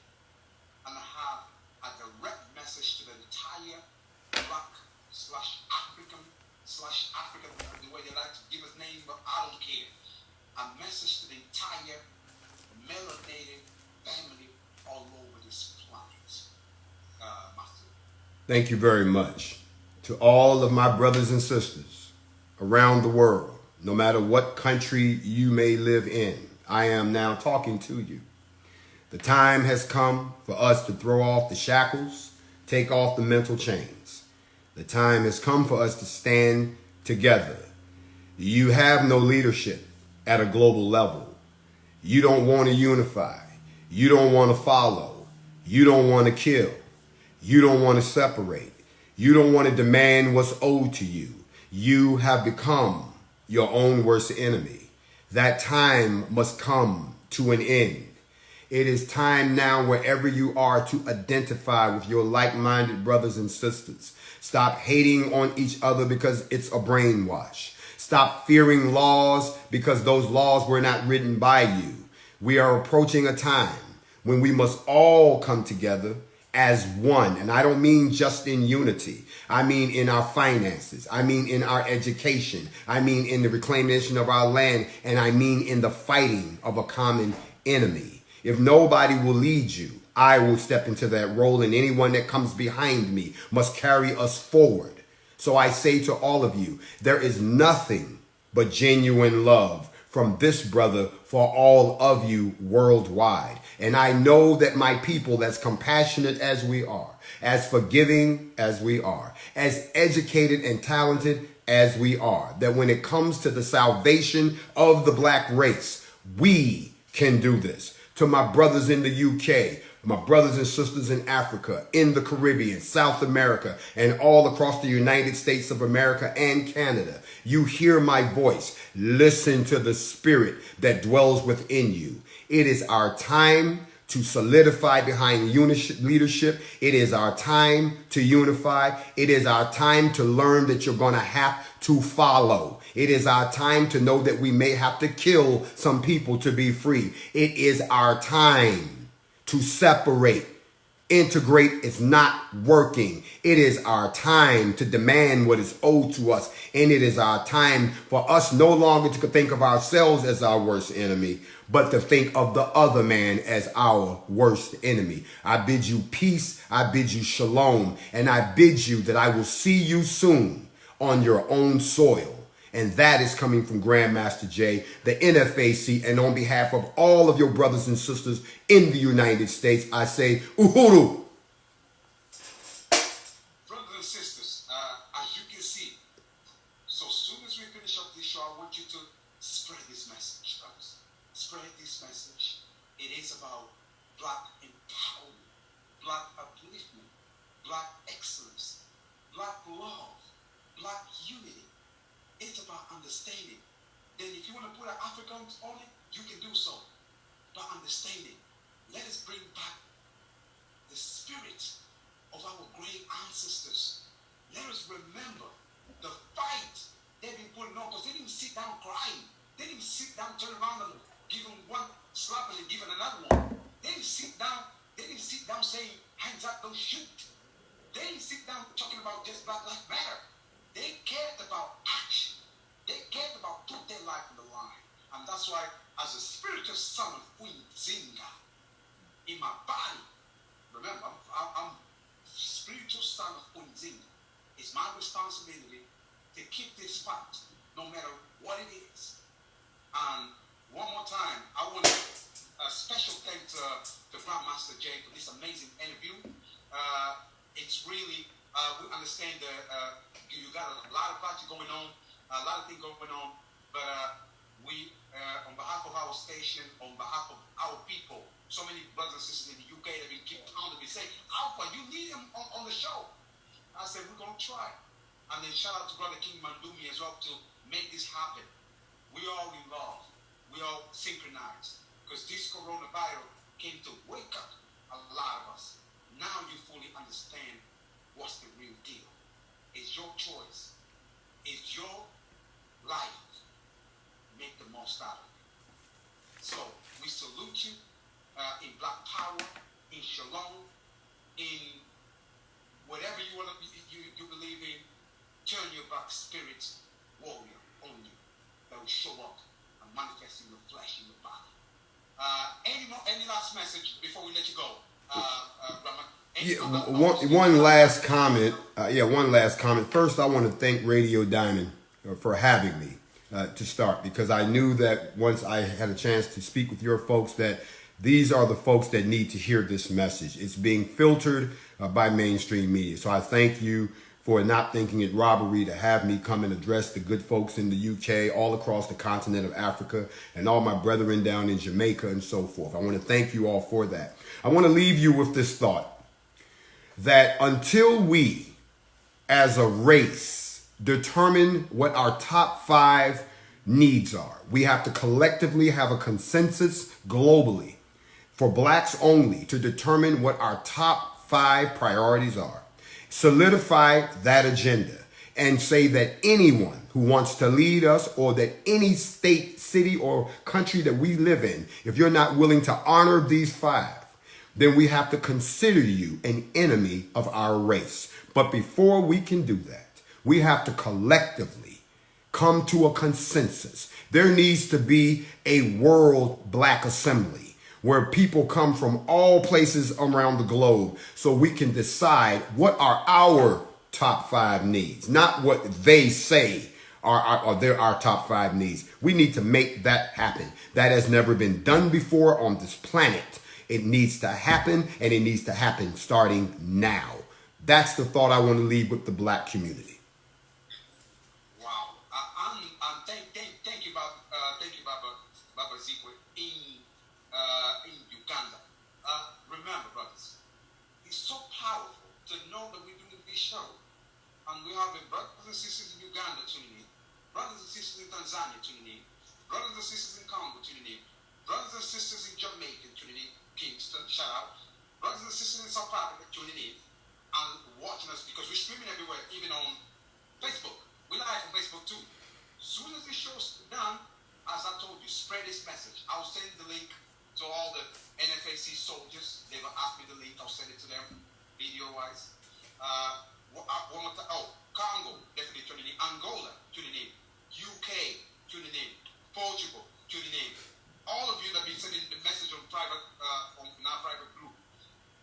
and a half, a direct message to the entire Black/African, the way they like to give us names, but I don't care. A message to the entire melanated family all over this planet. Master. Thank you very much. To all of my brothers and sisters around the world, no matter what country you may live in, I am now talking to you. The time has come for us to throw off the shackles, take off the mental chains. The time has come for us to stand together. You have no leadership at a global level. You don't want to unify. You don't want to follow. You don't want to kill. You don't want to separate. You don't want to demand what's owed to you. You have become your own worst enemy. That time must come to an end. It is time now, wherever you are, to identify with your like-minded brothers and sisters. Stop hating on each other because it's a brainwash. Stop fearing laws because those laws were not written by you. We are approaching a time when we must all come together as one. And I don't mean just in unity. I mean in our finances. I mean in our education. I mean in the reclamation of our land. And I mean in the fighting of a common enemy. If nobody will lead you, I will step into that role, and anyone that comes behind me must carry us forward. So I say to all of you, there is nothing but genuine love from this brother for all of you worldwide. And I know that my people, as compassionate as we are, as forgiving as we are, as educated and talented as we are, that when it comes to the salvation of the black race, we can do this. To my brothers in the UK, my brothers and sisters in Africa, in the Caribbean, South America, and all across the United States of America and Canada, you hear my voice. Listen to the spirit that dwells within you. It is our time to solidify behind leadership. It is our time to unify. It is our time to learn that you're going to have to follow. It is our time to know that we may have to kill some people to be free. It is our time to separate. Integrate is not working. It is our time to demand what is owed to us. And it is our time for us no longer to think of ourselves as our worst enemy, but to think of the other man as our worst enemy. I bid you peace. I bid you shalom. And I bid you that I will see you soon on your own soil. And that is coming from GrandMasterJay, the NFAC, and on behalf of all of your brothers and sisters in the United States, I say, Uhuru. Brothers and sisters, as you can see, so soon as we finish up this show, I want you to spread this message, brothers. Spread this message. It is about black empowerment, black upliftment, black excellence, black love, black unity. It's about understanding. Then if you want to put an Africans on it, you can do so. But understanding. Let us bring back the spirit of our great ancestors. Let us remember the fight they've been putting on, because they didn't sit down crying. They didn't sit down, turn around and give them one slap and then give them another one. They didn't sit down. They didn't sit down saying, hands up, don't shoot. They didn't sit down talking about just Black Lives Matter. They cared about action. They cared about put their life on the line. And that's why, as a spiritual son of Queen Zinga, in my body, remember, I'm spiritual son of Queen Zinga. It's my responsibility to keep this fight, no matter what it is. And one more time, I want a special thanks to GrandMasterJay for this amazing interview. It's really, we understand that you got a lot of parties going on, a lot of things going on, but we, on behalf of our station, on behalf of our people, so many brothers and sisters in the UK that we keep on to be saying, Alpha, you need him on the show. I said, we're going to try. And then shout out to Brother King Mandumi as well to make this happen. We all in love. We all synchronized. Because this coronavirus came to wake up a lot of us. Now you fully understand what's the real deal. It's your choice. It's your life. Make the most out of it. So we salute you in Black Power, in Shalom, in whatever you want to you believe in. Turn your back spirit warrior on you that will show up and manifest in your flesh, in your body. Any last message before we let you go, Brahman? One last comment. One last comment. First, I want to thank Radio Diamond for having me to start, because I knew that once I had a chance to speak with your folks, that these are the folks that need to hear this message. It's being filtered by mainstream media. So I thank you for not thinking it robbery to have me come and address the good folks in the UK, all across the continent of Africa, and all my brethren down in Jamaica and so forth. I want to thank you all for that. I want to leave you with this thought, that until we as a race, determine what our top 5 needs are. We have to collectively have a consensus globally for blacks only to determine what our top 5 priorities are. Solidify that agenda and say that anyone who wants to lead us, or that any state, city, or country that we live in, if you're not willing to honor these 5, then we have to consider you an enemy of our race. But before we can do that, we have to collectively come to a consensus. There needs to be a world black assembly where people come from all places around the globe so we can decide what are our top 5 needs, not what they say are our top 5 needs. We need to make that happen. That has never been done before on this planet. It needs to happen, and it needs to happen starting now. That's the thought I want to leave with the black community. Wow. Thank you, Baba Zikwe in Uganda. Remember, brothers, it's so powerful to know that we're doing this show. And we have brothers and sisters in Uganda tuning in, brothers and sisters in Tanzania tuning in, brothers and sisters in Congo tuning in, brothers and sisters in Jamaica tuning in, Kingston, shout out, brothers and sisters in South Africa tuning in and watching us, because we're streaming everywhere, even on Facebook. We're live on Facebook too. As soon as this show's done, as I told you, spread this message. I'll send the link to all the NFAC soldiers. They've asked me the link. I'll send it to them, video-wise. One more time. Oh, Congo, definitely tuning in. Angola, tuning in. UK, tuning in. Portugal, tuning in. All of you that have been sending the message on private, on our private group.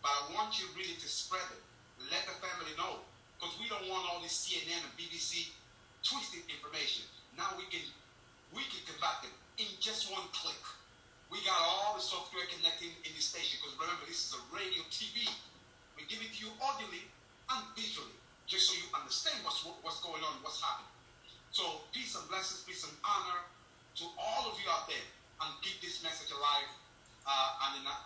But I want you really to spread it. Let the family know. Because we don't want all this CNN and BBC twisted information. Now we can combat them in just one click. We got all the software connecting in this station. Because remember, this is a radio TV. We give it to you audibly and visually, just so you understand what's going on, what's happening. So peace and blessings, peace and honor to all of you out there, and keep this message alive. And then as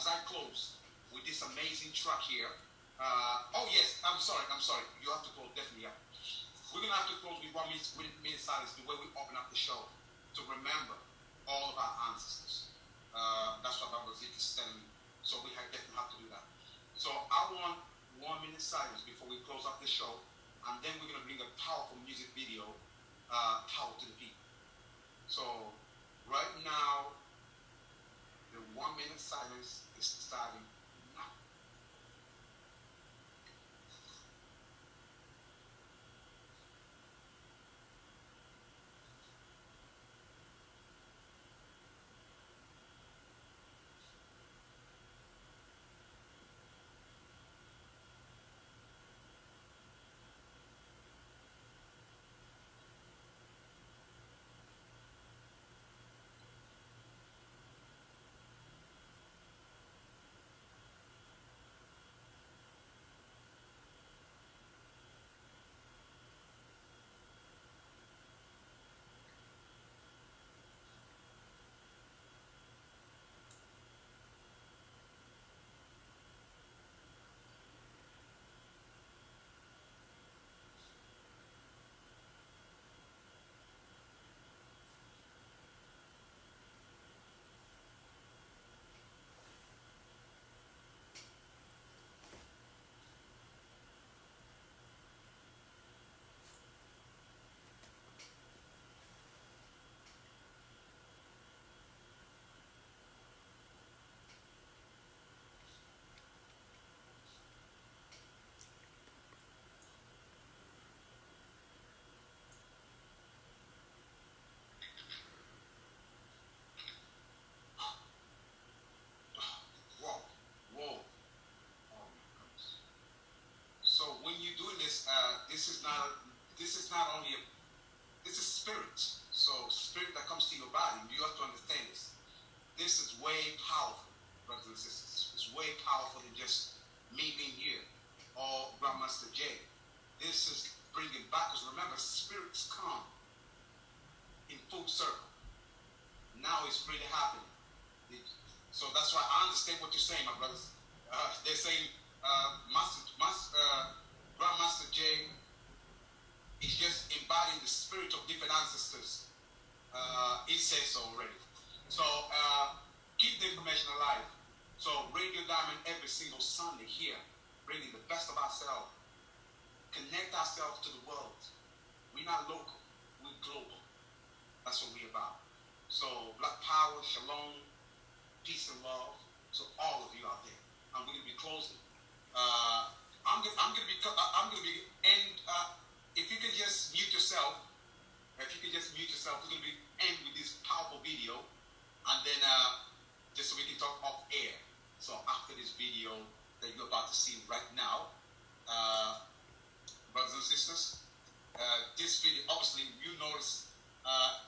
I close with this amazing track here. Oh yes, I'm sorry. You have to close definitely. Yeah. We're gonna have to close with 1 minute silence, the way we open up the show, to remember all of our ancestors. That's what Baba Zik is telling me. So we definitely have to do that. So I want 1 minute silence before we close up the show, and then we're going to bring a powerful music video, Power to the People. So right now, the 1 minute silence is starting now. This is not only this is spirit. So spirit that comes to your body, you have to understand this. This is way powerful, brothers and sisters. It's way powerful than just me being here or GrandMasterJay. This is bringing back, because remember, spirits come in full circle. Now it's really happening. So that's why I understand what you're saying, my brothers. They're saying GrandMasterJay is just embodying the spirit of different ancestors. It says so already. So keep the information alive. So Radio Diamond every single Sunday here, bringing the best of ourselves. Connect ourselves to the world. We're not local, we're global. That's what we're about. So Black Power, Shalom, peace and love. So all of you out there. I'm going to be closing. I'm going to be if you can just mute yourself, we're going to be end with this powerful video, and then just so we can talk off air. So after this video that you're about to see right now, brothers and sisters, this video, obviously you notice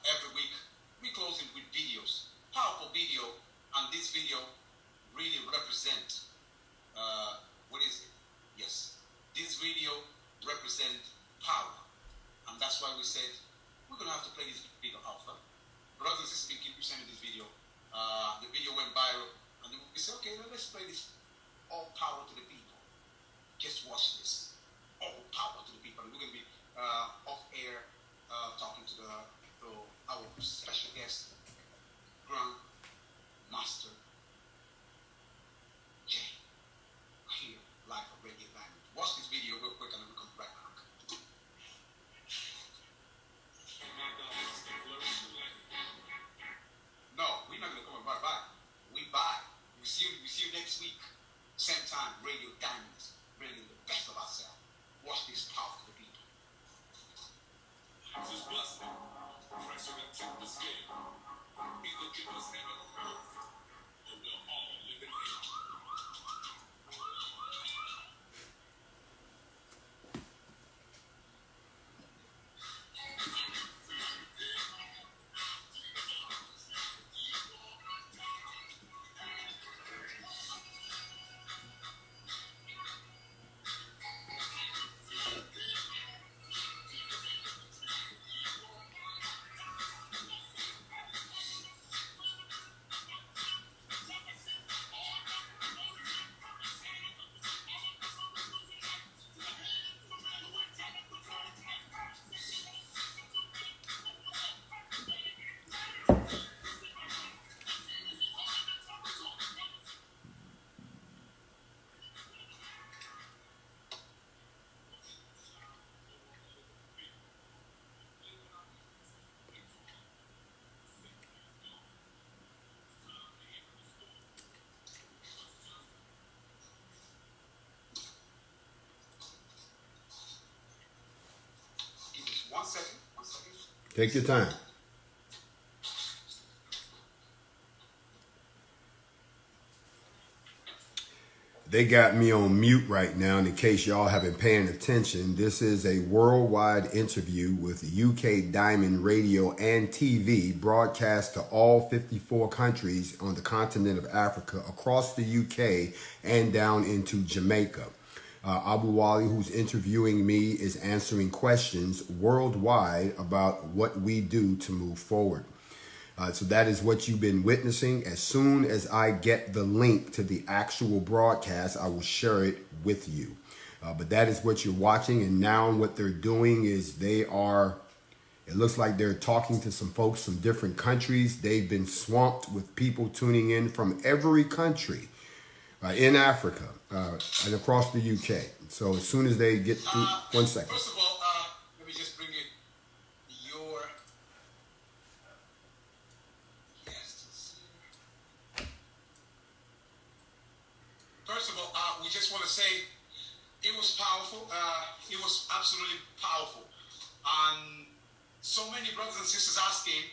every week we close it with videos, powerful video, and this video really represent what is it? Yes, this video represents power, and that's why we said we're gonna have to play this video alpha. Brothers and sisters, keep sending this video. The video went viral, and then we said, okay, let's play this. All power to the people. Just watch this. All power to the people. And we're gonna be off air talking to our special guest, GrandMasterJay, here live on Radio Diamond. Watch this video real quick, and then we'll come right back. No, we're not gonna come right back. We buy. We see you next week. Same time, Radio Diamond, bringing the best of ourselves. Watch this power to the people. Jesus bless them. Pressure and tip the scale. He will give us heaven on earth. And we'll all live in hell. One second. Take your time. They got me on mute right now, and in case y'all haven't paying attention, this is a worldwide interview with UK Diamond Radio and TV, broadcast to all 54 countries on the continent of Africa, across the UK, and down into Jamaica. Abu Wali, who's interviewing me, is answering questions worldwide about what we do to move forward. So that is what you've been witnessing. As soon as I get the link to the actual broadcast, I will share it with you. But that is what you're watching. And now what they're doing is it looks like they're talking to some folks from different countries. They've been swamped with people tuning in from every country in Africa and across the UK. So as soon as they get through, 1 second. First of all, let me just bring in your First of all, we just want to say it was powerful. It was absolutely powerful. And so many brothers and sisters asking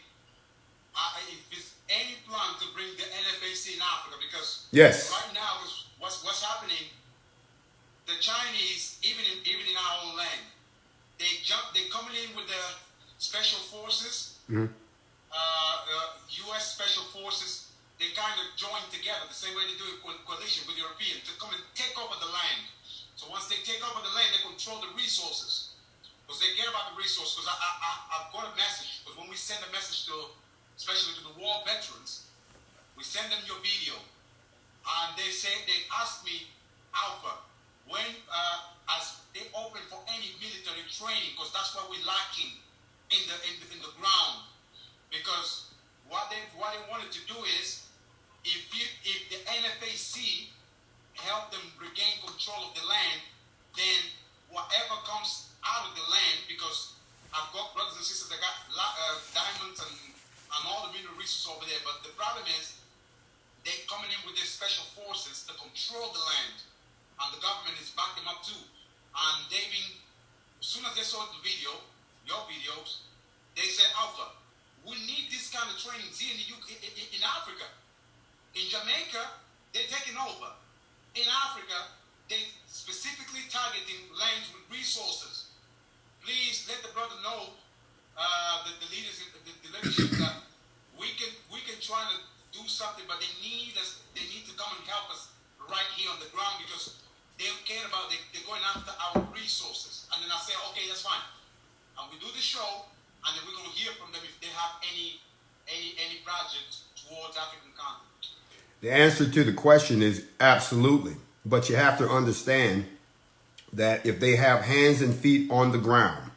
if there's any plan to bring the NFAC in Africa, because yes, right now what's happening, the Chinese, even in our own land, they're coming in with the special forces, U.S. special forces. They kind of join together the same way they do a coalition with Europeans to come and take over the land. So once they take over the land, they control the resources, because they care about the resources. Because I've got a message. Because when we send a message especially to the war veterans, we send them your video, and they ask me, Alpha, when as they open for any military training, because that's what we're lacking in the ground. Because what they wanted to do is, if the NFAC help them regain control of the land, then whatever comes out of the land, because I've got brothers and sisters that got diamonds and all the mineral resources over there, but the problem is they're coming in with their special forces to control the land, and the government is backing them up too. And they've been, as soon as they saw the video, your videos, they said, Alpha, we need this kind of training here in the UK, in Africa. In Jamaica, they're taking over. In Africa, they specifically targeting lands with resources. Please let the brother know, the leaders, the leadership, that we can try to do something, but they need us. They need to come and help us right here on the ground, because they don't care about. They're going after our resources. And then I say, okay, that's fine. And we do the show, and then we're going to hear from them if they have any projects towards African continent. The answer to the question is absolutely. But you have to understand that if they have hands and feet on the ground,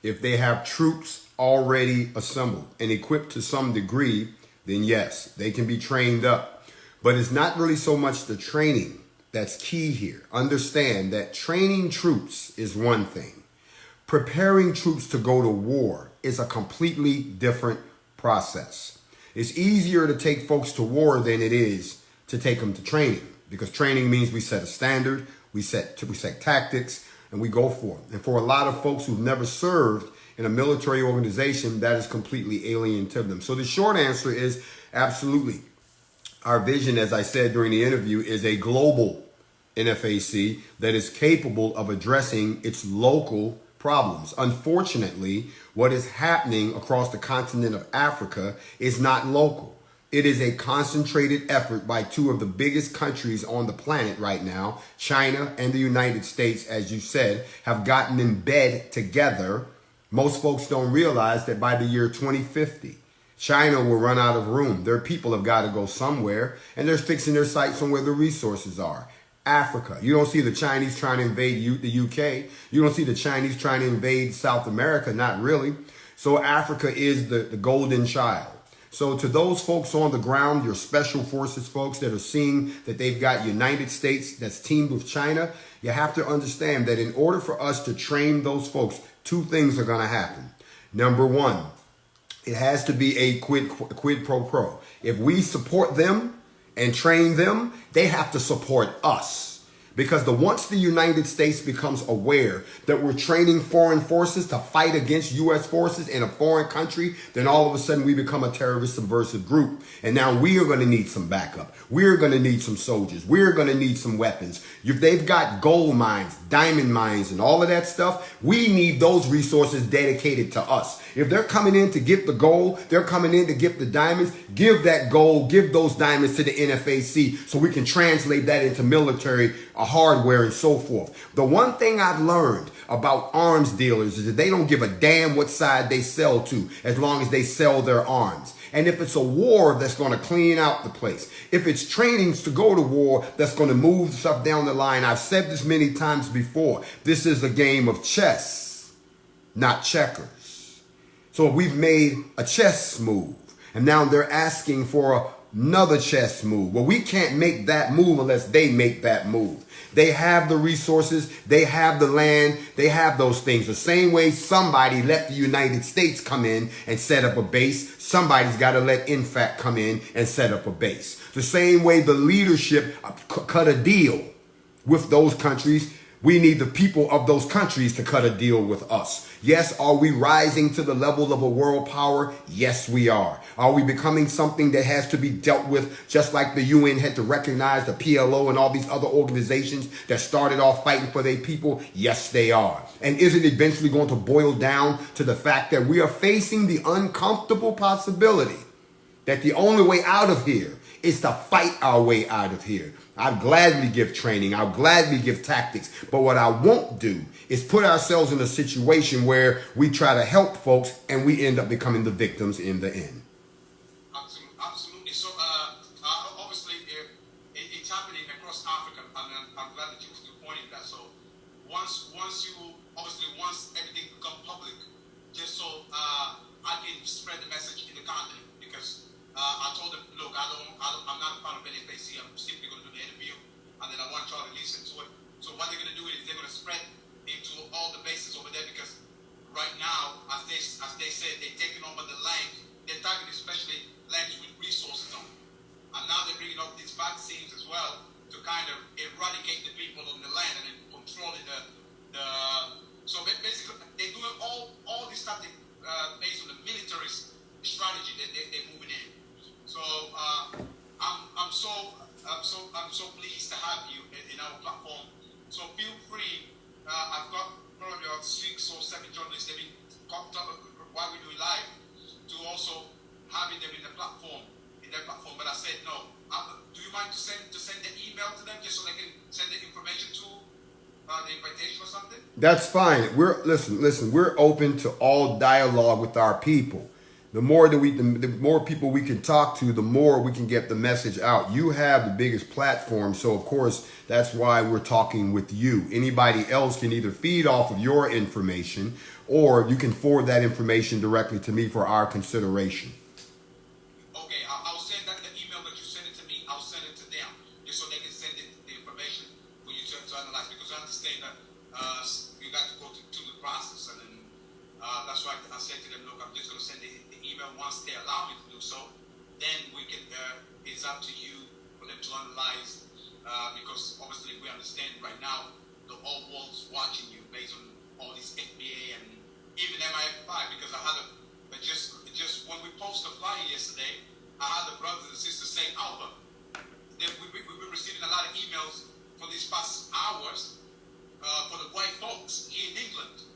if they have troops already assembled and equipped to some degree, then yes, they can be trained up. But it's not really so much the training that's key here. Understand that training troops is one thing. Preparing troops to go to war is a completely different process. It's easier to take folks to war than it is to take them to training, because training means we set a standard, we set tactics, and we go for it. And for a lot of folks who've never served in a military organization, that is completely alien to them. So the short answer is absolutely. Our vision, as I said during the interview, is a global NFAC that is capable of addressing its local problems. Unfortunately, what is happening across the continent of Africa is not local. It is a concentrated effort by two of the biggest countries on the planet right now. China and the United States, as you said, have gotten in bed together. Most folks don't realize that by the year 2050, China will run out of room. Their people have got to go somewhere, and they're fixing their sights on where the resources are. Africa. You don't see the Chinese trying to invade the UK. You don't see the Chinese trying to invade South America. Not really. So Africa is the golden child. So to those folks on the ground, your special forces folks that are seeing that they've got United States that's teamed with China, you have to understand that in order for us to train those folks, two things are going to happen. Number one, it has to be a quid pro quo. If we support them and train them, they have to support us. Because once the United States becomes aware that we're training foreign forces to fight against U.S. forces in a foreign country, then all of a sudden we become a terrorist subversive group. And now we are going to need some backup. We're going to need some soldiers. We're going to need some weapons. If they've got gold mines, diamond mines, and all of that stuff, we need those resources dedicated to us. If they're coming in to get the gold, they're coming in to get the diamonds, give that gold, give those diamonds to the NFAC so we can translate that into military hardware and so forth. The one thing I've learned about arms dealers is that they don't give a damn what side they sell to as long as they sell their arms. And if it's a war that's going to clean out the place, if it's trainings to go to war that's going to move stuff down the line, I've said this many times before, this is a game of chess, not checkers. So we've made a chess move, and now they're asking for another chess move. Well, we can't make that move unless they make that move. They have the resources, they have the land, they have those things. The same way somebody let the United States come in and set up a base, somebody's got to let NFAC come in and set up a base. The same way the leadership cut a deal with those countries, we need the people of those countries to cut a deal with us. Yes, are we rising to the level of a world power? Yes, we are. Are we becoming something that has to be dealt with, just like the UN had to recognize the PLO and all these other organizations that started off fighting for their people? Yes, they are. And is it eventually going to boil down to the fact that we are facing the uncomfortable possibility that the only way out of here is to fight our way out of here? I'll gladly give training. I'll gladly give tactics. But what I won't do is put ourselves in a situation where we try to help folks and we end up becoming the victims in the end. Absolutely. So, obviously, it's happening across Africa, and I'm glad that you pointed that. So, 6 or 7 journalists, they've been cocked up while we're doing live, to also having them in their platform. But I said no. Do you mind to send the email to them just so they can send the information to the invitation or something? That's fine. Listen. We're open to all dialogue with our people. The more people we can talk to, the more we can get the message out. You have the biggest platform, so of course that's why we're talking with you. Anybody else can either feed off of your information, or you can forward that information directly to me for our consideration. Okay, I'll send that the email that you send it to me. I'll send it to them just so they can send the information for you to analyze, because I understand that you got to go through the process, and then that's why I said to them, look, I'm just going to send the email once they allow me to do so. Then we can. It's up to you for them to analyze, because obviously we understand right now the whole world's watching you based on all this FBA and even MI5, because I had just when we posted a flyer yesterday, I had the brothers and sisters saying, Albert, we've been receiving a lot of emails for these past hours for the white folks here in England.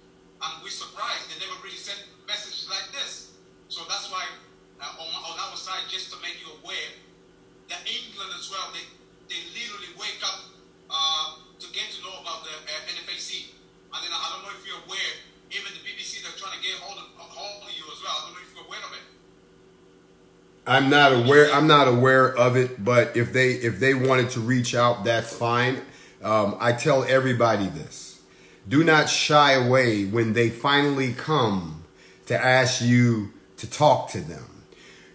And we're surprised they never really sent messages like this. So that's why on our side, just to make you aware, that England as well, they literally wake up to get to know about the NFAC. And then I don't know if you're aware, even the BBC, they're trying to get hold of you as well. I don't know if you're aware of it. I'm not aware of it, but if they wanted to reach out, that's fine. I tell everybody this: do not shy away when they finally come to ask you to talk to them.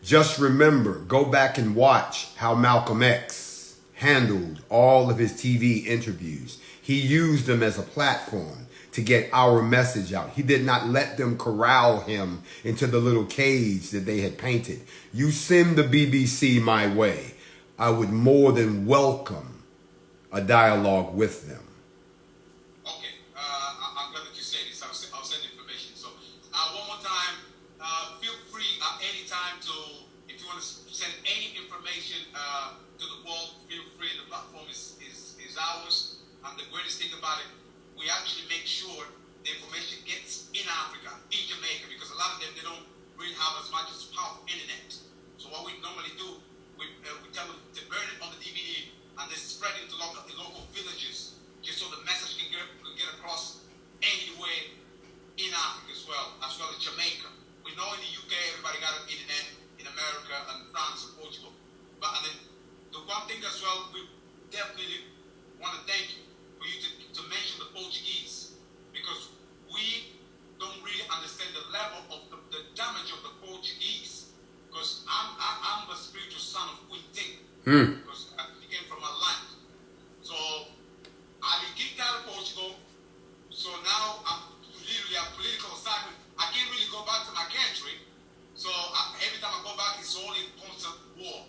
Just remember, go back and watch how Malcolm X handled all of his TV interviews. He used them as a platform to get our message out. He did not let them corral him into the little cage that they had painted. You send the BBC my way, I would more than welcome a dialogue with them. Okay, I'm glad that you say this. I'll send information. So one more time, feel free at any time to, if you want to send any information to the world, feel free. The platform is ours. And the greatest thing about it, we actually make sure the information gets in Africa, in Jamaica, because a lot of them, they don't really have as much as powerful internet. So what we normally do, we tell them to burn it on the DVD and then spread it to the local villages, just so the message can get across anywhere in Africa as well as Jamaica. We know in the UK, everybody got an internet, in America and France and Portugal. And then the one thing as well, we definitely want to thank you for you to mention the Portuguese, because we don't really understand the level of the damage of the Portuguese, because I'm the spiritual son of Queen Ting, because he came from a land. So I've been kicked out of Portugal, so now I'm literally a political assignment. I can't really go back to my country, so every time I go back, it's only constant war.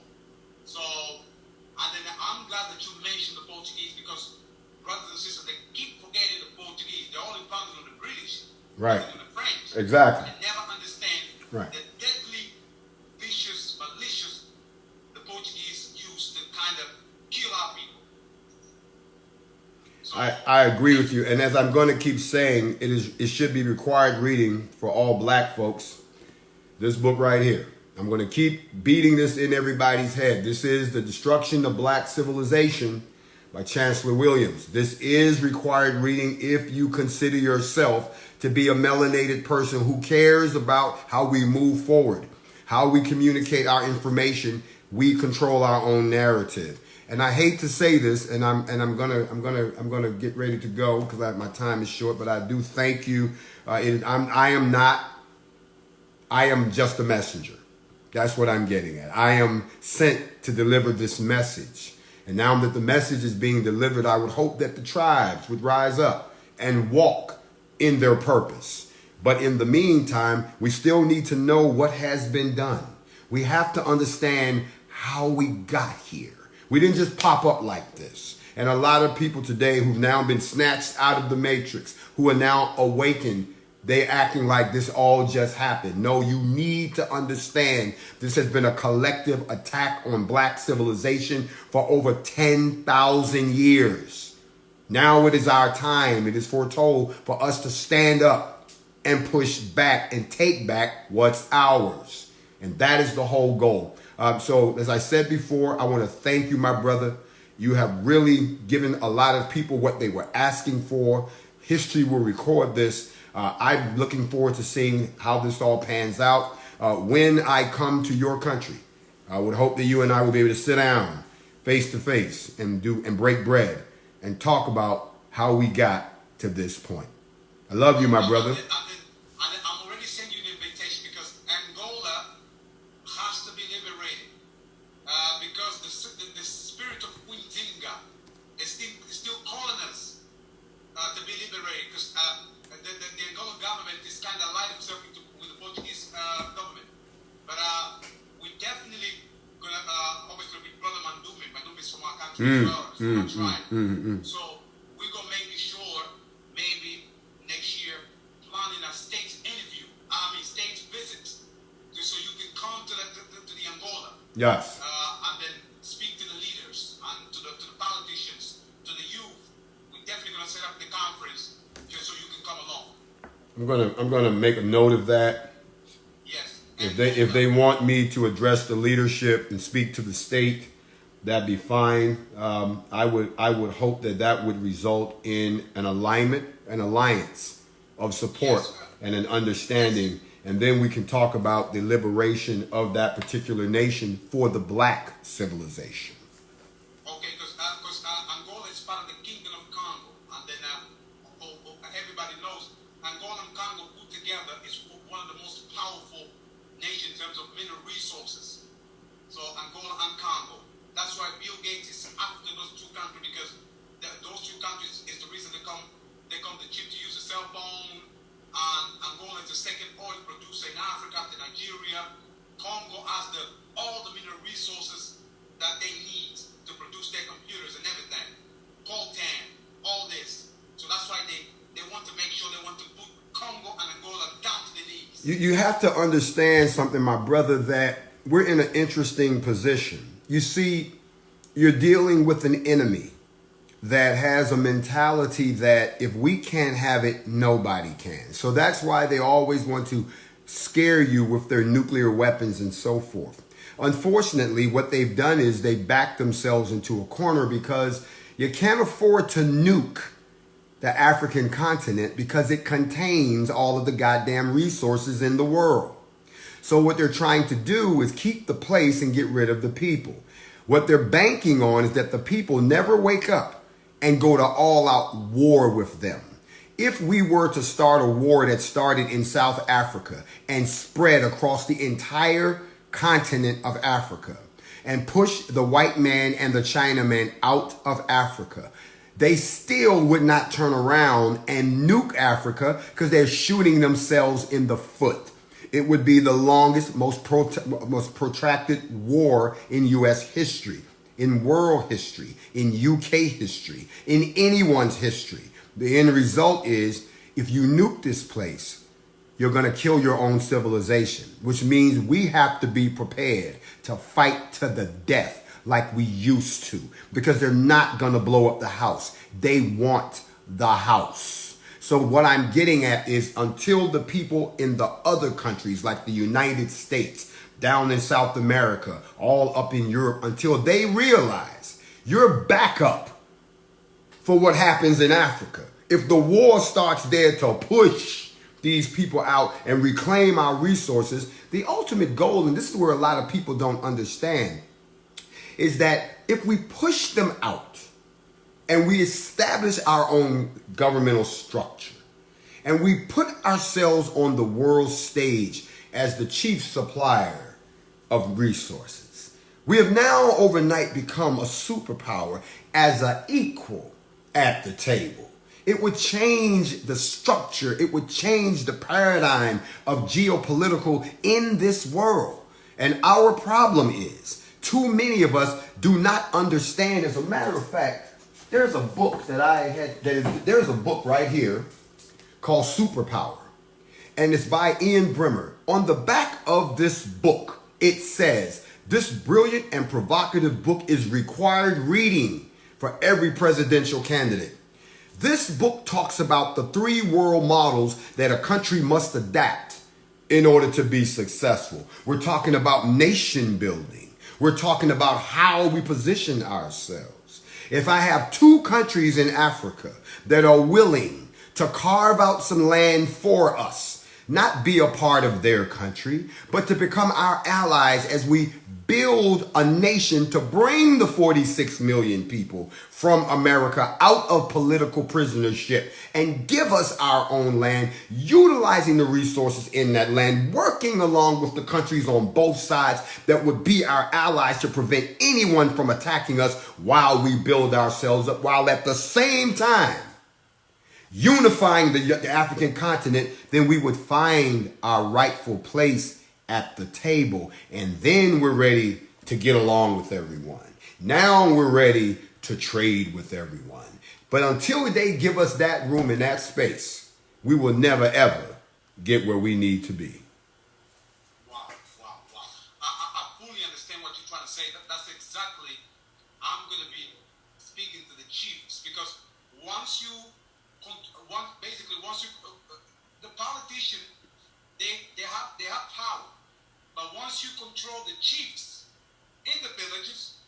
So, and then I'm glad that you mentioned the Portuguese, because brothers and sisters, they keep forgetting the Portuguese. They're only founded on the British, Right. and the French. Exactly. They never understand Right. the deadly, vicious, malicious the Portuguese used to kind of kill our people. So, I agree with you, and as I'm going to keep saying, it should be required reading for all black folks. This book right here. I'm going to keep beating this in everybody's head. This is The Destruction of Black Civilization by Chancellor Williams. This is required reading if you consider yourself to be a melanated person who cares about how we move forward, how we communicate our information. We control our own narrative. And I hate to say this, and I'm gonna get ready to go because my time is short. But I do thank you. I am just a messenger. That's what I'm getting at. I am sent to deliver this message. And now that the message is being delivered, I would hope that the tribes would rise up and walk in their purpose. But in the meantime, we still need to know what has been done. We have to understand how we got here. We didn't just pop up like this. And a lot of people today who've now been snatched out of the matrix, who are now awakened, they acting like this all just happened. No, you need to understand this has been a collective attack on black civilization for over 10,000 years. Now it is our time. It is foretold for us to stand up and push back and take back what's ours. And that is the whole goal. So as I said before, I want to thank you, my brother. You have really given a lot of people what they were asking for. History will record this. I'm looking forward to seeing how this all pans out. When I come to your country, I would hope that you and I will be able to sit down face to face and break bread and talk about how we got to this point. I love you, my brother. I'm already sending you an invitation because Angola has to be liberated. Because the spirit of Quintinga is still calling us to be liberated. Because the Angolan government is kind of allied himself with the Portuguese government. But we definitely gonna obviously with Brother Mandume. Mandume is from our country as well. It's from our tribe. So we're gonna make sure maybe next year planning a state interview. State visits, so you can come to the Angola. Yes. And then speak to the leaders and to the politicians, to the youth. We're definitely gonna set up the conference just so you can come along. I'm gonna make a note of that. Yes. If they want me to address the leadership and speak to the state, that'd be fine. I would hope that would result in an alignment, an alliance of support and an understanding, and then we can talk about the liberation of that particular nation for the black civilization. Okay, because Angola is part of the Kingdom of Congo, and then everybody knows Angola and Congo put together is one of the most powerful nations in terms of mineral resources. So Angola and Congo. That's why Bill Gates is after those two countries, because those two countries is the reason they come to cheap to use a cell phone. And Angola is the second oil producer in Africa after Nigeria. Congo has all the mineral resources that they need to produce their computers and everything. Coltan, all this. So that's why they want to make sure they want to put Congo and Angola down to the knees. You have to understand something, my brother, that we're in an interesting position. You see, you're dealing with an enemy that has a mentality that if we can't have it, nobody can. So that's why they always want to scare you with their nuclear weapons and so forth. Unfortunately, what they've done is they backed themselves into a corner because you can't afford to nuke the African continent because it contains all of the goddamn resources in the world. So what they're trying to do is keep the place and get rid of the people. What they're banking on is that the people never wake up and go to all-out war with them. If we were to start a war that started in South Africa and spread across the entire continent of Africa and push the white man and the Chinaman out of Africa, they still would not turn around and nuke Africa because they're shooting themselves in the foot. It would be the longest, most protracted war in U.S. history, in world history, in UK history, in anyone's history. The end result is, if you nuke this place, you're going to kill your own civilization, which means we have to be prepared to fight to the death like we used to, because they're not going to blow up the house. They want the house. So what I'm getting at is, until the people in the other countries like the United States, down in South America, all up in Europe, until they realize you're backup for what happens in Africa. If the war starts there to push these people out and reclaim our resources, the ultimate goal, and this is where a lot of people don't understand, is that if we push them out and we establish our own governmental structure and we put ourselves on the world stage as the chief supplier of resources, we have now overnight become a superpower as an equal at the table. It would change the structure. It would change the paradigm of geopolitical in this world. And our problem is, too many of us do not understand. As a matter of fact, there's a book that there's a book right here called Superpower. And it's by Ian Bremmer. On the back of this book, it says, this brilliant and provocative book is required reading for every presidential candidate. This book talks about the 3 world models that a country must adapt in order to be successful. We're talking about nation building. We're talking about how we position ourselves. If I have 2 countries in Africa that are willing to carve out some land for us, not be a part of their country, but to become our allies as we build a nation to bring the 46 million people from America out of political prisonership and give us our own land, utilizing the resources in that land, working along with the countries on both sides that would be our allies to prevent anyone from attacking us while we build ourselves up, while at the same time unifying the African continent, then we would find our rightful place at the table. And then we're ready to get along with everyone. Now we're ready to trade with everyone. But until they give us that room and that space, we will never, ever get where we need to be. Wow. I fully understand what you're trying to say. That's exactly, I'm going to be speaking to the chiefs, because once you, the politician, they have power. But once you control the chiefs in the villages,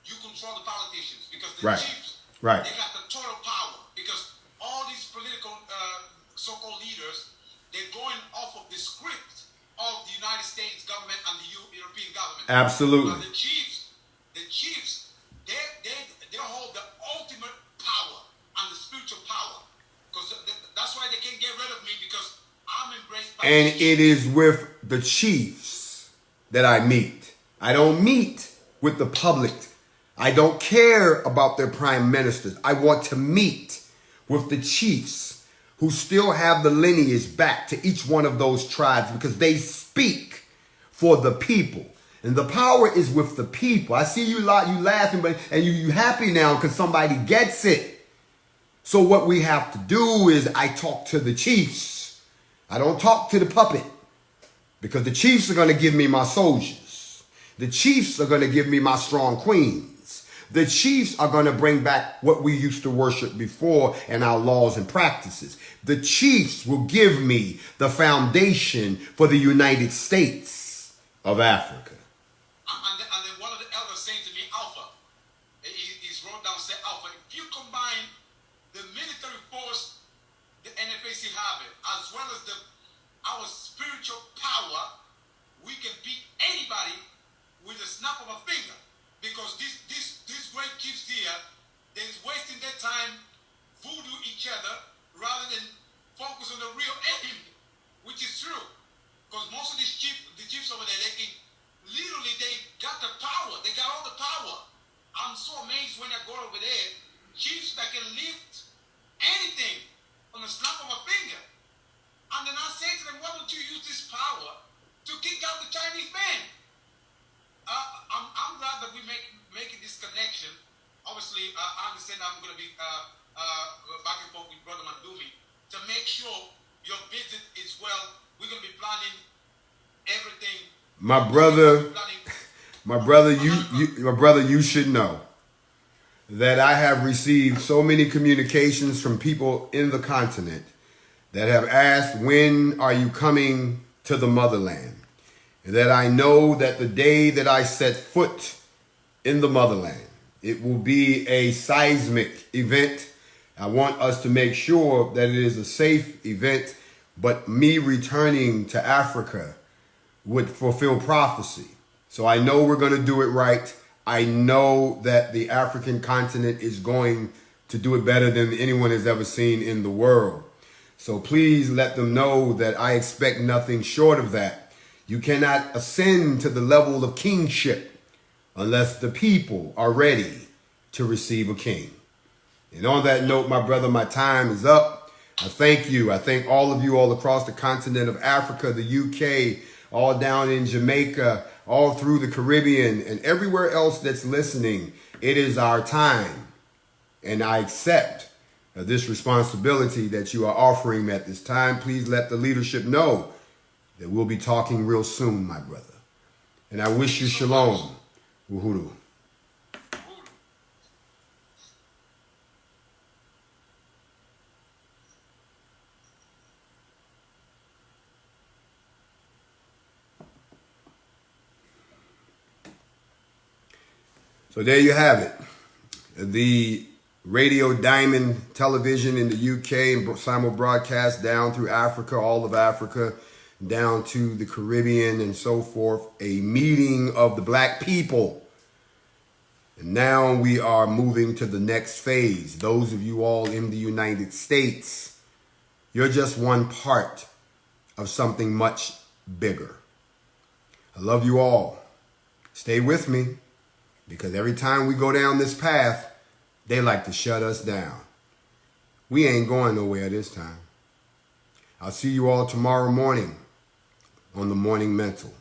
you control the politicians, because the chiefs, they got the total power, because all these political so-called leaders, they're going off of the script of the United States government and the European government. Absolutely. But the chiefs, they hold the ultimate power and the spiritual power, because that's why they can't get rid of me, because I'm embraced by and it is with the chiefs that I meet. I don't meet with the public. I don't care about their prime ministers. I want to meet with the chiefs who still have the lineage back to each one of those tribes, because they speak for the people. And the power is with the people. I see you laughing, and you happy now because somebody gets it. So what we have to do is I talk to the chiefs. I don't talk to the puppet, because the chiefs are going to give me my soldiers. The chiefs are going to give me my strong queens. The chiefs are going to bring back what we used to worship before and our laws and practices. The chiefs will give me the foundation for the United States of Africa. And then one of the elders saying to me, Alpha, he's wrote down, say, Alpha, if you combine the military force, the NFAC have it, as well as our spiritual power, we can beat anybody with a snap of a finger. Because these great chiefs here, they're wasting their time voodoo each other rather than focus on the real aim, which is true. Because most of the chiefs over there, they got the power. They got all the power. I'm so amazed when I go over there, chiefs that can lift anything on the snap of a finger. And then I say to them, why don't you use this power to kick out the Chinese man? I'm glad that we making this connection. Obviously, I understand I'm going to be back and forth with Brother Mandumi to make sure your visit is well. We're going to be planning everything. My brother, you should know that I have received so many communications from people in the continent that have asked, when are you coming to the motherland? And that I know that the day that I set foot in the motherland, it will be a seismic event. I want us to make sure that it is a safe event, but me returning to Africa would fulfill prophecy. So I know we're going to do it right. I know that the African continent is going to do it better than anyone has ever seen in the world. So please let them know that I expect nothing short of that. You cannot ascend to the level of kingship unless the people are ready to receive a king. And on that note, my brother, my time is up. I thank you. I thank all of you all across the continent of Africa, the UK, all down in Jamaica, all through the Caribbean, and everywhere else that's listening. It is our time. And I accept this responsibility that you are offering me at this time. Please let the leadership know that we'll be talking real soon, my brother. And I wish you shalom. Uhuru. So there you have it. The Radio Diamond television in the UK, simul broadcast down through Africa, all of Africa, down to the Caribbean and so forth. A meeting of the black people. And now we are moving to the next phase. Those of you all in the United States, you're just one part of something much bigger. I love you all. Stay with me, because every time we go down this path, they like to shut us down. We ain't going nowhere this time. I'll see you all tomorrow morning on the Morning Mental.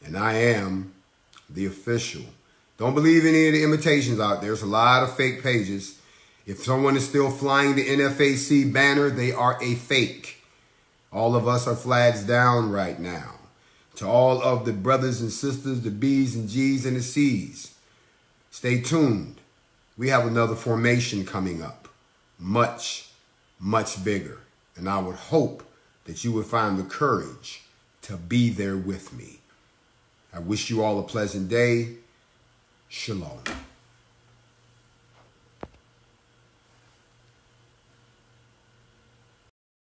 And I am the official. Don't believe any of the imitations out there. There's a lot of fake pages. If someone is still flying the NFAC banner, they are a fake. All of us are flags down right now. To all of the brothers and sisters, the B's and G's and the C's, stay tuned. We have another formation coming up. Much, much bigger. And I would hope that you would find the courage to be there with me. I wish you all a pleasant day. Shalom.